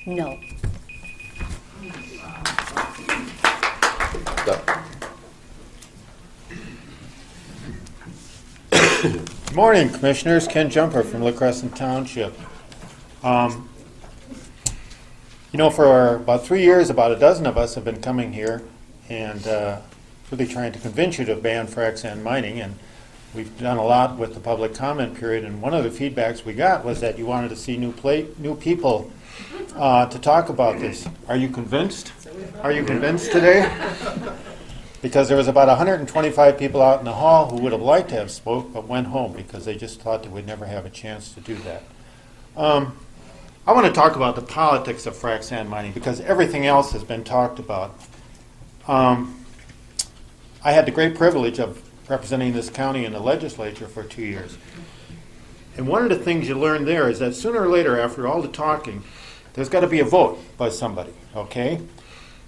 "No." Good morning, Commissioners. Ken Jumper from La Crescent Township. For about 3 years, about a dozen of us have been coming here and really trying to convince you to ban frac sand mining, and we've done a lot with the public comment period, and one of the feedbacks we got was that you wanted to see new people to talk about this. Are you convinced? Are you convinced today? Because there was about 125 people out in the hall who would have liked to have spoke but went home because they just thought they would never have a chance to do that. I want to talk about the politics of frac sand mining because everything else has been talked about. I had the great privilege of representing this county in the legislature for 2 years. And one of the things you learn there is that sooner or later, after all the talking, there's got to be a vote by somebody, okay?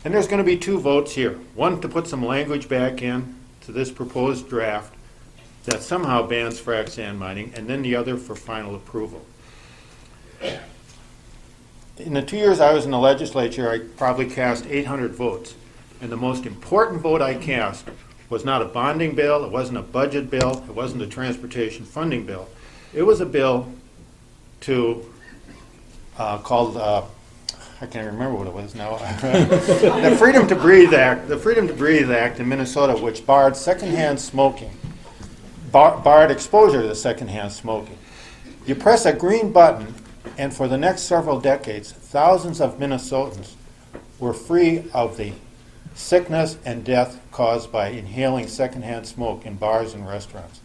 And there's going to be 2 votes here. One to put some language back in to this proposed draft that somehow bans frac sand mining, and then the other for final approval. In the 2 years I was in the legislature, I probably cast 800 votes. And the most important vote I cast was not a bonding bill, it wasn't a budget bill, it wasn't a transportation funding bill. It was a bill to called I can't remember what it was now. The Freedom to Breathe Act. The Freedom to Breathe Act in Minnesota, which barred secondhand smoking, barred exposure to secondhand smoking. You press a green button, And for the next several decades, thousands of Minnesotans were free of the sickness and death caused by inhaling secondhand smoke in bars and restaurants.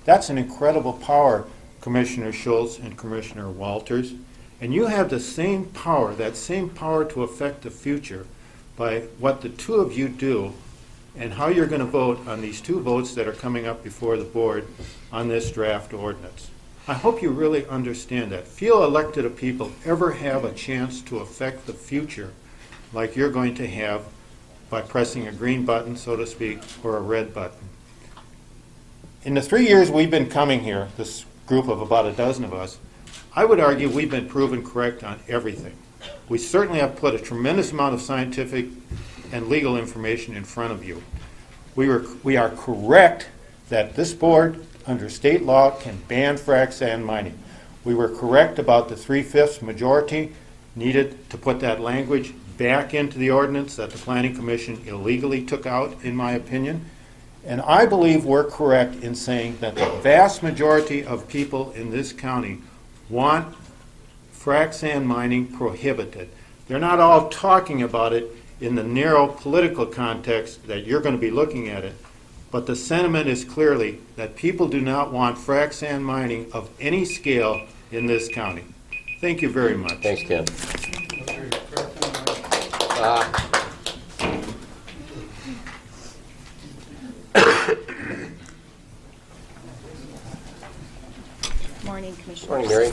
That's an incredible power, Commissioner Schultz and Commissioner Walters. And you have the same power, that same power to affect the future by what the two of you do and how you're going to vote on these two votes that are coming up before the board on this draft ordinance. I hope you really understand that. Few elected people ever have a chance to affect the future like you're going to have by pressing a green button, so to speak, or a red button. In the 3 years we've been coming here, this group of about a dozen of us, I would argue we've been proven correct on everything. We certainly have put a tremendous amount of scientific and legal information in front of you. We are correct that this board, under state law, can ban frac sand mining. We were correct about the 3/5 majority needed to put that language back into the ordinance that the Planning Commission illegally took out, in my opinion. And I believe we're correct in saying that the vast majority of people in this county want frac sand mining prohibited. They're not all talking about it in the narrow political context that you're going to be looking at it, but the sentiment is clearly that people do not want frac sand mining of any scale in this county. Thank you very much. Thanks, Ken. Morning, Commissioner. Morning, Mary.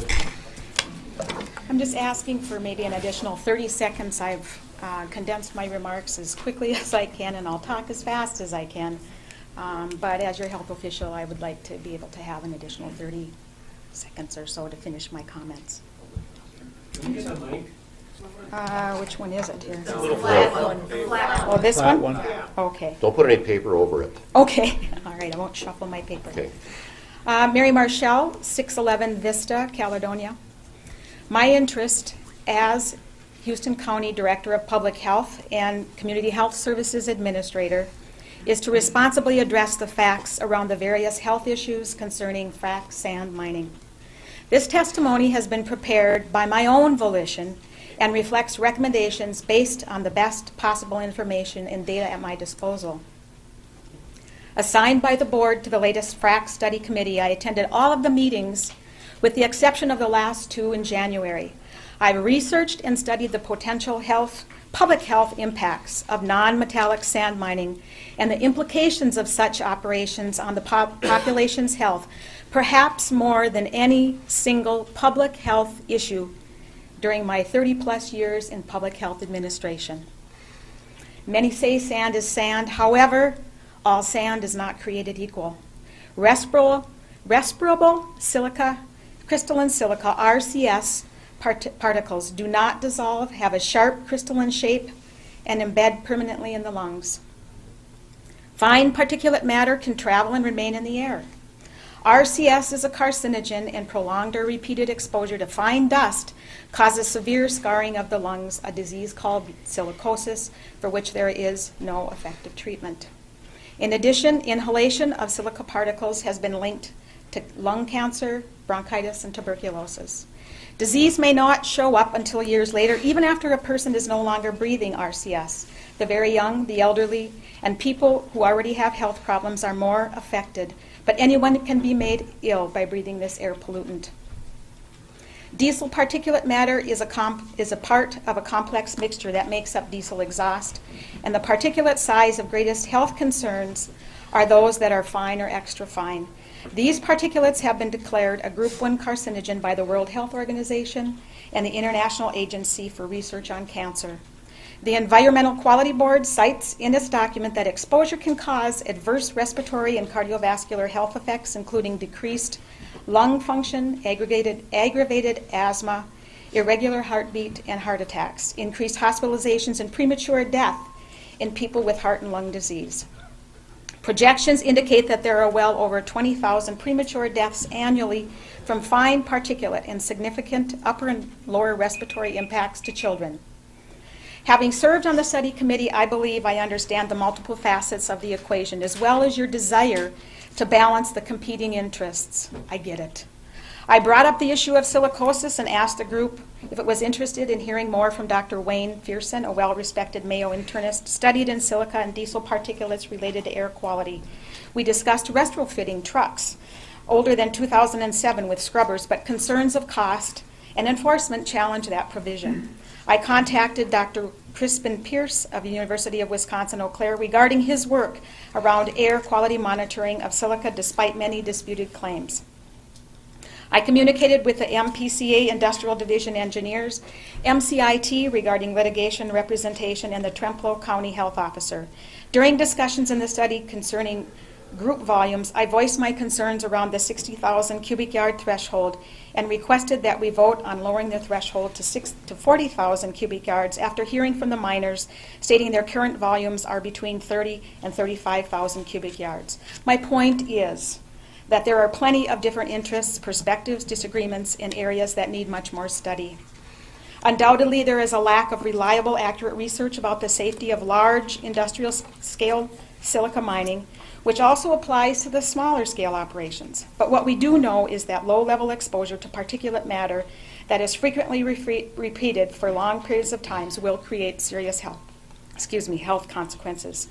I'm just asking for maybe an additional 30 seconds. I've condensed my remarks as quickly as I can, and I'll talk as fast as I can. But as your health official, I would like to be able to have an additional 30 seconds or so to finish my comments. Can you get a mic? Which one is it here? The little flat one. Oh, this Flat one? one. Okay. Don't put any paper over it. Okay. All right. I won't shuffle my paper. Okay. Mary Marshall, 611 Vista, Caledonia. My interest as Houston County Director of Public Health and Community Health Services Administrator is to responsibly address the facts around the various health issues concerning frac sand mining. This testimony has been prepared by my own volition and reflects recommendations based on the best possible information and data at my disposal. Assigned by the board to the latest frac study committee, I attended all of the meetings with the exception of the last two in January. I've researched and studied the potential public health impacts of non-metallic sand mining and the implications of such operations on the population's health, perhaps more than any single public health issue during my 30-plus years in public health administration. Many say sand is sand. However, all sand is not created equal. Respirable silica, crystalline silica, RCS, particles do not dissolve, have a sharp crystalline shape, and embed permanently in the lungs. Fine particulate matter can travel and remain in the air. RCS is a carcinogen, and prolonged or repeated exposure to fine dust causes severe scarring of the lungs, a disease called silicosis, for which there is no effective treatment. In addition, inhalation of silica particles has been linked to lung cancer, bronchitis, and tuberculosis. Disease may not show up until years later, even after a person is no longer breathing RCS. The very young, the elderly, and people who already have health problems are more affected, but anyone can be made ill by breathing this air pollutant. Diesel particulate matter is a part of a complex mixture that makes up diesel exhaust, and the particulate size of greatest health concerns are those that are fine or extra fine. These particulates have been declared a Group 1 carcinogen by the World Health Organization and the International Agency for Research on Cancer. The Environmental Quality Board cites in its document that exposure can cause adverse respiratory and cardiovascular health effects, including decreased lung function, aggravated asthma, irregular heartbeat, and heart attacks, increased hospitalizations and premature death in people with heart and lung disease. Projections indicate that there are well over 20,000 premature deaths annually from fine particulate and significant upper and lower respiratory impacts to children. Having served on the study committee, I believe I understand the multiple facets of the equation, as well as your desire to balance the competing interests. I get it. I brought up the issue of silicosis and asked the group if it was interested in hearing more from Dr. Wayne Fearson, a well-respected Mayo internist studied in silica and diesel particulates related to air quality. We discussed retrofitting trucks older than 2007 with scrubbers, but concerns of cost and enforcement challenged that provision. I contacted Dr. Crispin Pierce of the University of Wisconsin-Eau Claire regarding his work around air quality monitoring of silica despite many disputed claims. I communicated with the MPCA Industrial Division engineers, MCIT regarding litigation representation, and the Trempealeau County Health Officer. During discussions in the study concerning group volumes, I voiced my concerns around the 60,000 cubic yard threshold and requested that we vote on lowering the threshold to 40,000 cubic yards after hearing from the miners stating their current volumes are between 30 and 35,000 cubic yards. My point is that there are plenty of different interests, perspectives, disagreements in areas that need much more study. Undoubtedly, there is a lack of reliable, accurate research about the safety of large industrial scale silica mining, which also applies to the smaller scale operations. But what we do know is that low-level exposure to particulate matter that is frequently repeated for long periods of time will create serious health consequences.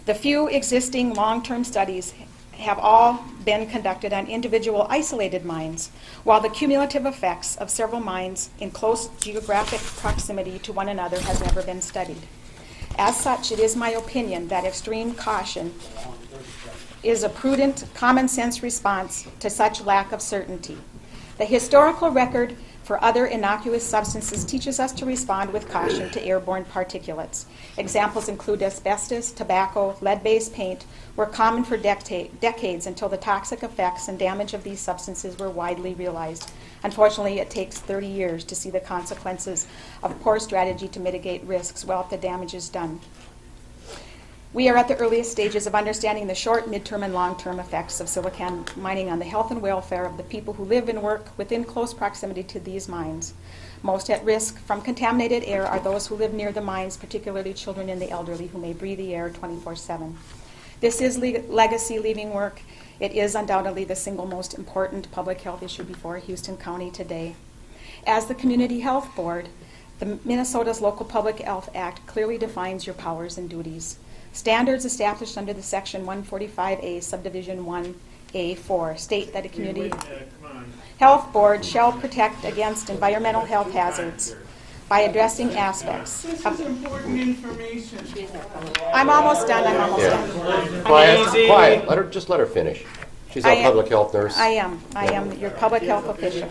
The few existing long-term studies have all been conducted on individual isolated mines, while the cumulative effects of several mines in close geographic proximity to one another has never been studied. As such, it is my opinion that extreme caution is a prudent, common sense response to such lack of certainty. The historical record for other innocuous substances teaches us to respond with caution to airborne particulates. Examples include asbestos, tobacco, lead-based paint were common for decades until the toxic effects and damage of these substances were widely realized. Unfortunately, it takes 30 years to see the consequences of poor strategy to mitigate risks while the damage is done. We are at the earliest stages of understanding the short, midterm, and long-term effects of silicon mining on the health and welfare of the people who live and work within close proximity to these mines. Most at risk from contaminated air are those who live near the mines, particularly children and the elderly who may breathe the air 24/7. This is legacy-leaving work. It is undoubtedly the single most important public health issue before Houston County today. As the Community Health Board, the Minnesota's Local Public Health Act clearly defines your powers and duties. Standards established under the Section 145A, Subdivision 1A4 state that a community health board shall protect against environmental health hazards by addressing aspects of... This is important information. I'm almost done. Quiet. Just let her finish. She's our public health nurse. I am your public health official.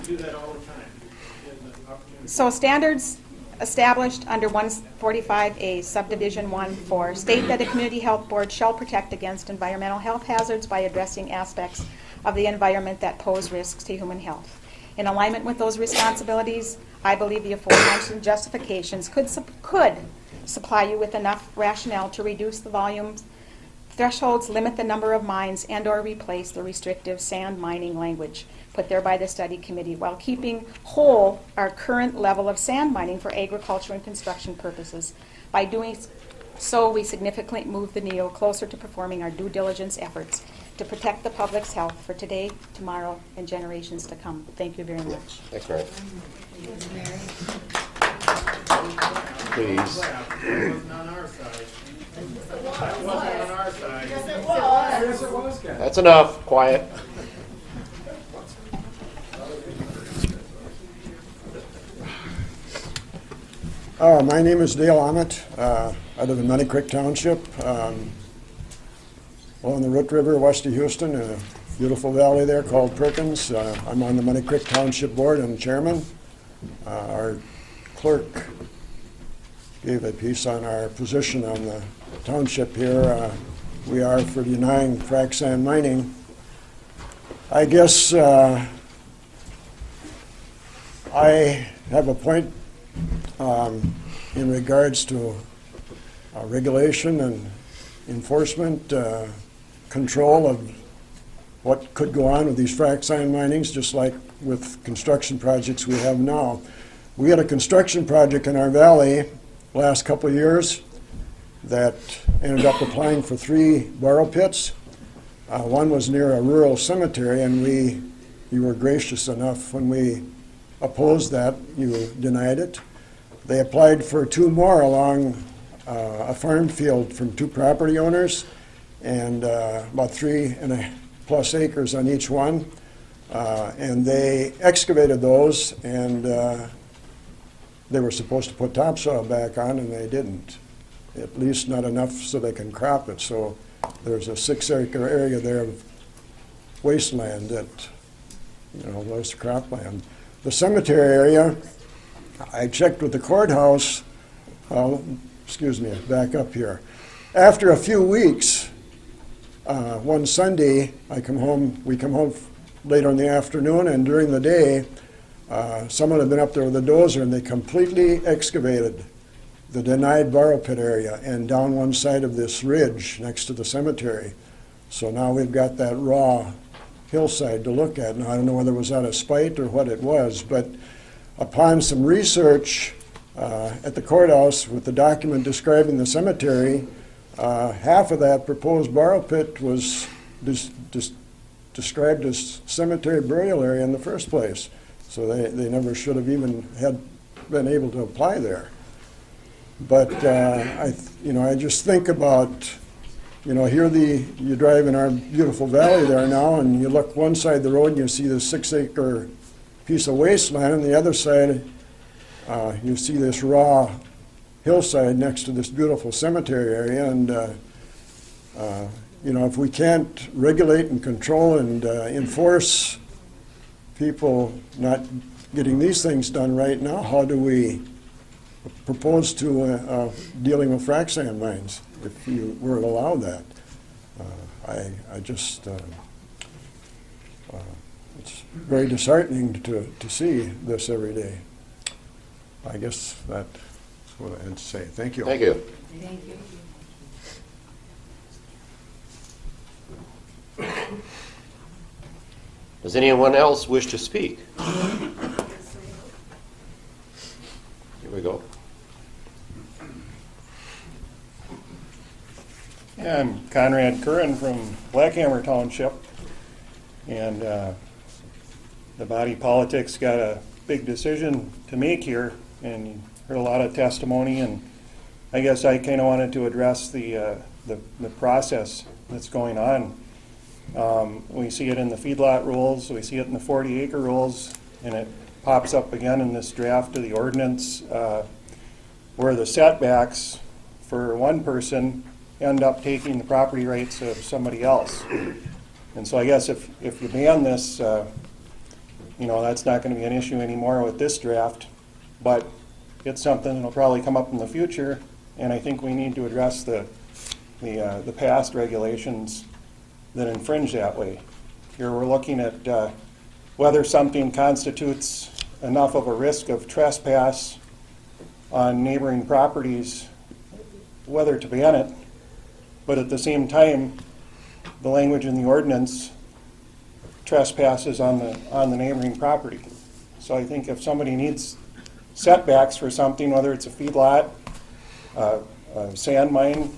So standards established under 145A, Subdivision 1-4, state that a community health board shall protect against environmental health hazards by addressing aspects of the environment that pose risks to human health. In alignment with those responsibilities, I believe the aforementioned justifications could supply you with enough rationale to reduce the volumes, thresholds, limit the number of mines, and/or replace the restrictive sand mining language put there by the study committee, while keeping whole our current level of sand mining for agriculture and construction purposes. By doing so, we significantly move the needle closer to performing our due diligence efforts to protect the public's health for today, tomorrow, and generations to come. Thank you very much. Thanks, Mary. Please. It wasn't on our side. It wasn't on our side. Yes, it was. Yes, it was, guys. That's enough. Quiet. My name is Dale Emmett. I live in Money Creek Township, on the Root River, west of Houston, in a beautiful valley there called Perkins. I'm on the Money Creek Township Board and chairman. Our clerk gave a piece on our position on the township here. We are for denying frac sand mining. I guess I have a point in regards to regulation and enforcement, control of what could go on with these frac sand minings, just like with construction projects we have now. We had a construction project in our valley last couple of years that ended up applying for 3 borrow pits. One was near a rural cemetery, and we you were gracious enough when we opposed that, you denied it. They applied for 2 more along a farm field from 2 property owners, and about 3+ acres on each one. And they excavated those, and they were supposed to put topsoil back on, and they didn't. At least not enough so they can crop it. So there's a 6-acre area there of wasteland that, was cropland. The cemetery area, I checked with the courthouse. Excuse me, back up here. After a few weeks, one Sunday, we come home later in the afternoon, and during the day, someone had been up there with a dozer, and they completely excavated the denied borrow pit area and down one side of this ridge next to the cemetery. So now we've got that raw hillside to look at. Now, I don't know whether it was out of spite or what it was, but upon some research at the courthouse with the document describing the cemetery, half of that proposed borrow pit was described as cemetery burial area in the first place. So they never should have even been able to apply there. But I just think about, here you drive in our beautiful valley there now, and you look one side of the road and you see this 6-acre piece of wasteland, and the other side you see this raw hillside next to this beautiful cemetery area. And if we can't regulate and control and enforce people not getting these things done right now, how do we propose to dealing with frac sand mines if you were to allow that? It's very disheartening to see this every day. I guess that's what I had to say. Thank you. Thank you. Thank you. Does anyone else wish to speak? Here we go. Yeah, I'm Conrad Curran from Blackhammer Township, and the body politics got a big decision to make here, and you heard a lot of testimony, and I guess I kind of wanted to address the process that's going on. We see it in the feedlot rules, we see it in the 40-acre rules, and it pops up again in this draft of the ordinance where the setbacks for one person end up taking the property rights of somebody else. And so I guess if you ban this, that's not going to be an issue anymore with this draft, but it's something that'll probably come up in the future, and I think we need to address the past regulations that infringe that way. Here we're looking at whether something constitutes enough of a risk of trespass on neighboring properties, whether to ban it, but at the same time, the language in the ordinance trespasses on the neighboring property. So I think if somebody needs setbacks for something, whether it's a feedlot, a sand mine,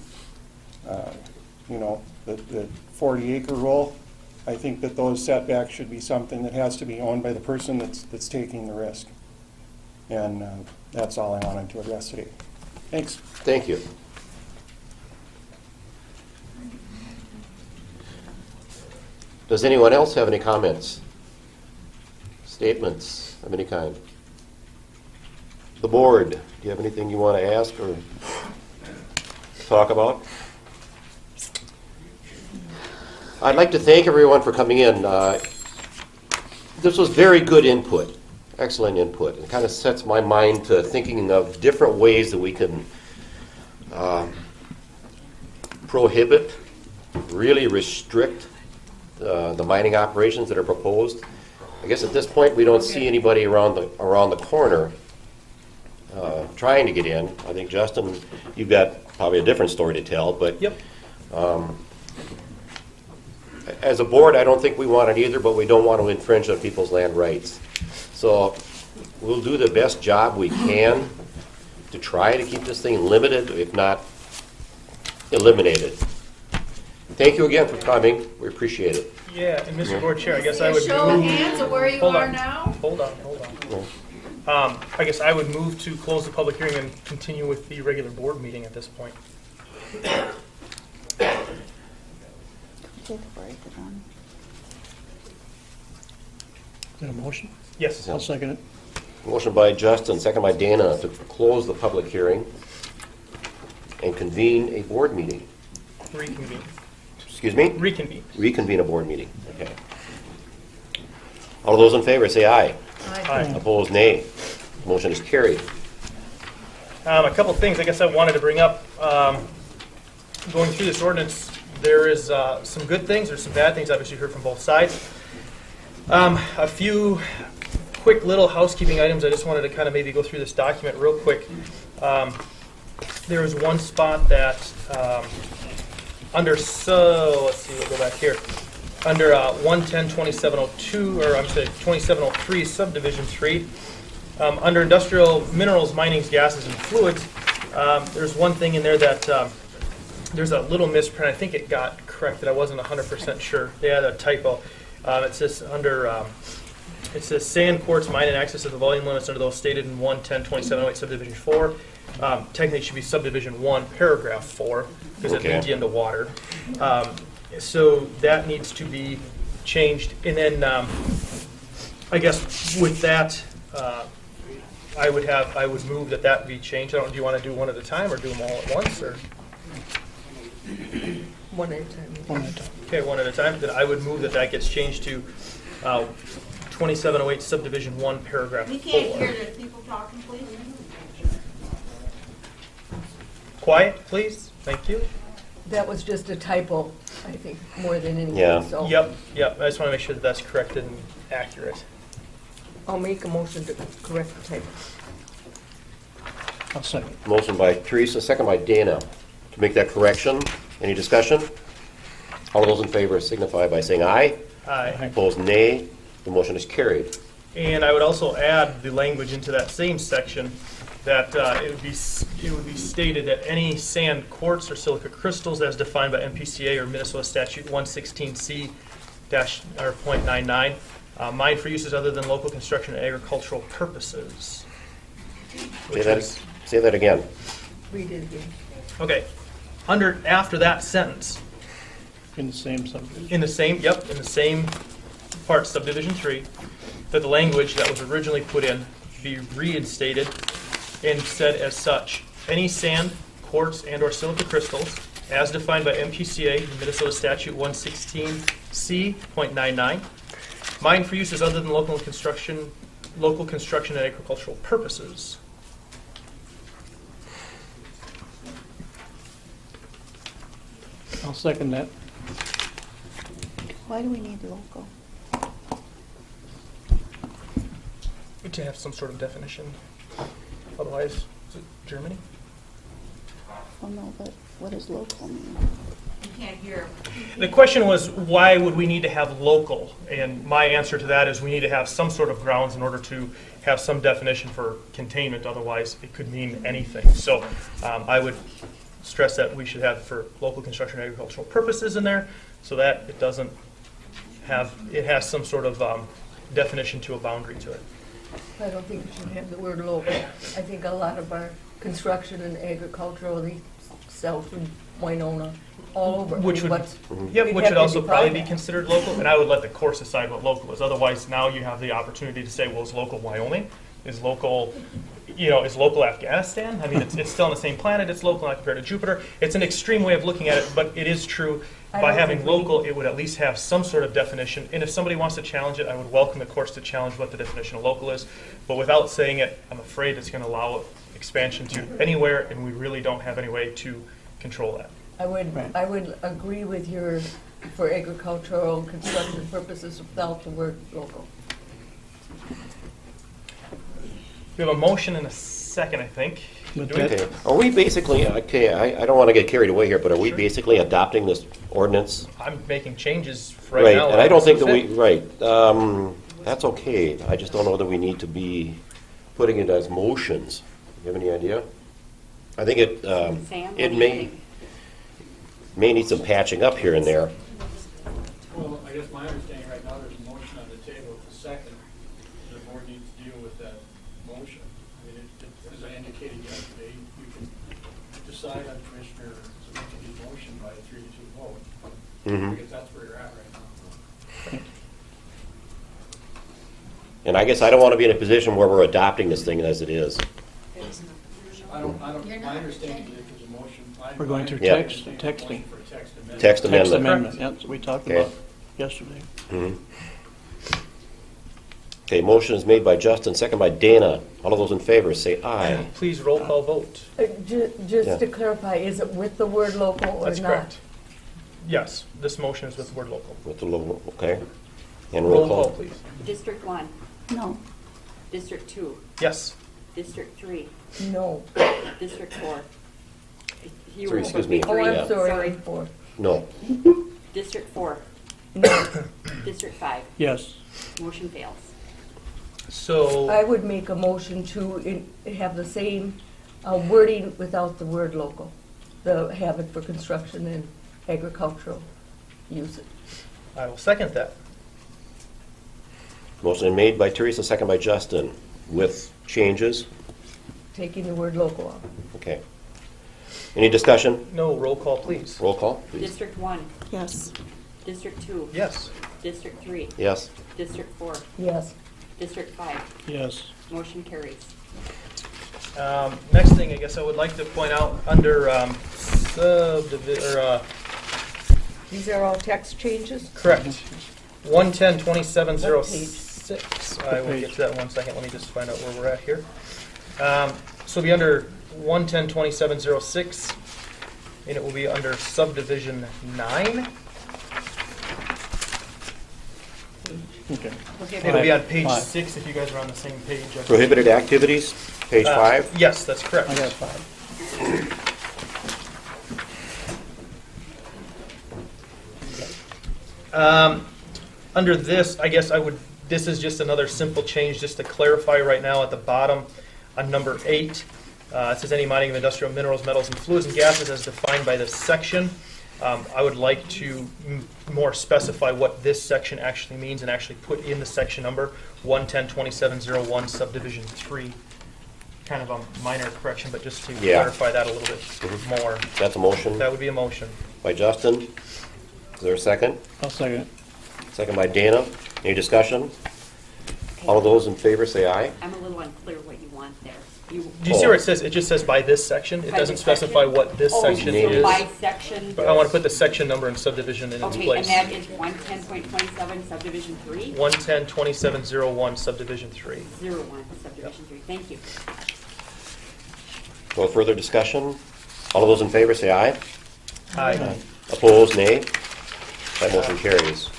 the 40-acre rule, I think that those setbacks should be something that has to be owned by the person that's taking the risk. And that's all I wanted to address today. Thanks. Thank you. Does anyone else have any comments, statements of any kind? The board, do you have anything you want to ask or talk about? I'd like to thank everyone for coming in. This was very good input, excellent input. It kind of sets my mind to thinking of different ways that we can prohibit, really restrict the mining operations that are proposed. I guess at this point we don't see anybody around the corner trying to get in. I think, Justin, you've got probably a different story to tell, but Yep. As a board, I don't think we want it either, but we don't want to infringe on people's land rights. So we'll do the best job we can to try to keep this thing limited, if not eliminated. Thank you again for coming. We appreciate it. Yeah, and Mr. Board Chair, I guess I would Show of move. hands of where you Hold are on. now? Hold on. I guess I would move to close the public hearing and continue with the regular board meeting at this point. Is that a motion? Yes. I'll second it. Motion by Justin, second by Dana to close the public hearing and convene a board meeting. Reconvene. Excuse me? Reconvene. Reconvene a board meeting, okay. All of those in favor, say aye. Aye. Opposed, nay. Motion is carried. A couple things I guess I wanted to bring up. Going through this ordinance, there is some good things, there's some bad things, obviously you heard from both sides. A few quick little housekeeping items. I just wanted to kind of maybe go through this document real quick. There was one spot that let's see, we'll go back here. Under 110-2702, or I'm sorry, 2703, subdivision 3, under industrial minerals, minings, gases, and fluids, there's one thing in there that there's a little misprint. I think it got corrected. I wasn't 100% sure. They had a typo. It says under it says sand, quartz, mine, and access to the volume limits under those stated in 110-2708 subdivision 4. Technically, it should be subdivision 1, paragraph 4, because it leads you into water. So that needs to be changed. And then I guess with that, I would move that be changed. Do you want to do one at a time or do them all at once, or? One at a time. One at a time. Okay, one at a time. Then I would move that gets changed to 2708 subdivision 1, paragraph 4. We can't hear the people talking, please. Quiet, please. Thank you. That was just a typo, I think, more than anything. Yeah. So Yep. I just want to make sure that's corrected and accurate. I'll make a motion to correct the typo. I'll second. Motion by Teresa, second by Dana to make that correction. Any discussion? All of those in favor signify by saying aye. Aye. Opposed, nay. The motion is carried. And I would also add the language into that same section that it would be stated that any sand, quartz, or silica crystals as defined by MPCA or Minnesota Statute 116C-0.99 mined for uses other than local construction and agricultural purposes. Say that again. Read it again. Okay. After that sentence, In the same subdivision. in the same part, subdivision 3, that the language that was originally put in be reinstated and said as such: any sand, quartz, and or silica crystals as defined by MPCA, Minnesota Statute 116C.99, mined for uses other than local construction and agricultural purposes. I'll second that. Why do we need local? To have some sort of definition. Otherwise, is it Germany? Oh no, but what does local mean? You can't hear. The question was, why would we need to have local? And my answer to that is we need to have some sort of grounds in order to have some definition for containment. Otherwise, it could mean anything. So I would stress that we should have for local construction and agricultural purposes in there, so that it doesn't have, it has some sort of definition to a boundary to it. I don't think we should have the word local. I think a lot of our construction and agricultural, they sell from Winona all over. Which would, we'd which have would to also probably define be that. considered local, and I would let the court decide what local is. Otherwise, now you have the opportunity to say, well, is local Wyoming? Is local, is local Afghanistan? I mean, it's still on the same planet. It's local not compared to Jupiter. It's an extreme way of looking at it, but it is true. By having local, it would at least have some sort of definition. And if somebody wants to challenge it, I would welcome the courts to challenge what the definition of local is. But without saying it, I'm afraid it's going to allow expansion to anywhere, and we really don't have any way to control that. I would agree with your, for agricultural construction purposes without the word local. We have a motion and a second, I think. Okay. Are we basically, I don't want to get carried away here, but are we basically adopting this ordinance? I'm making changes right now. And I don't think that that's okay. I just don't know that we need to be putting it as motions. You have any idea? I think it may need some patching up here and there. Well, I guess it's my understanding right now, there's a motion on the table, it's a second. The board needs to deal with that motion. I mean, as I indicated yesterday, you can decide on Commissioner Zelinski's motion by a 3-2 vote. I guess that's where you're at right now. And I guess I don't want to be in a position where we're adopting this thing as it is. My understanding is there's a motion. We're going through Yep. texting. Text amendment. amendment, yeah, that's what we talked Okay. about yesterday. Okay, motion is made by Justin, second by Dana. All of those in favor say aye. Please roll call vote. Just Yeah. to clarify, is it with the word local or not? That's correct. Yes, this motion is with the word local. With the local, okay. And Roll roll call, call. please. District 1, No. District 2, Yes. District 3, No. District 4. You Sorry, were excuse supposed to be me. Oh, I'm Yeah. sorry. 4. No. District 4, No. District 5. Yes. Motion fails. So, I would make a motion to have the same wording without the word local. Have it for construction and agricultural usage. I will second that. Motion made by Teresa, second by Justin, with changes. Taking the word local off. Okay. Any discussion? No, roll call, please. Roll call, please. District 1, Yes. District 2. Yes. District 3. Yes. District 4. Yes. District 5. Yes. Motion carries. Next thing, I guess I would like to point out under These are all text changes? correct, 110-2706. I will get to that in 1 second. Let me just find out where we're at here. So it'll be under 110-2706, and it will be under subdivision 9. Okay. It'll be on page Five. 6 if you guys are on the same page. I believe. Prohibited activities, page 5. Yes, that's correct. I got 5. Under this, I guess this is just another simple change, just to clarify right now at the bottom on number 8. It says any mining of industrial minerals, metals, and fluids and gases as defined by this section. I would like to more specify what this section actually means and actually put in the section number 110-2701 subdivision 3. Kind of a minor correction, but just to clarify that a little bit more. That's a motion That would be a motion. by Justin. Is there a second? I'll second it. Second by Dana. Any discussion? All of those in favor say aye. I'm a little unclear what you want there. Do you see where it says, it just says by this section? It By doesn't this specify section? what this section so is. by section. But I want to put the section number and subdivision in its Okay, place. and that is 110.27 subdivision 3? 110-2701 subdivision 3. 01 subdivision 3. Thank you. No further discussion? All of those in favor say aye. Aye. Opposed, nay. That motion carries.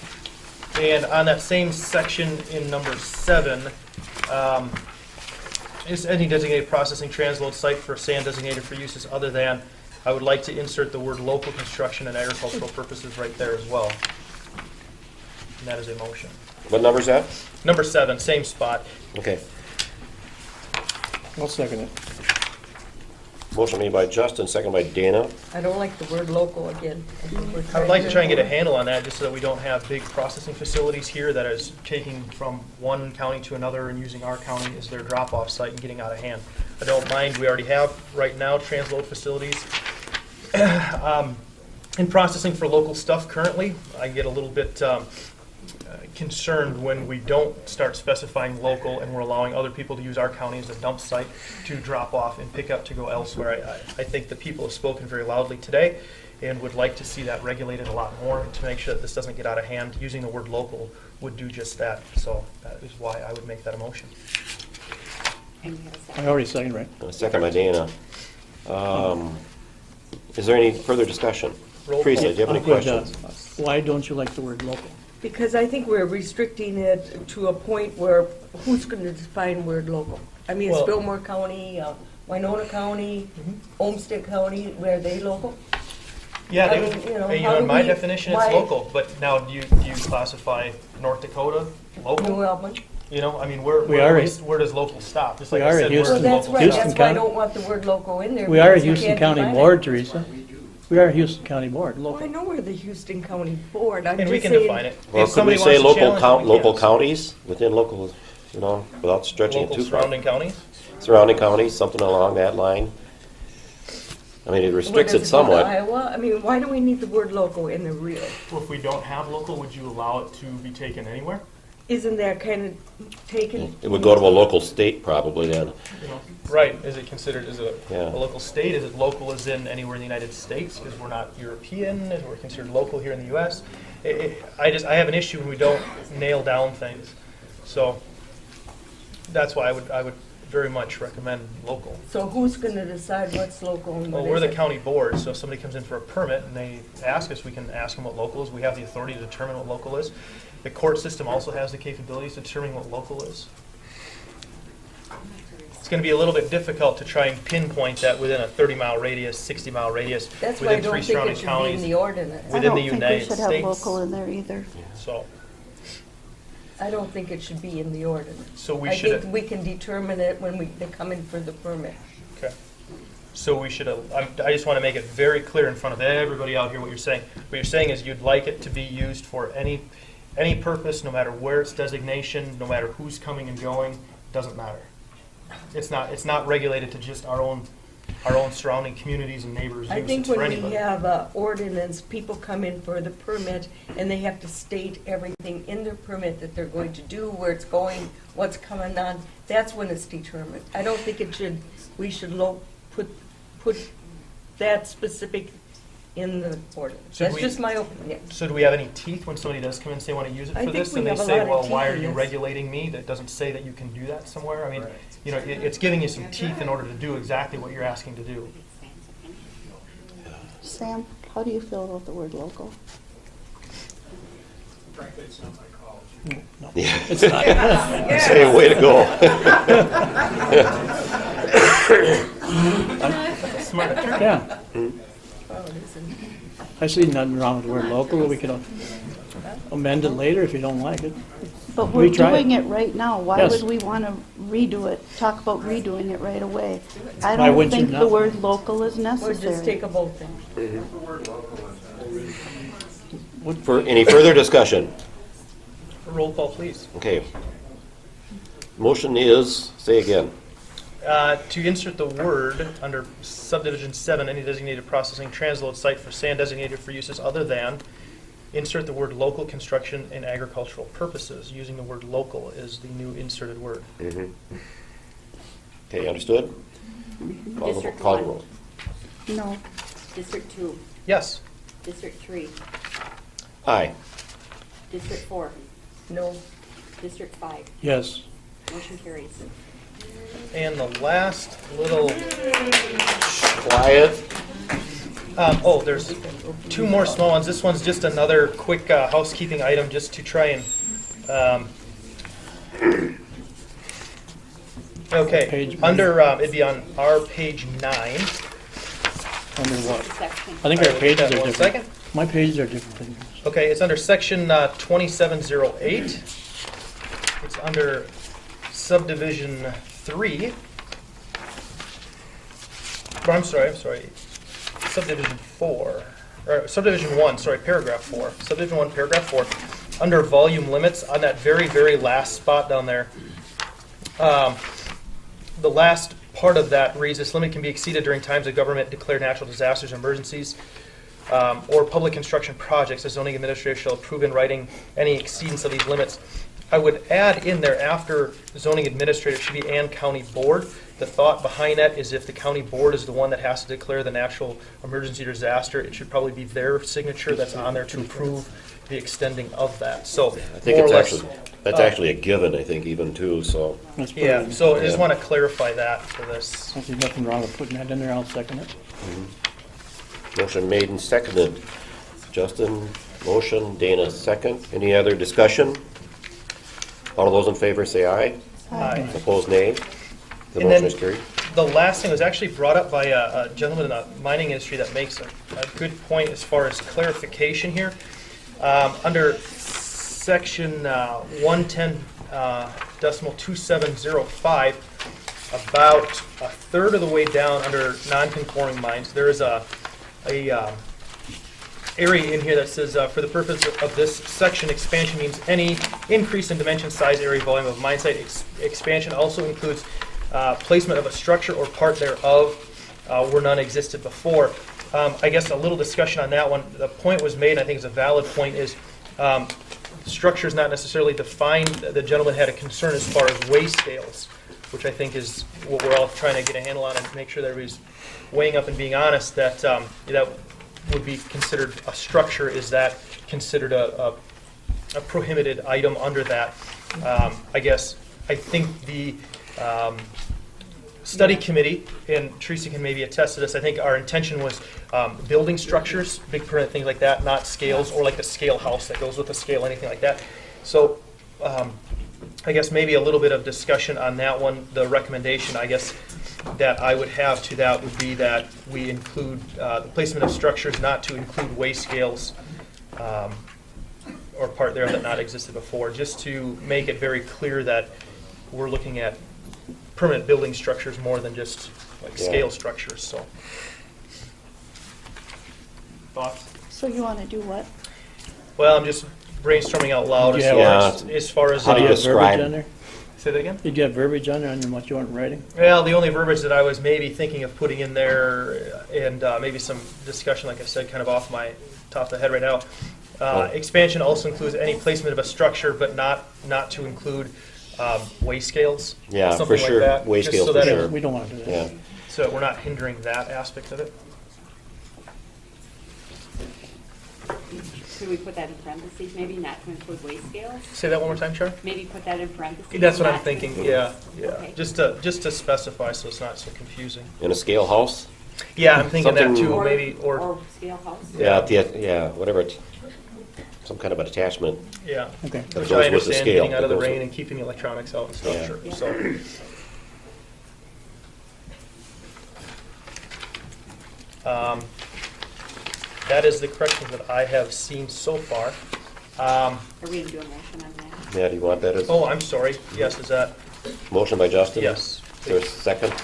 And on that same section in number 7, is any designated processing transload site for sand designated for uses other than, I would like to insert the word local construction and agricultural purposes right there as well. And that is a motion. What number is that? Number 7, same spot. Okay. I'll second it. Motion made by Justin, second by Dana. I don't like the word local again. I would like to try and get a handle on that, just so that we don't have big processing facilities here that is taking from one county to another and using our county as their drop-off site and getting out of hand. I don't mind, we already have right now transload facilities in processing for local stuff currently. I get a little bit concerned when we don't start specifying local and we're allowing other people to use our county as a dump site to drop off and pick up to go elsewhere. I think the people have spoken very loudly today and would like to see that regulated a lot more to make sure that this doesn't get out of hand. Using the word local would do just that. So that is why I would make that a motion. I already seconded, right? A second by Dana. Is there any further discussion? Roll Teresa, call. do you have any questions? Why don't you like the word local? Because I think we're restricting it to a point where who's going to define word local? I mean, it's Well- Fillmore County, Winona County, Olmsted County, where they local? Yeah, I mean, you know, how in do my we- definition, it's why- local, but now do you classify North Dakota local? New Albany? You know, I mean, We are at- where does local stop? Just we like I are at said, Houston. Well, where that's does right, local that's stop? why I County. don't want the word local in there. We are a because you Houston can't County define it. board, Teresa. We are a Houston County Board, Well, I local. know we're the Houston County Board. I'm And we just can saying- define it. Well, If could somebody we say wants to challenge it, we local can. counties, within local, you know, without stretching it Local too far? surrounding counties? Surrounding counties, something along that line. I mean, it restricts Where it does go to somewhat. Iowa? I mean, why do we need the word local in the real? Well, if we don't have local, would you allow it to be taken anywhere? Isn't that kind of taken? It would go to a local state probably then. Right, is it considered, is it Yeah. a local state? Is it local as in anywhere in the United States? Because we're not European, and we're considered local here in the US. I have an issue when we don't nail down things. So that's why I would very much recommend local. So who's going to decide what's local and Well, what we're the isn't? county board, so if somebody comes in for a permit and they ask us, we can ask them what local is. We have the authority to determine what local is. The court system also has the capabilities of determining what local is. It's going to be a little bit difficult to try and pinpoint that within a 30-mile radius, 60-mile radius, That's why I within don't three think it surrounding should be in counties, the ordinance. I within don't the think we United should States. have local in there either. So, I don't think it should be in the ordinance. So we I should- think we can determine it when they come in for the permit. okay. So we should, I just want to make it very clear in front of everybody out here what you're saying. What you're saying is you'd like it to be used for any purpose, no matter where its designation, no matter who's coming and going, doesn't matter. It's not regulated to just our own surrounding communities and neighbors' I use. think It's for when we anybody. have an ordinance, people come in for the permit and they have to state everything in their permit that they're going to do, where it's going, what's coming on. That's when it's determined. I don't think we should put that specific in the ordinance. Should That's we- just my opinion. So do we have any teeth when somebody does come in and say, I want to use it I for think this? we And they have a say, lot of well, why are teeth in you this. regulating me? That doesn't say that you can do that somewhere. I mean, you know, it's giving you some teeth in order to do exactly what you're asking to do. Sam, how do you feel about the word local? Frankly, it's not my college. No, Yeah. it's not. Say, way to go. Smart. Yeah. I see nothing wrong with the word local. We could amend it later if you don't like it. But we're We tried. doing it right now. Why Yes. would we want to redo it, talk about redoing it right away? I Why don't wouldn't you think the not? word local is Or just necessary. take a vote then. For any further discussion? Roll call, please. Okay. Motion is, say again. To insert the word under subdivision 7, any designated processing transload site for sand designated for uses other than, insert the word local construction and agricultural purposes. Using the word local is the new inserted word. Okay, understood? District Call the 1. roll. No. District 2. Yes. District 3. Aye. District 4. No. District 5. Yes. Motion carries. And the last little... Quiet. There's two more small ones. This one's just another quick housekeeping item just to try and... okay, under, it'd be on our page 9. Under what? I think All our right, pages are one different. second. My pages are different. Okay, it's under section 2708. It's under subdivision 3. I'm sorry. Subdivision 4. Or subdivision 1, sorry, paragraph 4. Subdivision 1, paragraph 4. Under volume limits, on that very, very last spot down there, the last part of that reads, this limit can be exceeded during times of government declared natural disasters or emergencies, or public construction projects. The zoning administrator shall approve in writing any exceedance of these limits. I would add in there after zoning administrator should be and county board. The thought behind that is if the county board is the one that has to declare the natural emergency disaster, it should probably be their signature that's on there to approve the extending of that. So I think more or it's less, that's actually a given, I think, even too, so. yeah, so I just want to clarify that for this. I see nothing wrong with putting that in there. I'll second it. Motion made and seconded. Justin, motion, Dana, second. Any other discussion? All of those in favor say aye. Aye. Opposed, nay. The And motion then is carried. the last thing was actually brought up by a gentleman in the mining industry that makes a good point as far as clarification here. Under section 110.2705, about a third of the way down under non-conforming mines, there is a area in here that says, for the purpose of this section, expansion means any increase in dimension, size, area, volume of mine site. Expansion also includes placement of a structure or part thereof where none existed before. I guess a little discussion on that one. The point was made, and I think it's a valid point, is structure is not necessarily defined. The gentleman had a concern as far as weigh scales, which I think is what we're all trying to get a handle on and make sure that everybody's weighing up and being honest, that that would be considered a structure. Is that considered a prohibited item under that? I think the study committee, and Trisha can maybe attest to this, I think our intention was building structures, big permanent things like that, not scales, or like the scale house that goes with the scale, anything like that. So I guess maybe a little bit of discussion on that one. The recommendation, I guess, that I would have to that would be that we include the placement of structures not to include weigh scales or part thereof that not existed before, just to make it very clear that we're looking at permanent building structures more than just like scale structures. So, thoughts? So you want to do what? Well, I'm just brainstorming out loud as far as how do you describe? Verbiage on there? Say that again? Did you have verbiage on there on what you want writing? Well, the only verbiage that I was maybe thinking of putting in there, and maybe some discussion, like I said, kind of off my top of the head right now. Expansion also includes any placement of a structure, but not to include weigh scales. Yeah, something for sure. Like that, weigh scales for sure. We don't want to do that. Yeah. So we're not hindering that aspect of it. Could we put that in parentheses, maybe not to include weigh scales? Say that one more time, Cheryl? Maybe put that in parentheses. That's what I'm not to thinking. include- Yeah. Okay. Just to specify, so it's not so confusing. In a scale house? Yeah, I'm thinking that Something- too. Or, Maybe or scale house. Whatever. Some kind of an attachment. Yeah. Okay. That Which goes I with the understand, scale. getting out of the That goes rain with- and keeping electronics out and stuff. Yeah. Sure. Yeah. So. That is the corrections that I have seen so far. Are we going to do a motion on that? Yeah, do you want that as Oh, I'm sorry. Yes, is that? motion by Justin? Yes. Is there a second?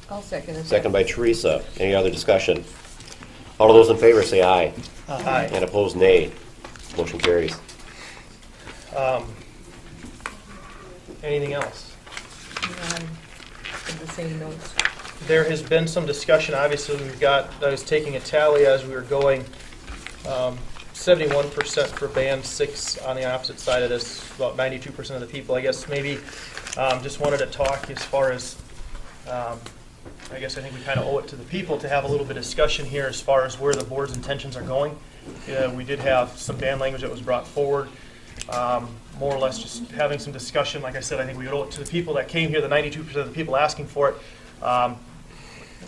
I'll second it. Second by Teresa. Any other discussion? All of those in favor say aye. Aye. And opposed, nay. Motion carries. Anything else? The same notes. There has been some discussion. Obviously, I was taking a tally as we were going. 71% for band 6 on the opposite side of this, about 92% of the people. I guess maybe just wanted to talk as far as, I guess I think we kind of owe it to the people to have a little bit of discussion here as far as where the board's intentions are going. We did have some band language that was brought forward. More or less just having some discussion. Like I said, I think we owe it to the people that came here, the 92% of the people asking for it,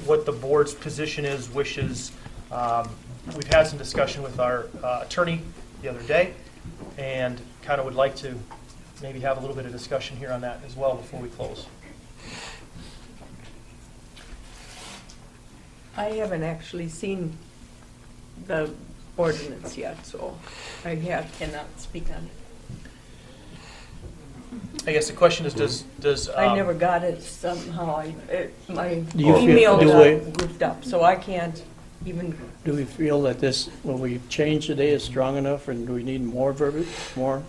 what the board's position is, wishes. We've had some discussion with our attorney the other day, and kind of would like to maybe have a little bit of discussion here on that as well before we close. I haven't actually seen the ordinance yet, so I cannot speak on it. I guess the question is, does I never got it somehow. My Do you feel- email do got we- goofed up, so I can't even. Do we feel that this, what we've changed today is strong enough, and do we need more verbiage, more,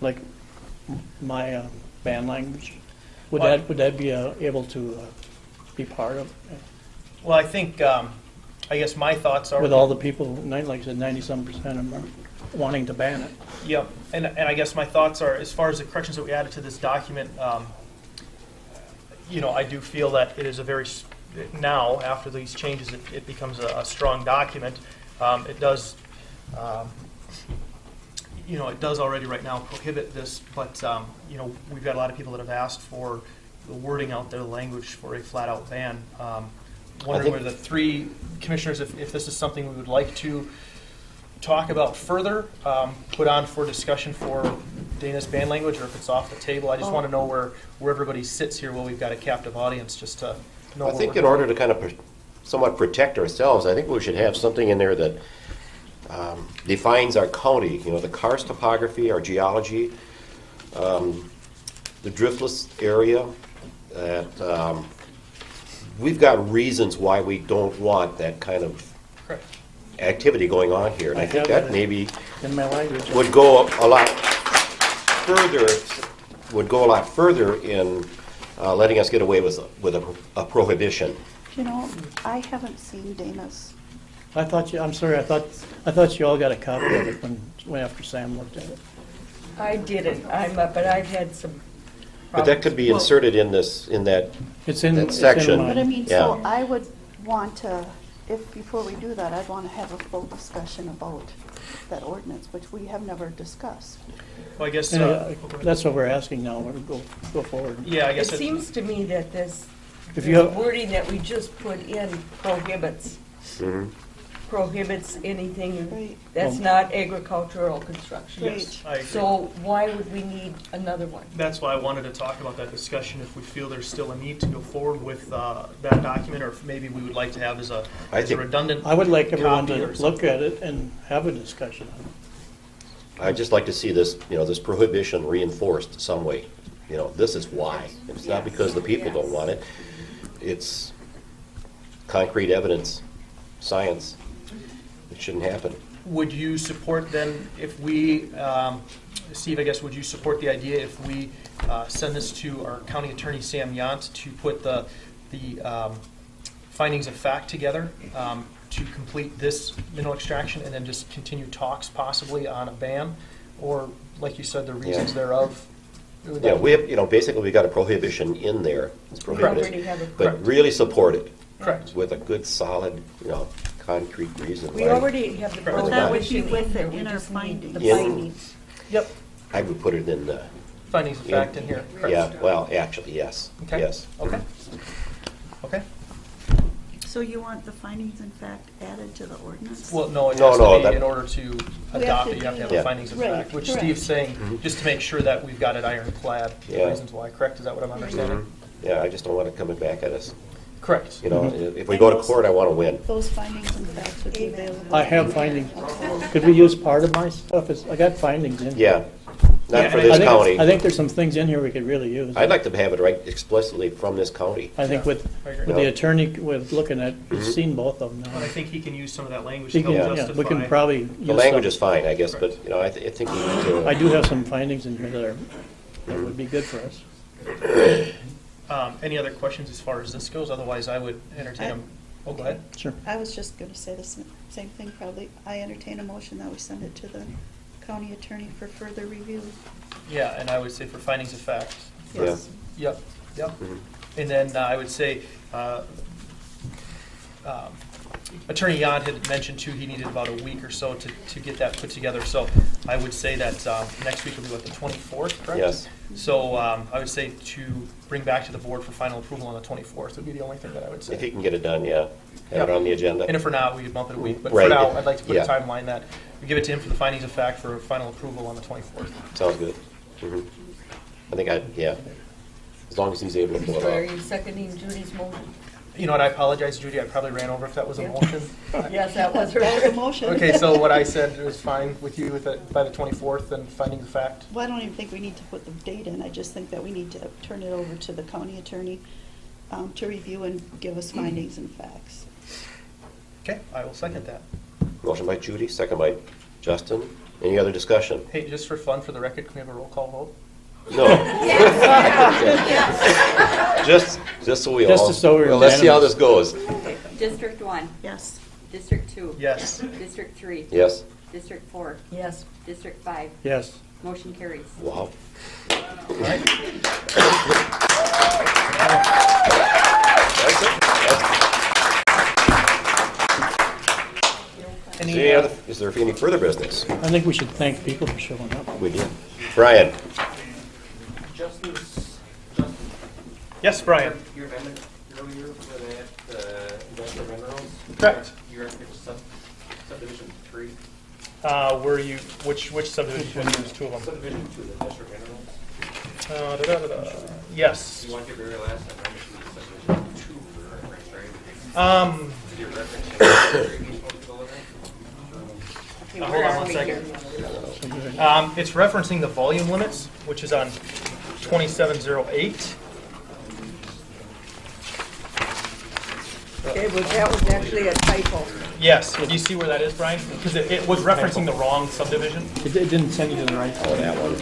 like my band language? Would that be able to be part of, Well, I think, I guess my thoughts are... with all the people, like I said, 97% of them are wanting to ban it? Yep, and I guess my thoughts are, as far as the corrections that we added to this document, I do feel that it is a very, now, after these changes, it becomes a strong document. It does, it does already right now prohibit this, but, we've got a lot of people that have asked for the wording out there, the language for a flat-out ban. Wondering whether the three commissioners, if this is something we would like to talk about further, put on for discussion for Dana's band language, or if it's off the table. I just want to know where everybody sits here while we've got a captive audience, just to know. I think in order to kind of somewhat protect ourselves, I think we should have something in there that defines our county, the karst topography, our geology, the driftless area, that we've got reasons why we don't want that kind of activity going on here. And I think have that it maybe in my language. would go a lot further in letting us get away with a prohibition. You know, I haven't seen Dana's. I'm sorry, I thought you all got a copy of it when after Sam looked at it. I didn't, but I've had some But that could be inserted in that section. But I mean, Yeah. so I would want to, before we do that, I'd want to have a full discussion about that ordinance, which we have never discussed. Well, I guess that's what we're asking now. We'll go forward. Yeah, I guess it seems to me that this If you have- wording that we just put in prohibits. Mhm. Prohibits anything Right. that's not agricultural construction. Yes, I agree. So why would we need another one? That's why I wanted to talk about that discussion, if we feel there's still a need to go forward with that document, or if maybe we would like to have as a redundant I would like everyone copy to or look something. at it and have a discussion on it. I'd just like to see this, this prohibition reinforced some way. This is why. It's not because the people don't want it. It's concrete evidence, science. It shouldn't happen. Would you support then, if we, Steve, I guess, would you support the idea if we send this to our county attorney, Sam Yant, to put the findings of fact together to complete this mineral extraction, and then just continue talks possibly on a ban, or like you said, the reasons thereof? Yeah, we have, basically we got a prohibition in there. It's prohibited, already have a- but really support it. Correct. With a good, solid, concrete reason. We why- already have the Well, prohibition that would be with there. it We in our just need findings. the In- findings. Yep. I would put it in the. Findings of fact in here. Yeah, well, actually, yes. Okay. Yes. Okay. Okay. So you want the findings in fact added to the ordinance? Well, no, it No, has no, to that- be, in order to adopt it, you have to have the Yeah. findings of Right, fact, which correct. Steve's saying, Mhm. just to make sure that we've got it ironclad, Yeah. reasons why, correct? Is that what I'm understanding? Mhm. Yeah, I just don't want it coming back at us. Correct. If we go to court, I want to win. Those findings and facts would be available. I have findings. Could we use part of my stuff? I got findings in here. Yeah, not for I this think- county. I think there's some things in here we could really use. I'd like to have it right explicitly from this county. I think with the attorney, with looking at, he's seen both of them now. And I think he can use some of that language He to can- help yeah, justify. we can probably use The language some. is fine, I guess, but, I think we need to. I do have some findings in here that would be good for us. Any other questions as far as this goes? Otherwise, I would entertain them. Oh, go ahead. Sure. I was just going to say the same thing probably. I entertain a motion that we send it to the county attorney for further review. Yeah, and I would say for findings of fact. Yes. Yep, yep. Mhm. And then I would say, Attorney Yant had mentioned too, he needed about a week or so to get that put together. So I would say that next week will be what, the 24th, correct? Yes. So I would say to bring back to the board for final approval on the 24th would be the only thing that I would say. If he can get it done, yeah. Have it on the agenda. And if for now, we could bump it a week. But Right. for now, I'd like to put Yeah. a timeline that we give it to him for the findings of fact for final approval on the 24th. Sounds good. Mhm. I think yeah. As long as he's able to pull So are it off. you seconding Judy's motion? You know what, I apologize, Judy, I probably ran over if that was a Yeah. motion. Yes, that was her. That was a motion. Okay, so what I said was fine with you with it by the 24th and finding the fact? Well, I don't even think we need to put the date in. I just think that we need to turn it over to the county attorney to review and give us findings and facts. Okay, I will second that. Motion by Judy, second by Justin. Any other discussion? Hey, just for fun, for the record, can we have a roll call vote? No. Just so we Just all. so we're Well, let's see how unanimous. this goes. Okay. District 1. Yes. District 2. Yes. District 3. Yes. District 4. Yes. District 5. Yes. Motion carries. Wow. All right. That's it. Is there any further business? I think we should thank people for showing up. We did. Brian? Yes, Brian. Your amendment earlier for the industrial minerals? Correct. You're at subdivision 3? Which subdivision? There's two of them. Subdivision 2, the industrial minerals. Yes. You want your very last amendment to the subdivision 2 for reference, right? Is your reference Hold on one second. It's referencing the volume limits, which is on 2708. Okay, well, that was actually a typo. Yes, do you see where that is, Brian? Because it was referencing the wrong subdivision. It didn't send you to the right. Oh, that one.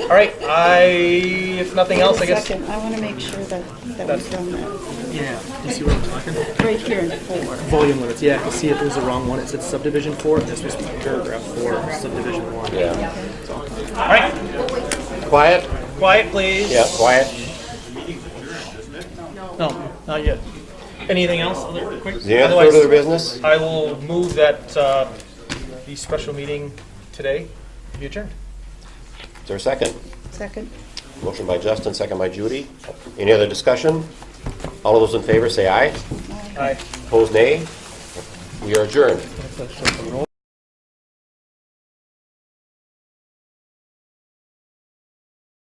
All right, if nothing else, I guess. Second, I want to make sure that we've done that. Yeah, you see where I'm talking? Right here in 4. Volume limits, yeah, you see it was the wrong one. It said subdivision 4, this was paragraph 4, subdivision 1. Yeah. All right, Quiet? quiet, please. Yeah, quiet. No, not yet. Anything else? Quick? Is there any Otherwise, further business? I will move that the special meeting today be adjourned. Is there a second? Second. Motion by Justin, second by Judy. Any other discussion? All of those in favor say aye. Aye. Opposed, nay. We are adjourned.